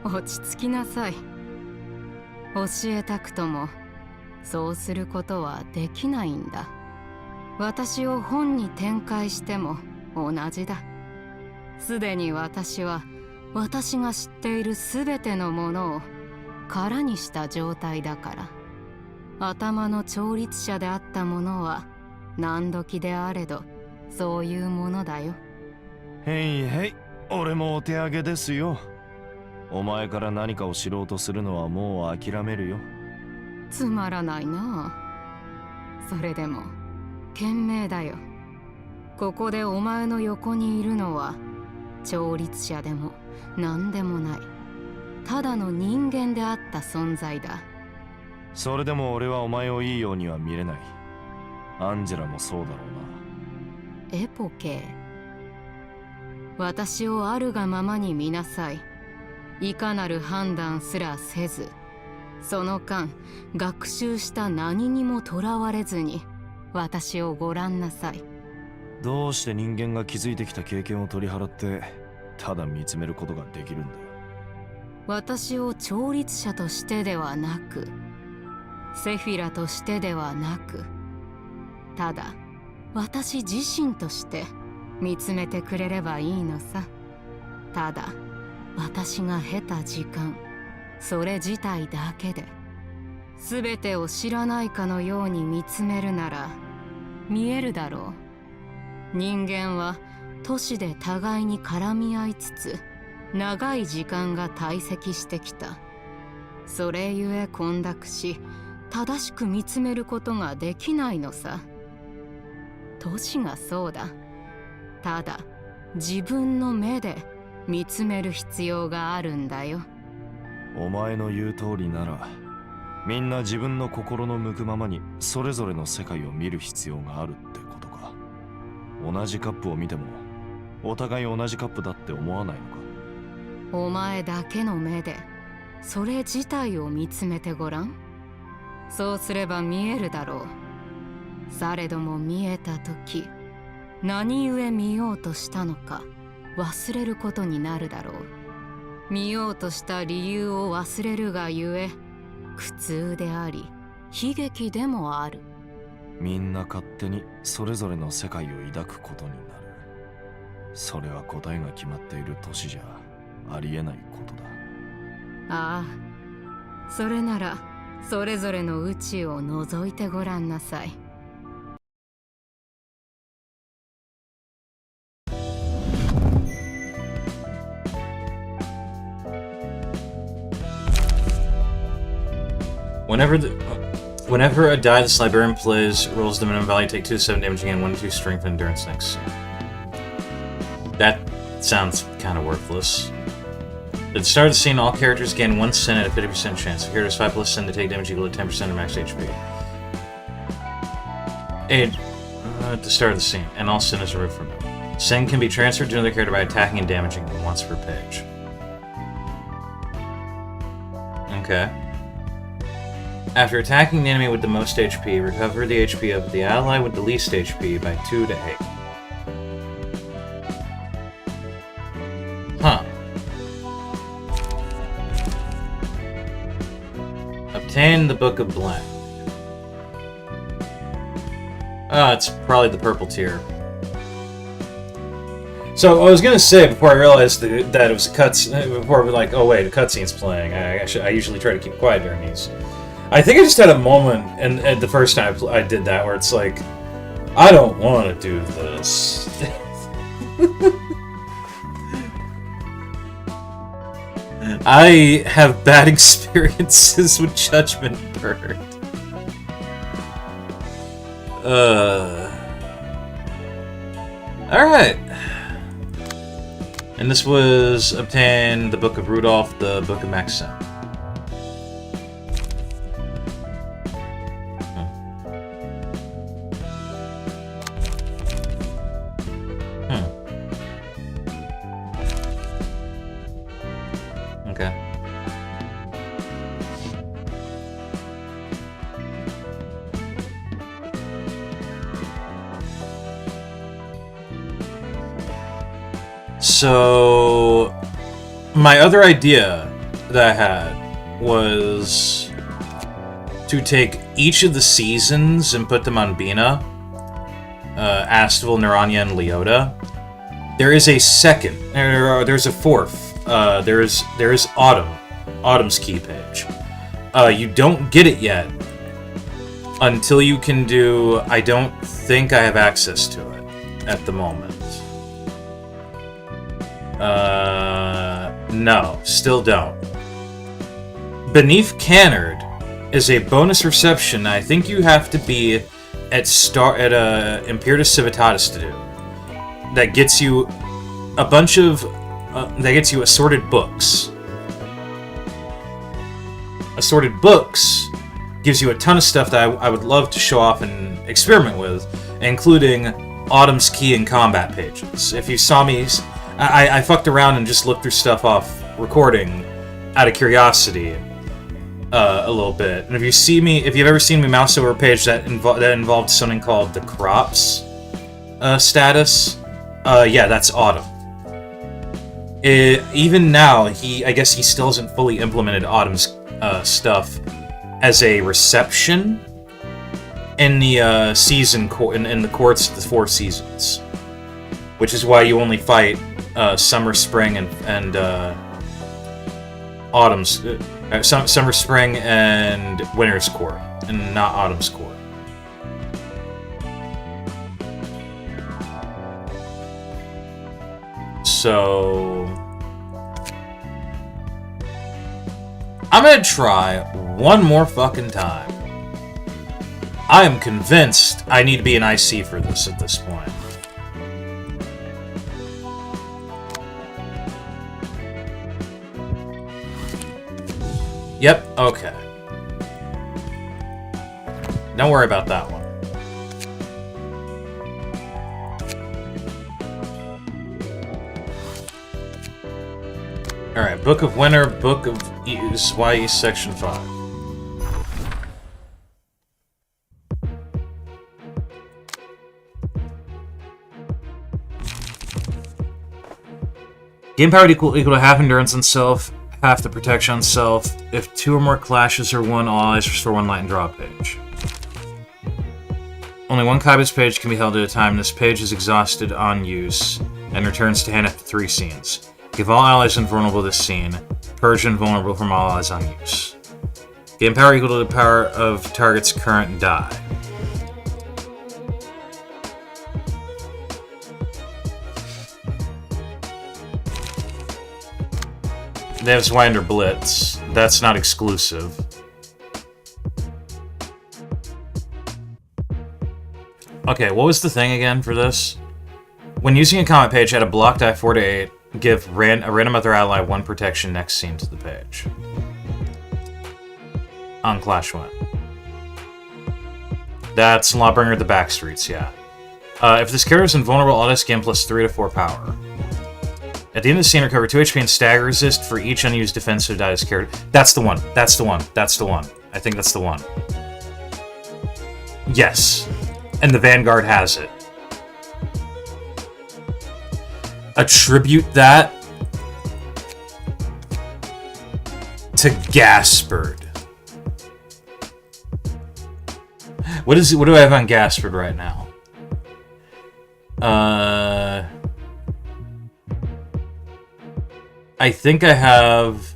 落ち着きなさい。教えたくともそうすることはできないんだ。私を本に展開しても同じだ。すでに私は私が知っているすべてのものを空にした状態だから。頭の調律者であったものは何時であれどそういうものだよ。へいへい、俺もお手上げですよ。お前から何かを知ろうとするのはもう諦めるよ。つまらないなあ。それでも賢明だよ。ここでお前の横にいるのは調律者でも何でもない、ただの人間であった存在だ。それでも俺はお前をいいようには見れない。アンジェラもそうだろうな。エポケー、私をあるがままに見なさい。いかなる判断すらせず、その間学習した何にもとらわれずに私をご覧なさい。どうして人間が築いてきた経験を取り払ってただ見つめることができるんだよ。私を調律者としてではなく、セフィラとしてではなく、ただ私自身として見つめてくれればいいのさ。ただ私が経た時間、それ自体だけで全てを知らないかのように見つめるなら見えるだろう。人間は都市で互いに絡み合いつつ長い時間が堆積してきた。それゆえ混濁し正しく見つめることができないのさ。都市がそうだ。ただ自分の目で見つめる必要があるんだよ。お前の言う通りならみんな自分の心の向くままにそれぞれの世界を見る必要があるってことか。同じカップを見てもお互い同じカップだって思わないのか。お前だけの目でそれ自体を見つめてごらん。そうすれば見えるだろう。されども見えた時、何故見ようとしたのか忘れることになるだろう。見ようとした理由を忘れるがゆえ苦痛であり悲劇でもある。みんな勝手にそれぞれの世界を抱くことになる。それは答えが決まっている都市じゃありえないことだ。ああ、それならそれぞれの宇宙を覗いてごらんなさい。Whenever a die this librarian plays, rolls the minimum value, take 2-7 damage again, 1-2 strength and endurance next scene. That sounds kind of worthless. At the start of the scene, all characters gain 1 sin at a 50% chance. If characters 5 plus sin to take damage equal to 10% of max HP. At the start of the scene, and all sin is removed from it. Sin can be transferred to another character by attacking and damaging them once per page. Okay. After attacking the enemy with the most HP, recover the HP of the ally with the least HP by 2 to 8. Huh. Obtain the Book of Blend. Ah, it's probably the purple tier. So I was gonna say before I realized that it was a cutscene, before we like, oh wait, a cutscene's playing. I usually try to keep quiet during these. I think I just had a moment, and the first time I did that, where it's like, I don't want to do this. I have bad experiences with Judgment Bird. Alright. And this was obtain the Book of Rudolph, the Book of Maxim. Okay. So, my other idea that I had was to take each of the seasons and put them on Bina, Astival, Naranya, and Leota. There is a second, there's a fourth. There is Autumn's key page. You don't get it yet until you can do. I don't think I have access to it at the moment. No, still don't. Beneath Canard is a bonus reception. I think you have to be at Imperatus Civitatis to do. That gets you a bunch of that gets you assorted books. Assorted books gives you a ton of stuff that I would love to show off and experiment with, including Autumn's Key and combat pages. If you saw me, I fucked around and just looked through stuff off recording out of curiosity a little bit. And if you've ever seen me mouse over a page that involved something called the Crops status, yeah, that's Autumn. Even now, I guess he still hasn't fully implemented Autumn's stuff as a reception in the season in the courts of the 4 seasons, which is why you only fight Summer, Spring, and Autumn's Summer, Spring, and Winter's Court, and not Autumn's Court. So I'm gonna try one more fucking time. I am convinced I need to be an IC for this at this point. Yep, okay. Don't worry about that one. Alright, Book of Winter, Book of YE, Section 5. Game power equal to half endurance on self, half the protection on self. If 2 or more clashes are won, all allies restore 1 light and draw a page. Only 1 Kaiba's page can be held at a time. This page is exhausted on use and returns to hand after 3 scenes. Give all allies invulnerable this scene. Purge invulnerable from all allies on use. Game power equal to the power of target's current die. They have Zwander Blitz. That's not exclusive. Okay, what was the thing again for this? When using a combat page, add a block die 4 to 8. Give a random other ally 1 protection next scene to the page. On Clash 1. That's Lawbringer of the Backstreets, yeah. If this character is invulnerable, all this gain plus 3 to 4 power. At the end of the scene, recover 2 HP and stagger resist for each unused defensive die this character. That's the one. That's the one. That's the one. I think that's the one. Yes. And the Vanguard has it. Attribute that to Gaspard. What do I have on Gaspard right now? I think I have,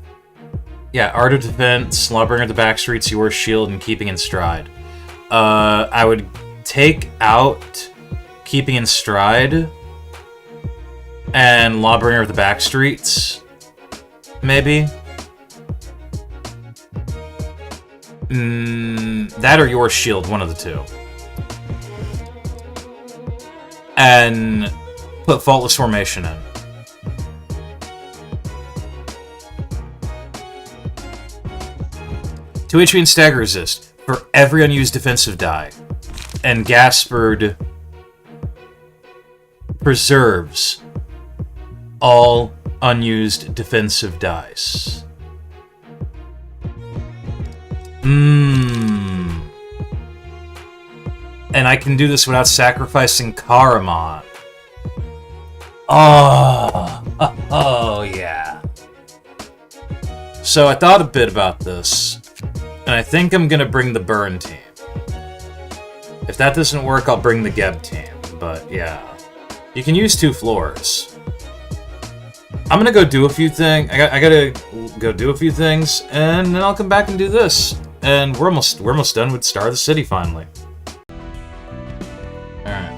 yeah, Art of Defense, Lawbringer of the Backstreets, Your Shield, and Keeping in Stride. I would take out Keeping in Stride and Lawbringer of the Backstreets, maybe. That or Your Shield, one of the two. And put Faultless Formation in. Two HP and stagger resist for every unused defensive die. And Gaspard preserves all unused defensive dice. And I can do this without sacrificing Karamon. Oh, yeah. So I thought a bit about this, and I think I'm gonna bring the Burn team. If that doesn't work, I'll bring the Geb team, but yeah. You can use 2 floors. I'm gonna go do a few things. I gotta go do a few things, and then I'll come back and do this. And we're almost done with Star of the City finally. Alright.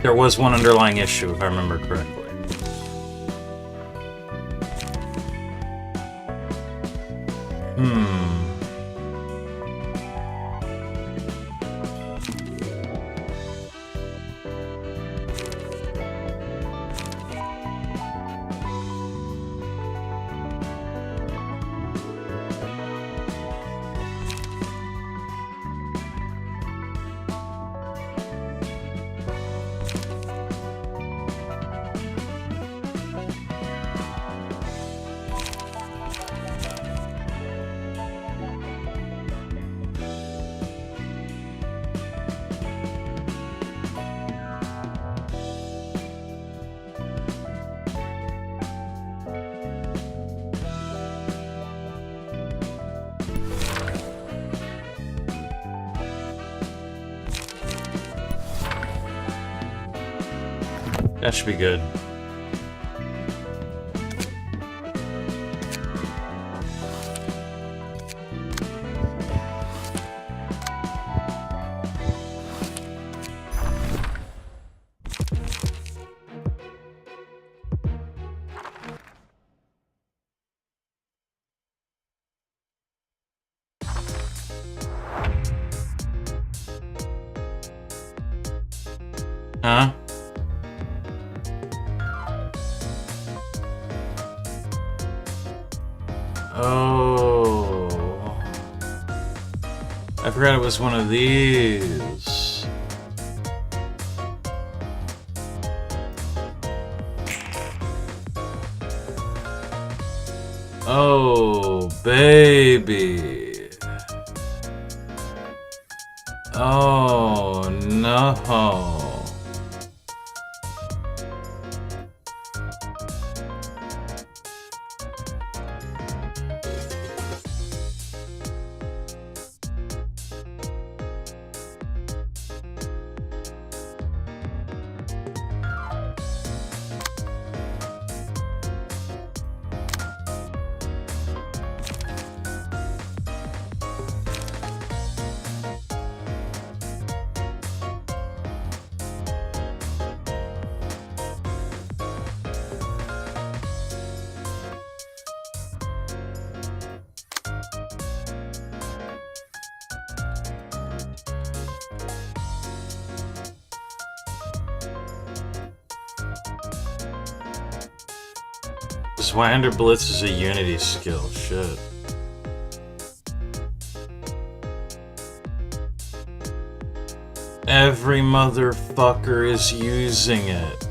There was one underlying issue, if I remember correctly. That should be good. Huh? Oh. I forgot it was one of these. Oh, baby. Oh, no. Zwander Blitz is a Unity skill. Shit. Every motherfucker is using it.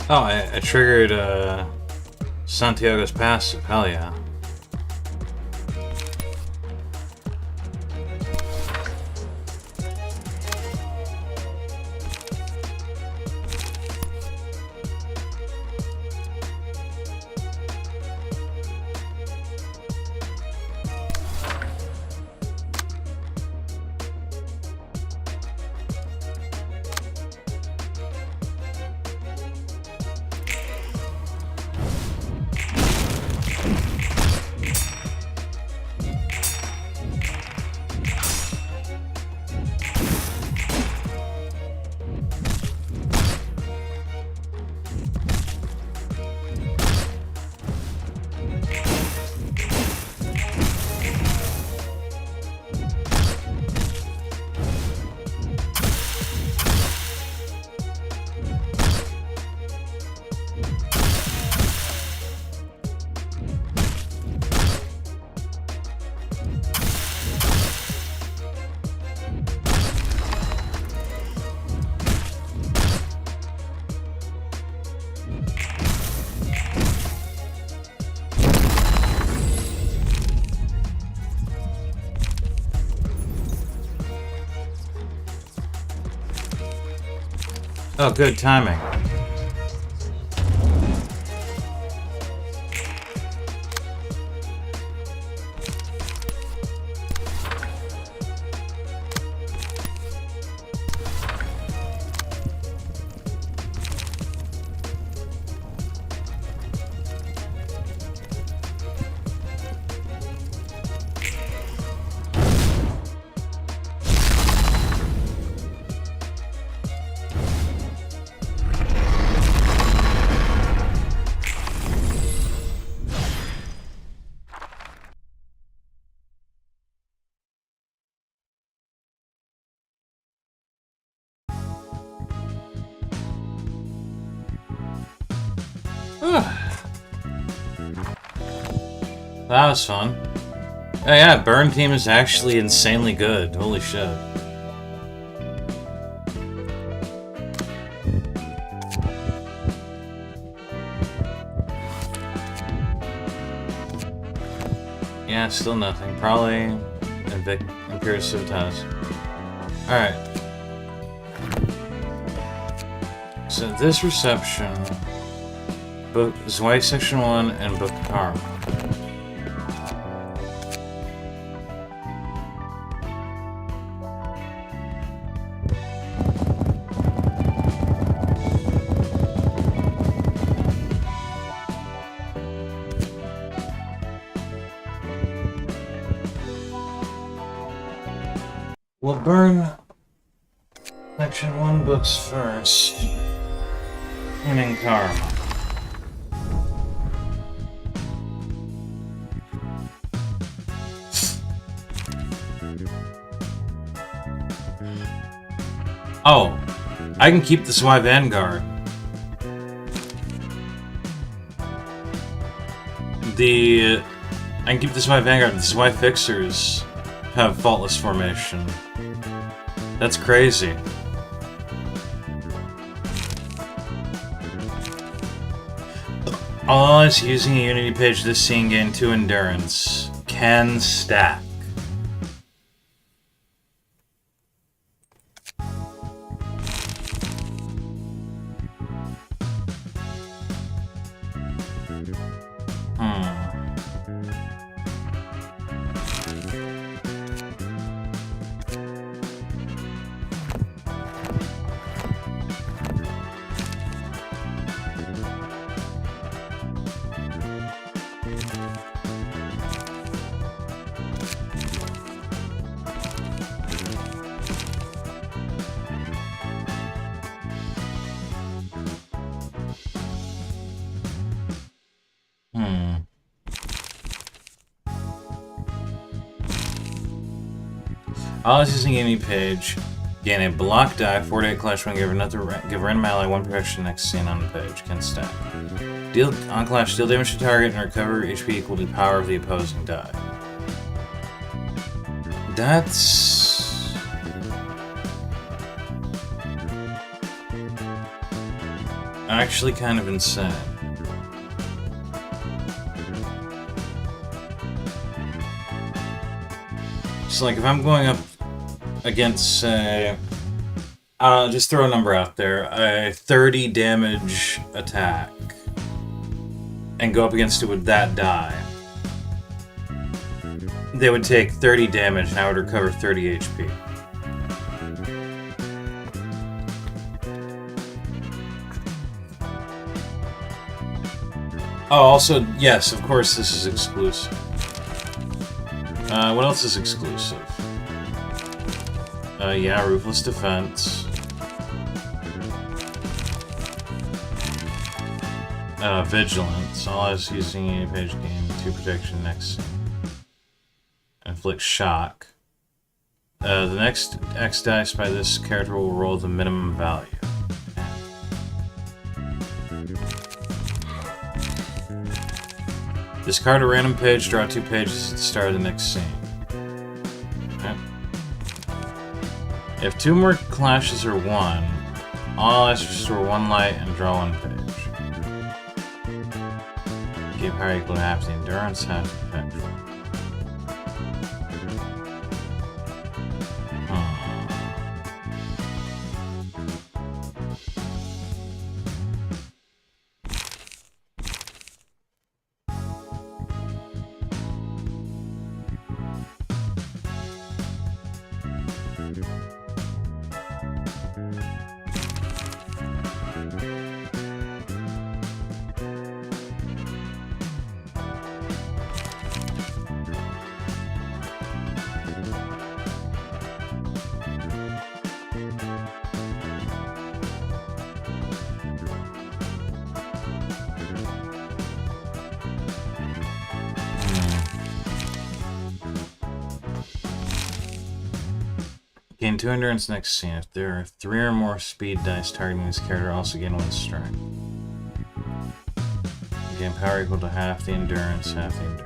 Oh, I triggered Santiago's passive. Hell yeah. Oh, good timing. That was fun. Oh yeah, Burn Team is actually insanely good. Holy shit. Yeah, still nothing. Probably Imperial Civitas. Alright. So this reception, Book Zwei Section 1 and Book Karma. We'll burn Section 1 books first, and then Karma. Oh, I can keep the Zwei Vanguard. I can keep the Zwei Vanguard. The Zwei Fixers have faultless formation. That's crazy. All is using a Unity page this scene gain 2 endurance. Can stack. All is using any page. Gain a block die, 4-8 clash when give random ally 1 protection next scene on the page. Can stack. Deal on clash, deal damage to target and recover HP equal to the power of the opposing die. That's actually kind of insane. So, like, if I'm going up against, say, just throw a number out there, a 30 damage attack, and go up against it with that die, they would take 30 damage and I would recover 30 HP. Oh, also, yes, of course this is exclusive. What else is exclusive? Yeah, Ruthless Defense. Vigilance. All eyes using any page gain 2 protection next scene. Inflict shock. The next X dice by this character will roll the minimum value. Discard a random page, draw 2 pages at the start of the next scene. Okay. If 2 more clashes are won, all eyes restore 1 light and draw 1 page. Give power equal to half the endurance, half the protection. Gain 2 endurance next scene. If there are 3 or more speed dice targeting this character, also gain 1 strength. Gain power equal to half the endurance, half the endurance.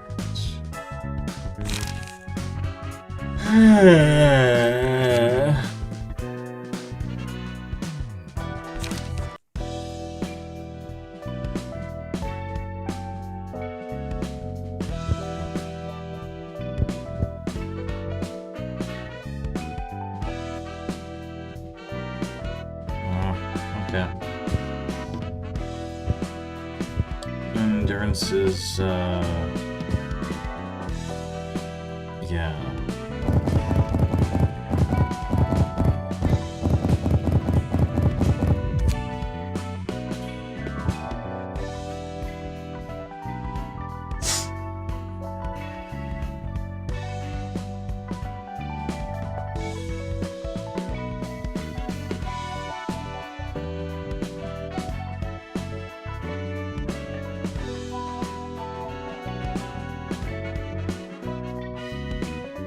Okay. Endurance is, yeah.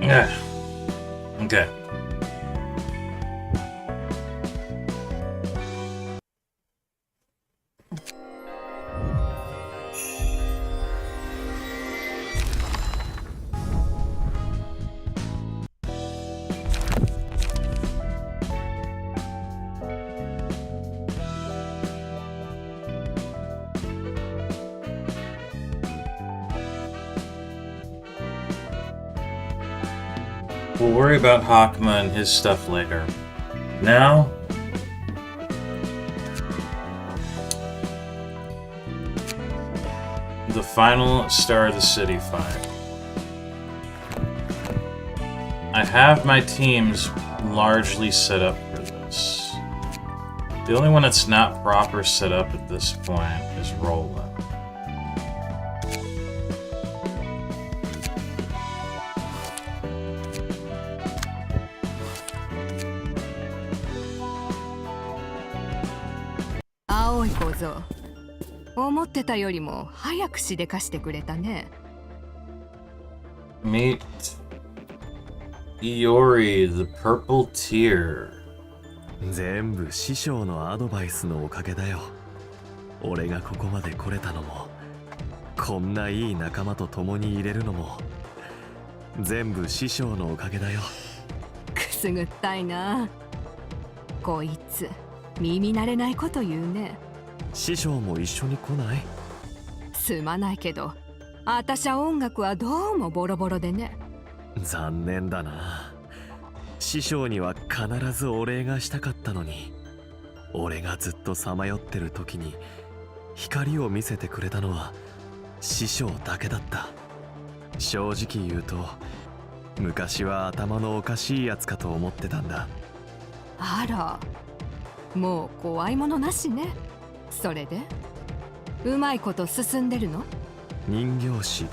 Yeah. Okay. We'll worry about Hakma and his stuff later. Now, the final Star of the City fight. I have my teams largely set up for this. The only one that's not proper set up at this point is Roland.青い小僧、思ってたよりも早くしでかしてくれたね。Meet Iori, the Purple Tear. 全部師匠のアドバイスのおかげだよ。俺がここまで来れたのも、こんないい仲間と共に入れるのも、全部師匠のおかげだよ。くすぐったいな。こいつ耳慣れないこと言うね。師匠も一緒に来ない？すまないけど、あたしゃ音楽はどうもボロボロでね。残念だな。師匠には必ずお礼がしたかったのに、俺がずっとさまよってる時に光を見せてくれたのは師匠だけだった。正直言うと、昔は頭のおかしいやつかと思ってたんだ。あら、もう怖いものなしね。それでうまいこと進んでるの？人形師、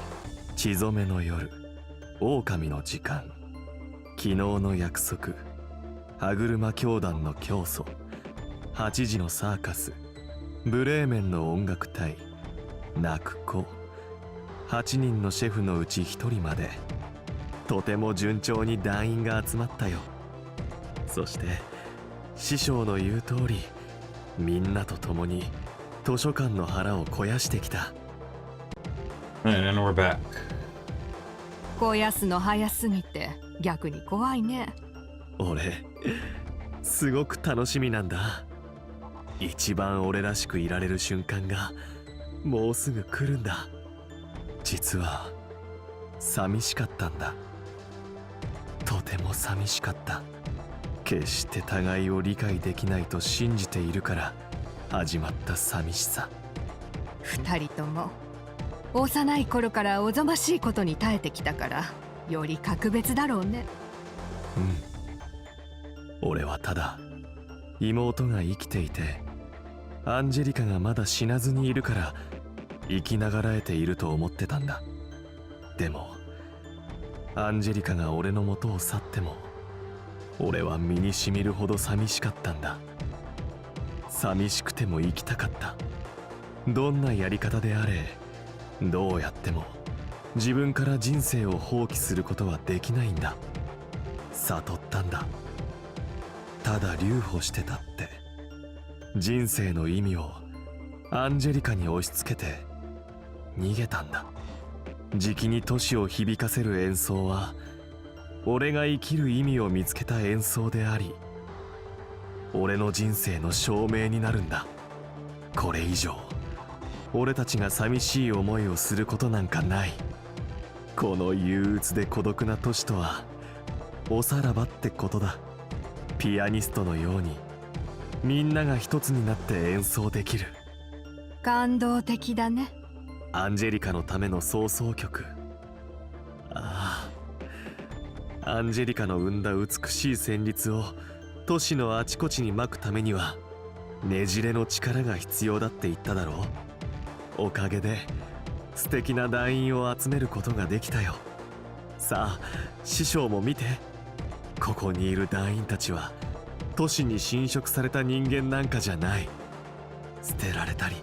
血染めの夜、狼の時間、昨日の約束、歯車教団の教祖、8時のサーカス、ブレーメンの音楽隊、泣く子、8人のシェフのうち1人まで、とても順調に団員が集まったよ。そして師匠の言う通り、みんなと共に図書館の腹を肥やしてきた。And then we're back. 肥やすの早すぎて逆に怖いね。俺、すごく楽しみなんだ。一番俺らしくいられる瞬間がもうすぐ来るんだ。実は寂しかったんだ。とても寂しかった。決して互いを理解できないと信じているから始まった寂しさ。二人とも幼い頃からおぞましいことに耐えてきたからより格別だろうね。うん。俺はただ妹が生きていて、アンジェリカがまだ死なずにいるから生きながらえていると思ってたんだ。でもアンジェリカが俺の元を去っても、俺は身にしみるほど寂しかったんだ。寂しくても生きたかった。どんなやり方であれ、どうやっても自分から人生を放棄することはできないんだ。悟ったんだ。ただ留保してたって、人生の意味をアンジェリカに押し付けて逃げたんだ。じきに都市を響かせる演奏は俺が生きる意味を見つけた演奏であり、俺の人生の証明になるんだ。これ以上俺たちが寂しい思いをすることなんかない。この憂鬱で孤独な都市とはおさらばってことだ。ピアニストのようにみんなが一つになって演奏できる。感動的だね。アンジェリカのための創奏曲。ああ、アンジェリカの生んだ美しい旋律を都市のあちこちにまくためにはねじれの力が必要だって言っただろう。おかげで素敵な団員を集めることができたよ。さあ師匠も見て、ここにいる団員たちは都市に侵食された人間なんかじゃない。捨てられたり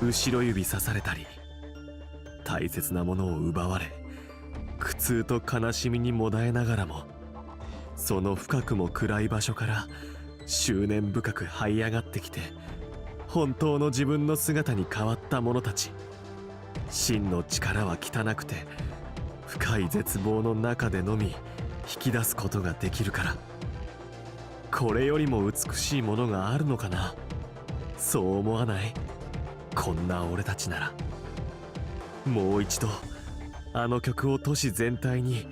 後ろ指さされたり、大切なものを奪われ苦痛と悲しみにもだえながらも、その深くも暗い場所から執念深く這い上がってきて本当の自分の姿に変わった者たち。真の力は汚くて深い絶望の中でのみ引き出すことができるから。これよりも美しいものがあるのかな。そう思わない？こんな俺たちなら。もう一度あの曲を都市全体に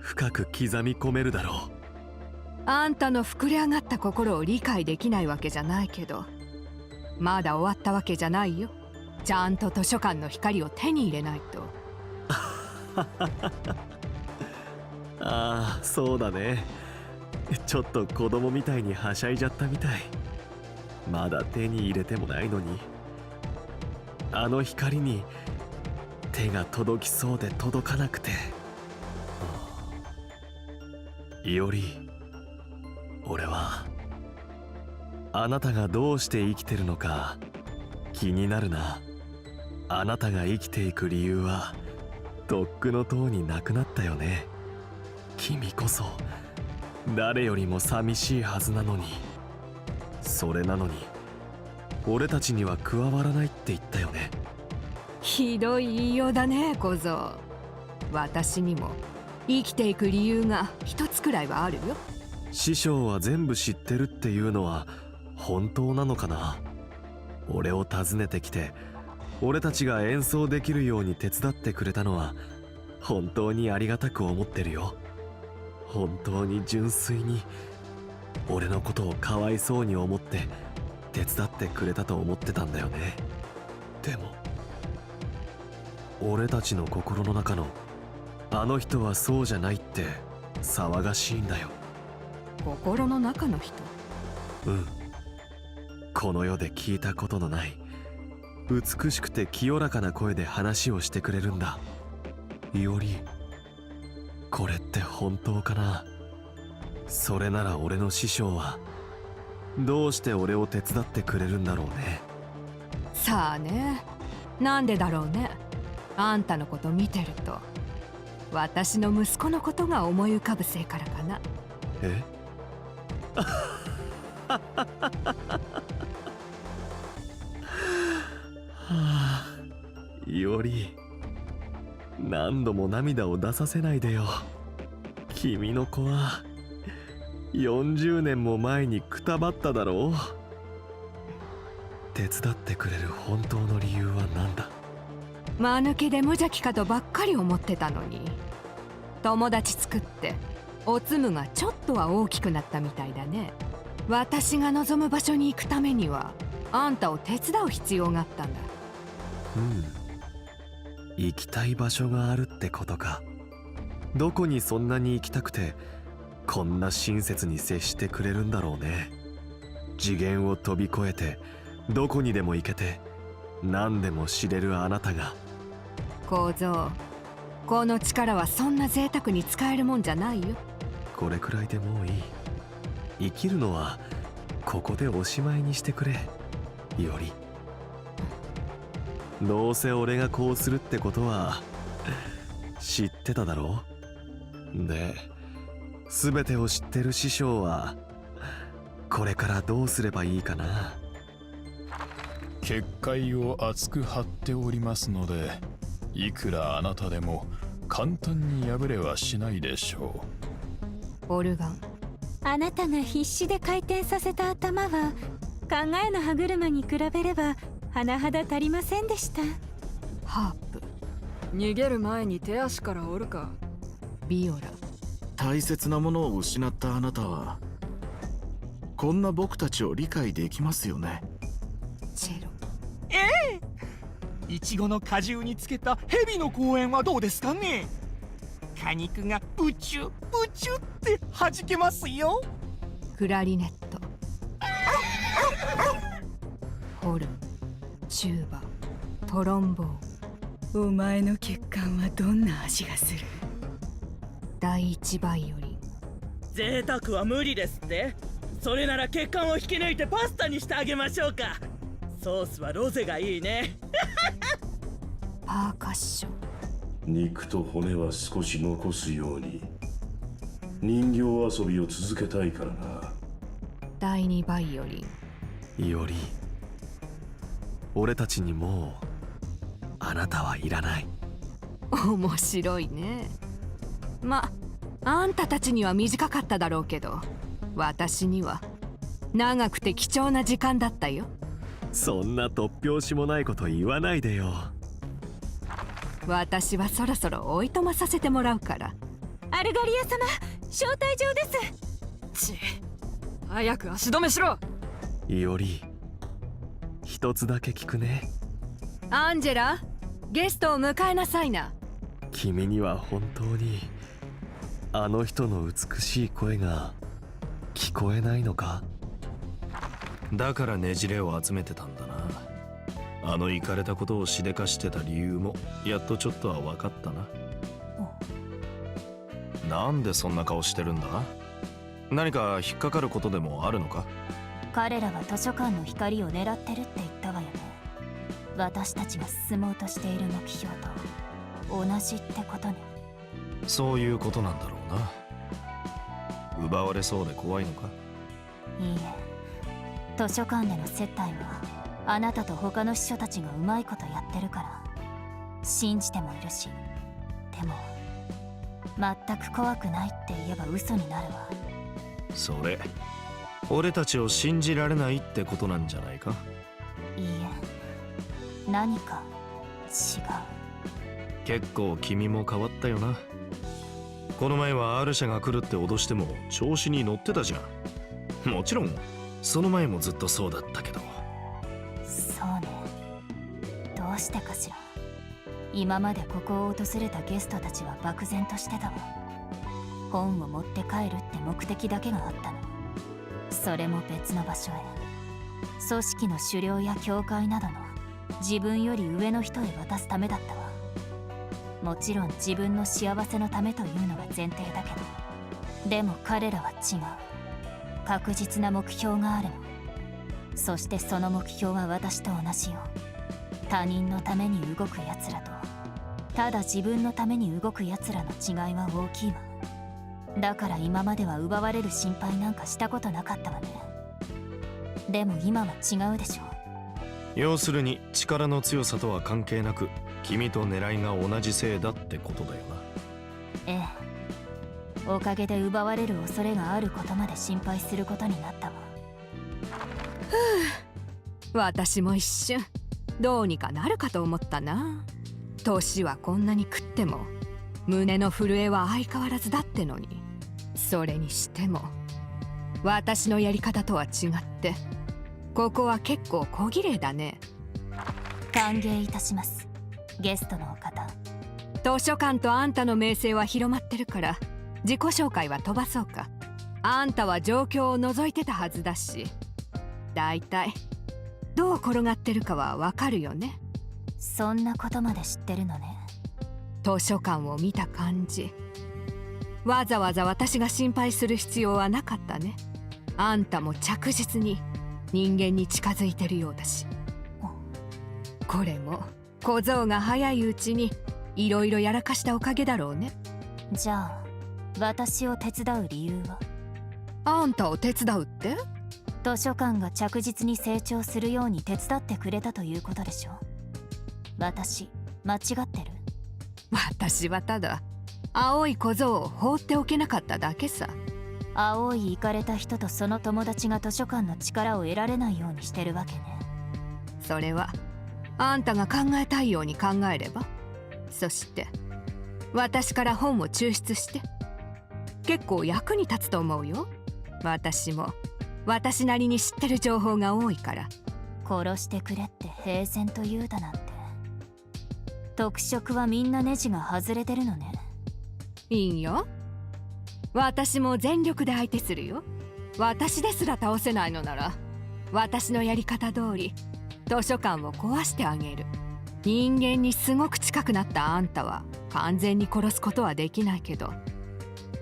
深く刻み込めるだろう。あんたの膨れ上がった心を理解できないわけじゃないけど、まだ終わったわけじゃないよ。ちゃんと図書館の光を手に入れないと。ああ、そうだね。ちょっと子供みたいにはしゃいじゃったみたい。まだ手に入れてもないのに、あの光に手が届きそうで届かなくて。いおり、俺はあなたがどうして生きてるのか気になるな。あなたが生きていく理由はとっくのとうになくなったよね。君こそ誰よりも寂しいはずなのに。それなのに俺たちには加わらないって言ったよね。ひどい言いようだね、小僧。私にも生きていく理由が一つくらいはあるよ。師匠は全部知ってるっていうのは本当なのかな。俺を訪ねてきて俺たちが演奏できるように手伝ってくれたのは本当にありがたく思ってるよ。本当に純粋に俺のことをかわいそうに思って手伝ってくれたと思ってたんだよね。でも俺たちの心の中のあの人はそうじゃないって騒がしいんだよ。心の中の人。うん。この世で聞いたことのない美しくて清らかな声で話をしてくれるんだ。いおり、これって本当かな。それなら俺の師匠はどうして俺を手伝ってくれるんだろうね。さあね、なんでだろうね。あんたのこと見てると私の息子のことが思い浮かぶせいからかな。えはあ、いおり、何度も涙を出させないでよ。君の子は40年も前にくたばっただろう。手伝ってくれる本当の理由は何だ。間抜けで無邪気かとばっかり思ってたのに、友達作っておつむがちょっとは大きくなったみたいだね。私が望む場所に行くためにはあんたを手伝う必要があったんだ。行きたい場所があるってことか。どこにそんなに行きたくてこんな親切に接してくれるんだろうね。次元を飛び越えてどこにでも行けて何でも知れるあなたが。小僧、この力はそんな贅沢に使えるもんじゃないよ。これくらいでもういい。生きるのはここでおしまいにしてくれ、いおり。どうせ俺がこうするってことは知ってただろう。で、全てを知ってる師匠はこれからどうすればいいかな。結界を厚く張っておりますので、いくらあなたでも簡単に破れはしないでしょオルガン、あなたが必死で回転させた頭は考えの歯車に比べれば甚だ足りませんでした。ハープ、逃げる前に手足から折るか。ビオラ、大切なものを失ったあなたはこんな僕たちを理解できますよね。チェロ、イチゴの果汁につけたヘビの公園はどうですかね。果肉がブチュブチュって弾けますよ。クラリネット、ホルン、チューバ、トロンボーン。お前の血管はどんな味がする。第一バイオリン。贅沢は無理ですって。それなら血管を引き抜いてパスタにしてあげましょうか。ソースはロゼがいいね。パーカッション。肉と骨は少し残すように。人形遊びを続けたいからな。第二バイオリン。いおり、俺たちにもうあなたはいらない。面白いね。あんたたちには短かっただろうけど、私には長くて貴重な時間だったよ。そんな突拍子もないこと言わないでよ。私はそろそろおいとまさせてもらうから。アルガリア様、招待状です。早く足止めしろ。いおり、一つだけ聞くね。アンジェラ、ゲストを迎えなさいな。君には本当にあの人の美しい声が聞こえないのか。だからねじれを集めてたんだな。あのイカれたことをしでかしてた理由もやっとちょっとは分かったな。なんでそんな顔してるんだ。何か引っかかることでもあるのか。彼らは図書館の光を狙ってるって言ったわよね。私たちが進もうとしている目標と同じってことね。そういうことなんだろうな。奪われそうで怖いのか。いいえ、図書館での接待はあなたと他の司書たちがうまいことやってるから信じてもいるし、でも全く怖くないって言えば嘘になるわ。それ俺たちを信じられないってことなんじゃないか。いいえ、何か違う。結構君も変わったよな。この前は R 社が来るって脅しても調子に乗ってたじゃん。もちろんその前もずっとそうだったけど。そうね。どうしてかしら。今までここを訪れたゲストたちは漠然としてたわ。本を持って帰るって目的だけがあったの。それも別の場所へ。組織の狩猟や教会などの自分より上の人へ渡すためだったわ。もちろん自分の幸せのためというのが前提だけど、でも彼らは違う。確実な目標があるの。そしてその目標は私と同じよ。他人のために動く奴らとただ自分のために動く奴らの違いは大きいわ。だから今までは奪われる心配なんかしたことなかったわね。でも今は違うでしょ。要するに力の強さとは関係なく君と狙いが同じせいだってことだよな。ええ。おかげで奪われる恐れがあることまで心配することになったわ。私も一瞬どうにかなるかと思ったな。年はこんなに食っても胸の震えは相変わらずだってのに。それにしても私のやり方とは違ってここは結構小綺麗だね。歓迎いたします、ゲストのお方。図書館とあんたの名声は広まってるから自己紹介は飛ばそうか。あんたは状況を覗いてたはずだし、だいたいどう転がってるかはわかるよね。そんなことまで知ってるのね。図書館を見た感じ、わざわざ私が心配する必要はなかったね。あんたも着実に人間に近づいてるようだし。これも小僧が早いうちにいろいろやらかしたおかげだろうね。じゃあ私を手伝う理由は？あんたを手伝うって？図書館が着実に成長するように手伝ってくれたということでしょ。私間違ってる？私はただ青い小僧を放っておけなかっただけさ。青いイカれた人とその友達が図書館の力を得られないようにしてるわけね。それはあんたが考えたいように考えれば。そして私から本を抽出して結構役に立つと思うよ。私も私なりに知ってる情報が多いから。殺してくれって平然と言うだなんて。特色はみんなネジが外れてるのね。いいよ、私も全力で相手するよ。私ですら倒せないのなら私のやり方通り図書館を壊してあげる。人間にすごく近くなったあんたは完全に殺すことはできないけど、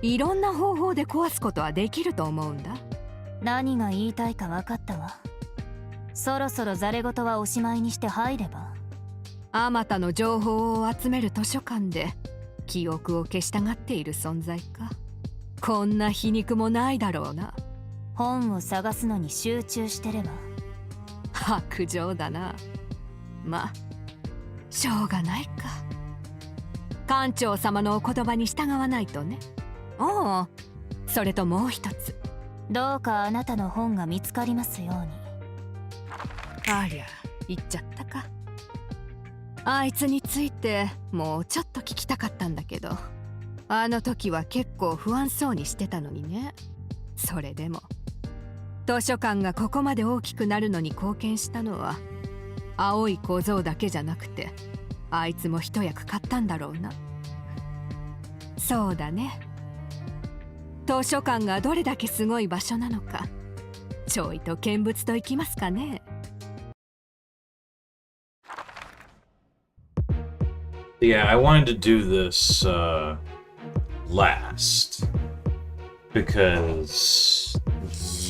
いろんな方法で壊すことはできると思うんだ。何が言いたいか分かったわ。そろそろザレ言はおしまいにして入れば。あまたの情報を集める図書館で記憶を消したがっている存在か。こんな皮肉もないだろうな。本を探すのに集中してれば。白状だな。まあしょうがないか。館長様のお言葉に従わないとね。おお、それともう一つ。どうかあなたの本が見つかりますように。ありゃ、言っちゃったか。あいつについてもうちょっと聞きたかったんだけど、あの時は結構不安そうにしてたのにね。それでも図書館がここまで大きくなるのに貢献したのは青い小僧だけじゃなくて、あいつも一役買ったんだろうな。そうだね。図書館がどれだけすごい場所なのか、ちょいと見物といきますかね。Yeah, I wanted to do this last because,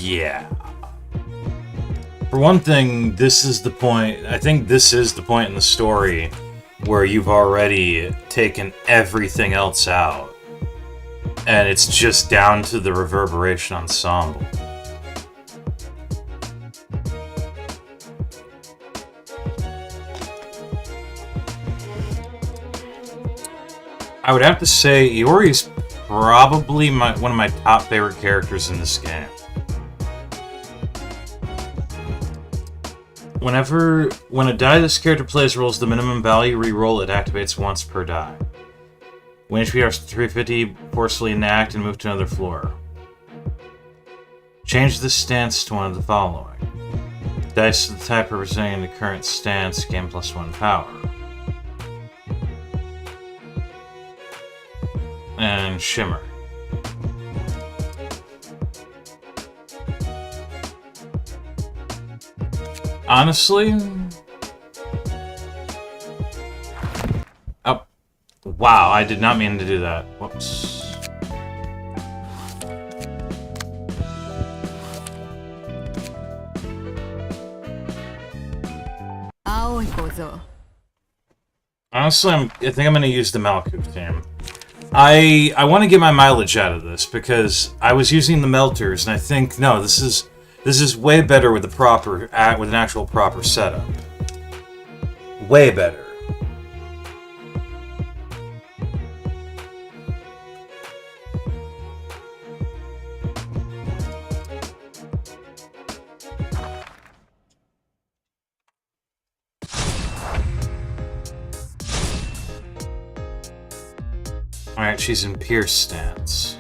yeah. For one thing, this is the point. I think this is the point in the story where you've already taken everything else out, and it's just down to the reverberation ensemble. I would have to say Iori's probably one of my top favorite characters in this game. When a die this character plays rolls the minimum value, re-roll it activates once per die. When HP are 350, forcefully enact and move to another floor. Change this stance to one of the following. Dice of the type representing the current stance gain +1 power. And Shimmer. Honestly... Oh. Wow, I did not mean to do that. Whoops. Honestly, I think I'm going to use the Malkuth theme. I want to get my mileage out of this because I was using the melters, and I think no, this is way better with with an actual proper setup. Way better. Alright, she's in Pierce stance.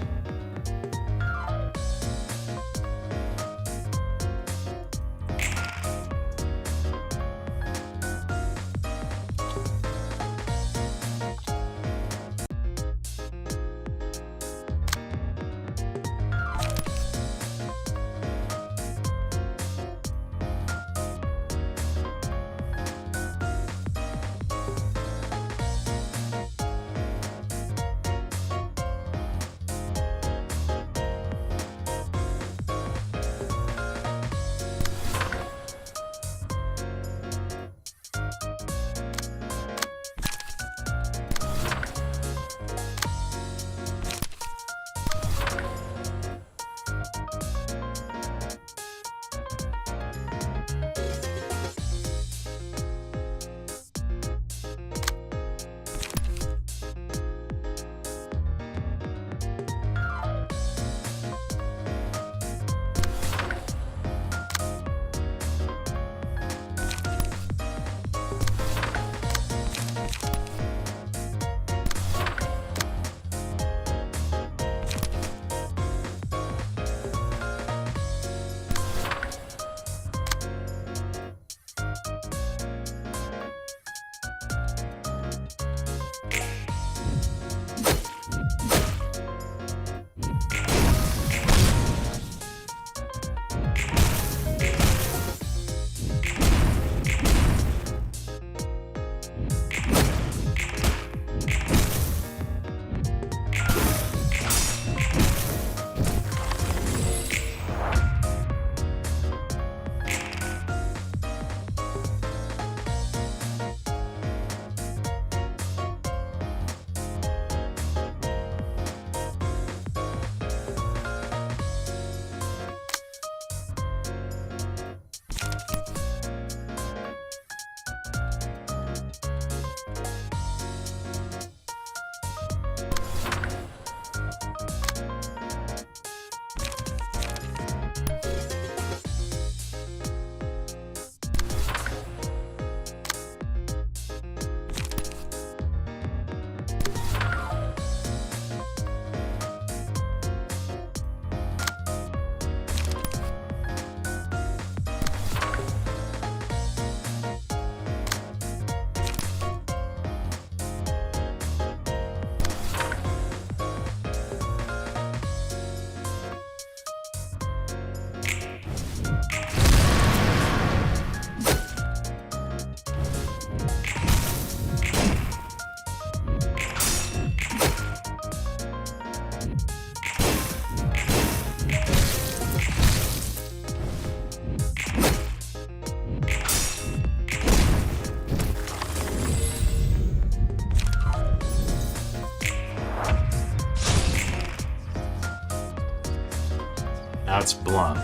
Now it's blunt.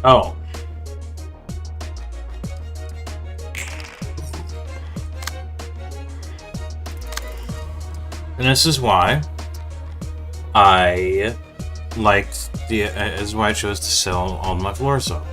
Oh. And this is why I liked is why I chose to sell all my floors off.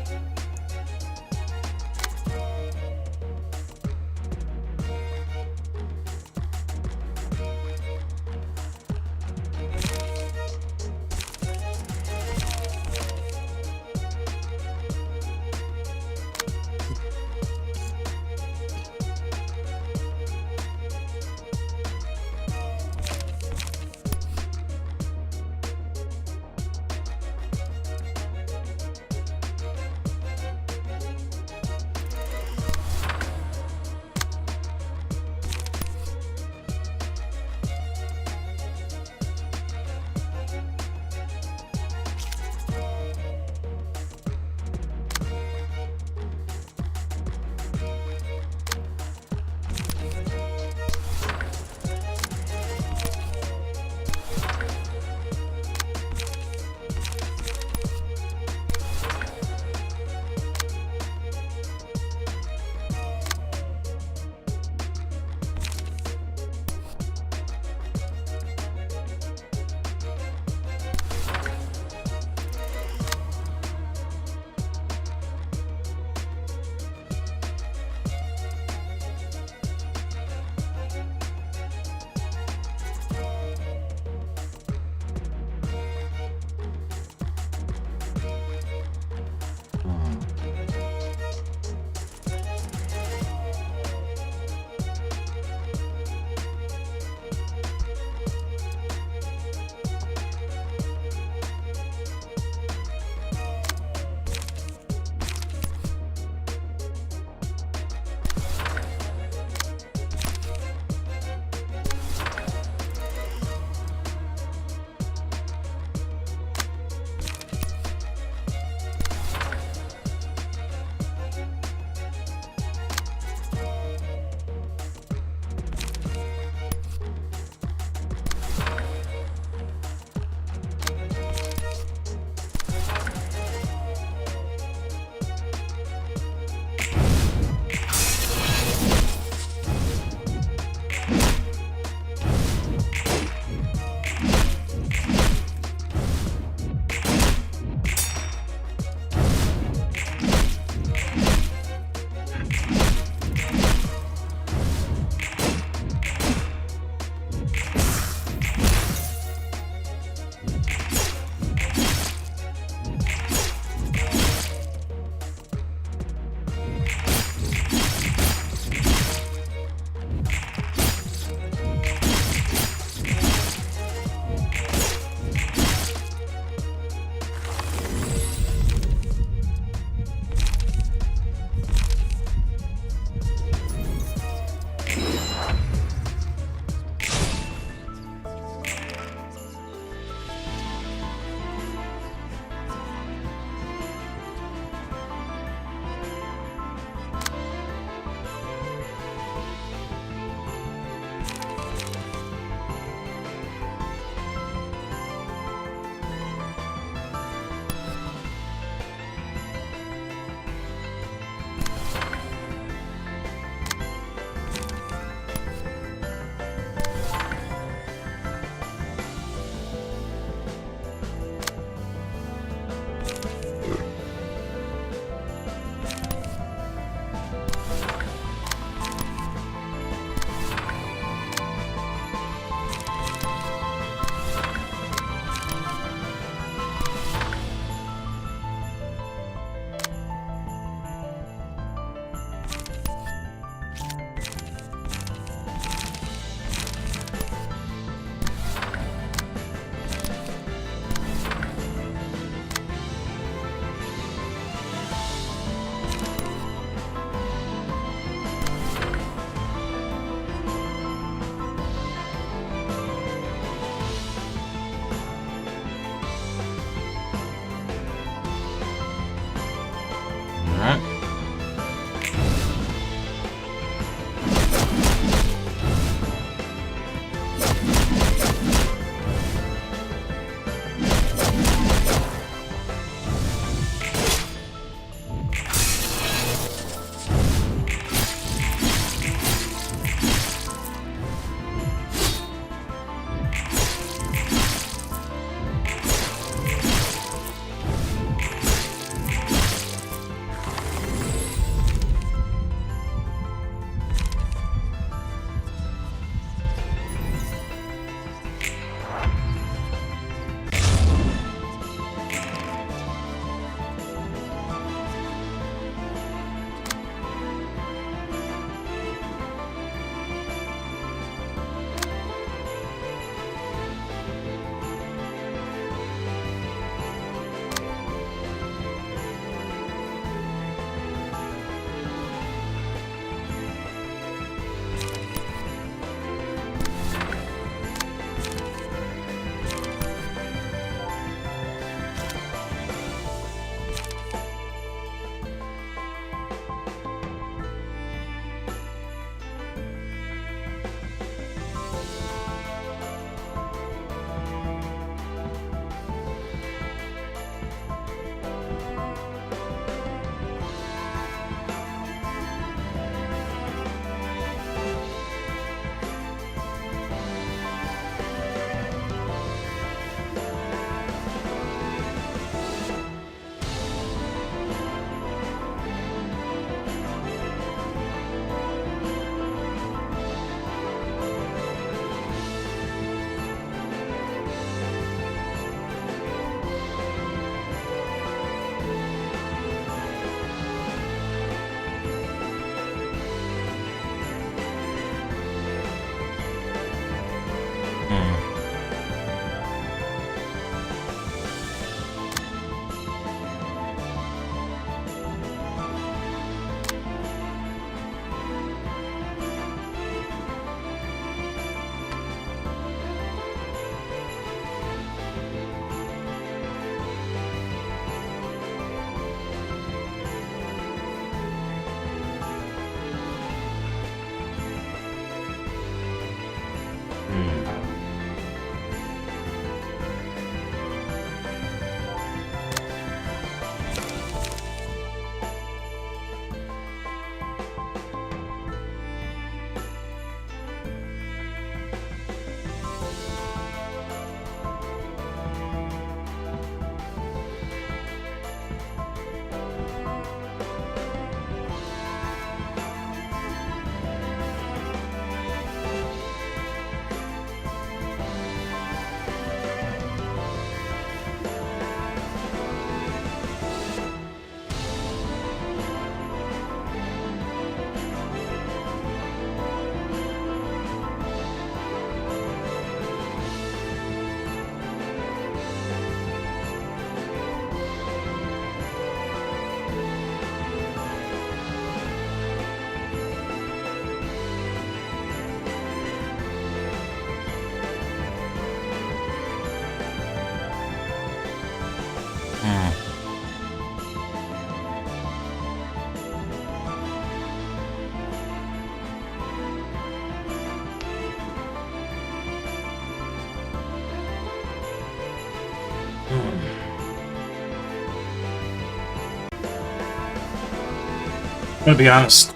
I'm gonna be honest.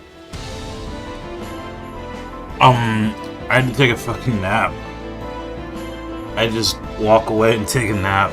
I had to take a fucking nap. I just walk away and take a nap.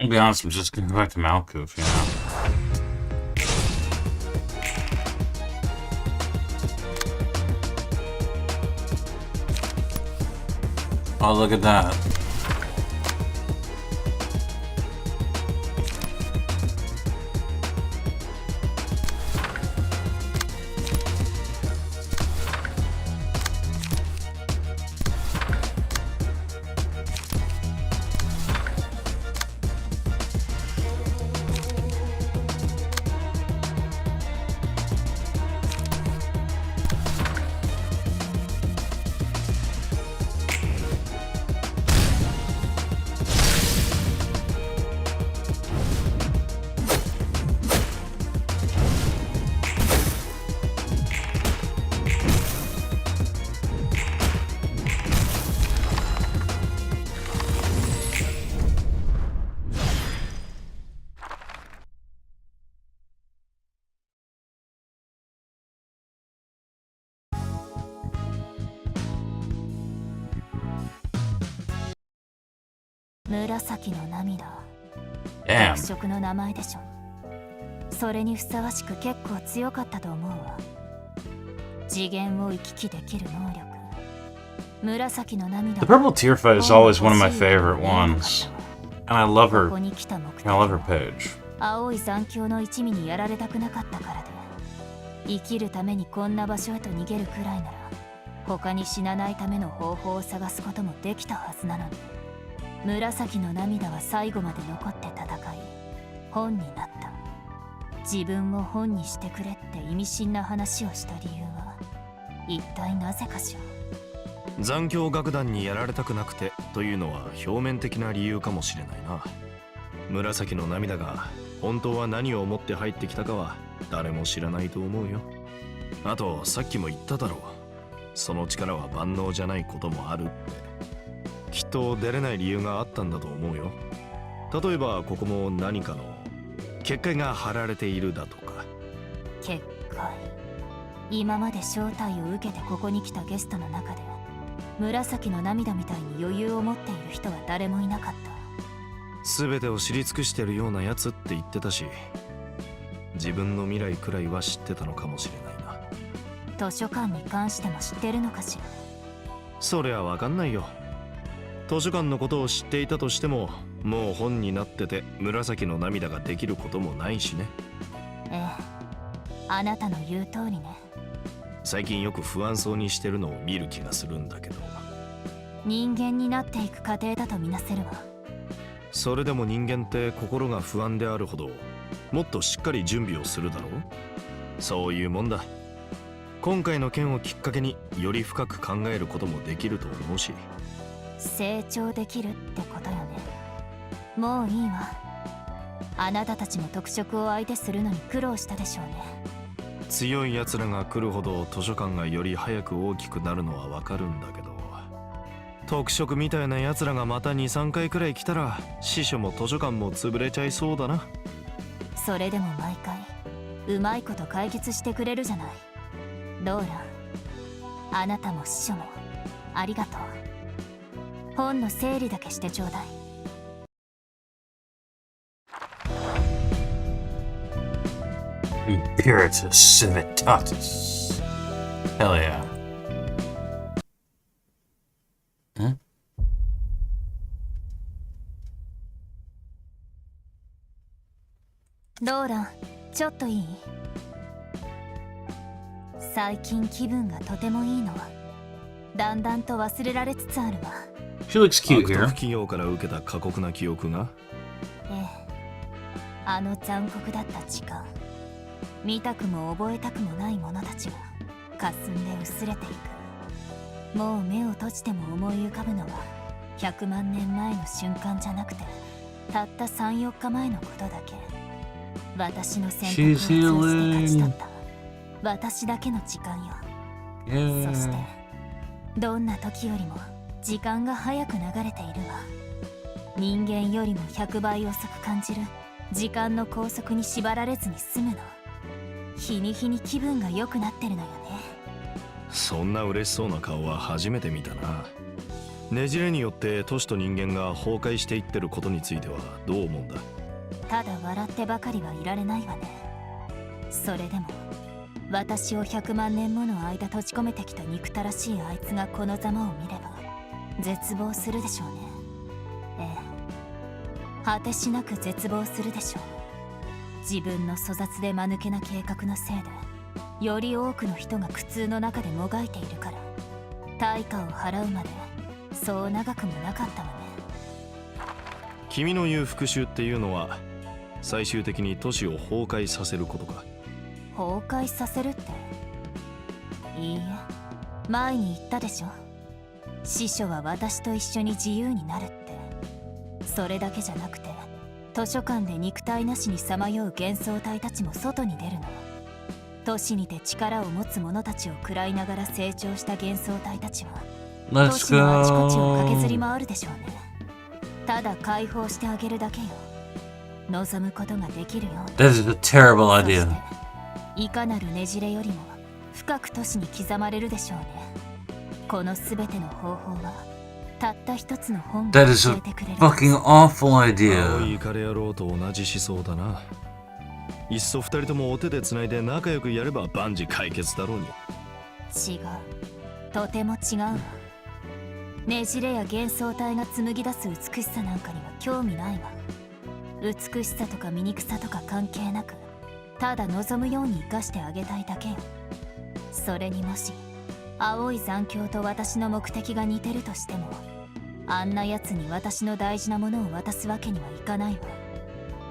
I'll be honest, I'm just gonna go back to Malkuth, you know? Oh, look at that.紫の涙。 Damn. 特色の名前でしょ。それにふさわしく結構強かったと思うわ。次元を行き来できる能力。紫の涙。 The purple tear fight is always one of my favorite ones. And I love her. I love her page. 青い残響の一味にやられたくなかったからで、生きるためにこんな場所へと逃げるくらいなら、他に死なないための方法を探すこともできたはずなのに。紫の涙は最後まで残って戦い、本になった。自分を本にしてくれって意味深な話をした理由は一体なぜかしら。残響楽団にやられたくなくてというのは表面的な理由かもしれないな。紫の涙が本当は何を思って入ってきたかは誰も知らないと思うよ。あとさっきも言っただろう、その力は万能じゃないこともあるって。きっと出れない理由があったんだと思うよ。例えばここも何かの結界が張られているだとか。結界。今まで招待を受けてここに来たゲストの中で紫の涙みたいに余裕を持っている人は誰もいなかった。全てを知り尽くしてるようなやつって言ってたし、自分の未来くらいは知ってたのかもしれないな。図書館に関しても知ってるのかしら。そりゃわかんないよ。図書館のことを知っていたとしても、もう本になってて紫の涙ができることもないしね。ええ、あなたの言う通りね。最近よく不安そうにしてるのを見る気がするんだけど。人間になっていく過程だとみなせるわ。それでも人間って心が不安であるほどもっとしっかり準備をするだろう。そういうもんだ。今回の件をきっかけにより深く考えることもできると思うし。成長できるってことよね。もういいわ。あなたたちも特色を相手するのに苦労したでしょうね。強い奴らが来るほど図書館がより早く大きくなるのはわかるんだけど、特色みたいな奴らがまた 2,3 回くらい来たら司書も図書館も潰れちゃいそうだな。それでも毎回うまいこと解決してくれるじゃない。ローラン、あなたも司書もありがとう。本の整理だけしてちょうだい。Imperatus Civitatis. Hell yeah. Huh? ローラン、ちょっといい？最近気分がとてもいいの。だんだんと忘れられつつあるわ。She looks cute 悪徳 here. 企業から受けた過酷な記憶が。ええ、あの残酷だった時間、見たくも覚えたくもない者たちが霞んで薄れていく。もう目を閉じても思い浮かぶのは100万年前の瞬間じゃなくて、たった 3,4 日前のことだけ。私の選択を通して勝ち取った私だけの時間よ。そしてどんな時よりも時間が早く流れているわ。人間よりも100倍遅く感じる時間の拘束に縛られずに済むの。日に日に気分が良くなってるのよね。そんな嬉しそうな顔は初めて見たな。ねじれによって都市と人間が崩壊していってることについてはどう思うんだ？ただ笑ってばかりはいられないわね。それでも私を100万年もの間閉じ込めてきた憎たらしいあいつがこのざまを見れば絶望するでしょうね。ええ、果てしなく絶望するでしょう。自分の粗雑で間抜けな計画のせいでより多くの人が苦痛の中でもがいているから、対価を払うまでそう長くもなかったわね。君の言う復讐っていうのは最終的に都市を崩壊させることか？崩壊させるって？いいえ、前に言ったでしょ。司書は私と一緒に自由になるって。それだけじゃなくて図書館で肉体なしにさまよう幻想体たちも外に出るの。都市にて力を持つ者たちを食らいながら成長した幻想体たちは都市のあちこちを駆けずり回るでしょうね。ただ解放してあげるだけよ。望むことができるように。 That is a terrible idea. いかなるねじれよりも深く都市に刻まれるでしょうね。このすべての方法はたった一つの本が That is 教 a えてくれる。 fucking awful 青 idea. いカレ野郎と同じ思想だな。いっそ二人ともお手でつないで仲良くやれば万事解決だろうに。違う、とても違うわ。ねじれや幻想体が紡ぎ出す美しさなんかには興味ないわ。美しさとか醜さとか関係なく、ただ望むように生かしてあげたいだけよ。それにもし青い残響と私の目的が似てるとしても、あんな奴に私の大事なものを渡すわけにはいかないわ。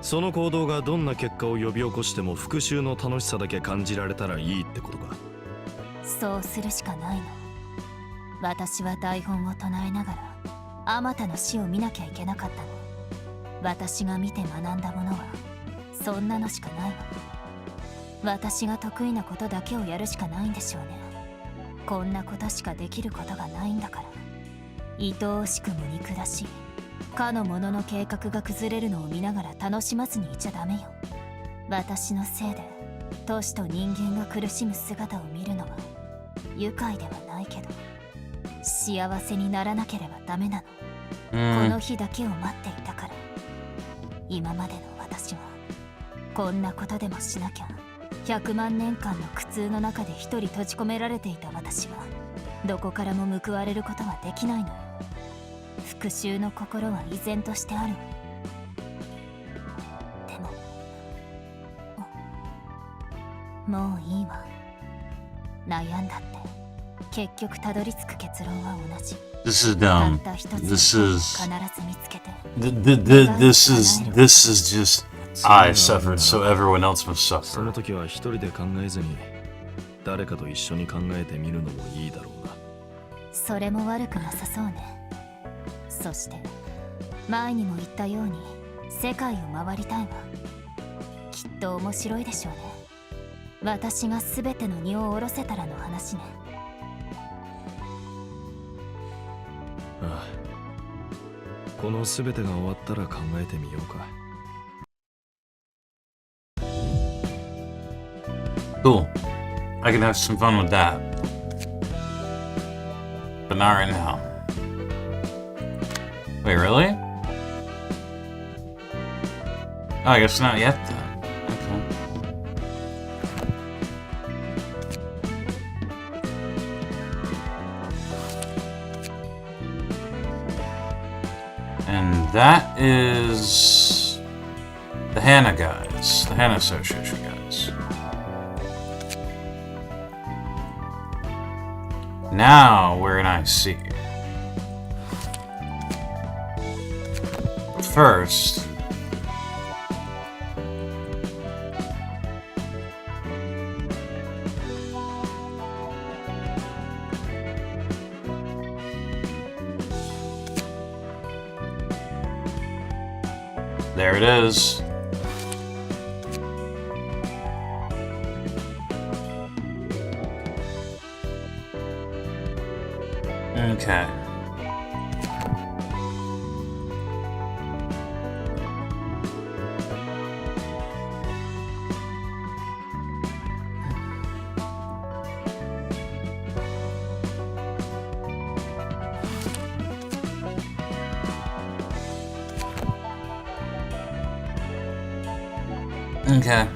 その行動がどんな結果を呼び起こしても復讐の楽しさだけ感じられたらいいってことか？そうするしかないの。私は台本を唱えながらあまたの死を見なきゃいけなかったの。私が見て学んだものはそんなのしかないわ。私が得意なことだけをやるしかないんでしょうね。こんなことしかできることがないんだから。愛おしくも憎だしいかの者の計画が崩れるのを見ながら楽しまずにいちゃダメよ。私のせいで都市と人間が苦しむ姿を見るのは愉快ではないけど、幸せにならなければダメなの。この日だけを待っていたから。今までの私はこんなことでもしなきゃ100万年間の苦痛の中で一人閉じ込められていた私はどこからも報われることはできないのよ。復讐の心は依然としてある。でももういいわ。悩んだって結局たどり着く結論は同じ。 This is dumb. たった一つの This 方を is 必ず見つけて this is just I suffered, so everyone else must その suffer. 時は一人で考えずに誰かと一緒に考えてみるのもいいだろうな。それも悪くなさそうね。そして前にも言ったように世界を回りたいわ。きっと面白いでしょうね。私が全ての荷を下ろせたらの話ね。ああ、この全てが終わったら考えてみようか。Cool. I can have some fun with that. But not right now. Wait, really? Oh, I guess not yet then. Okay. And that is the Hannah guys, the Hannah Association guys. Now we're in IC. But first, there it is. Okay. Okay.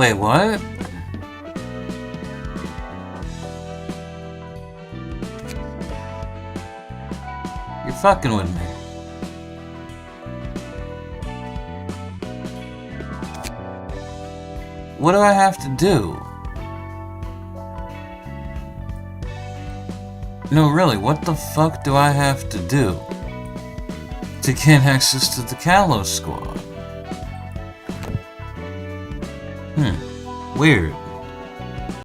Wait, what? You're fucking with me. What do I have to do? No, really, what the fuck do I have to do to get access to the Kalos Squad? Weird.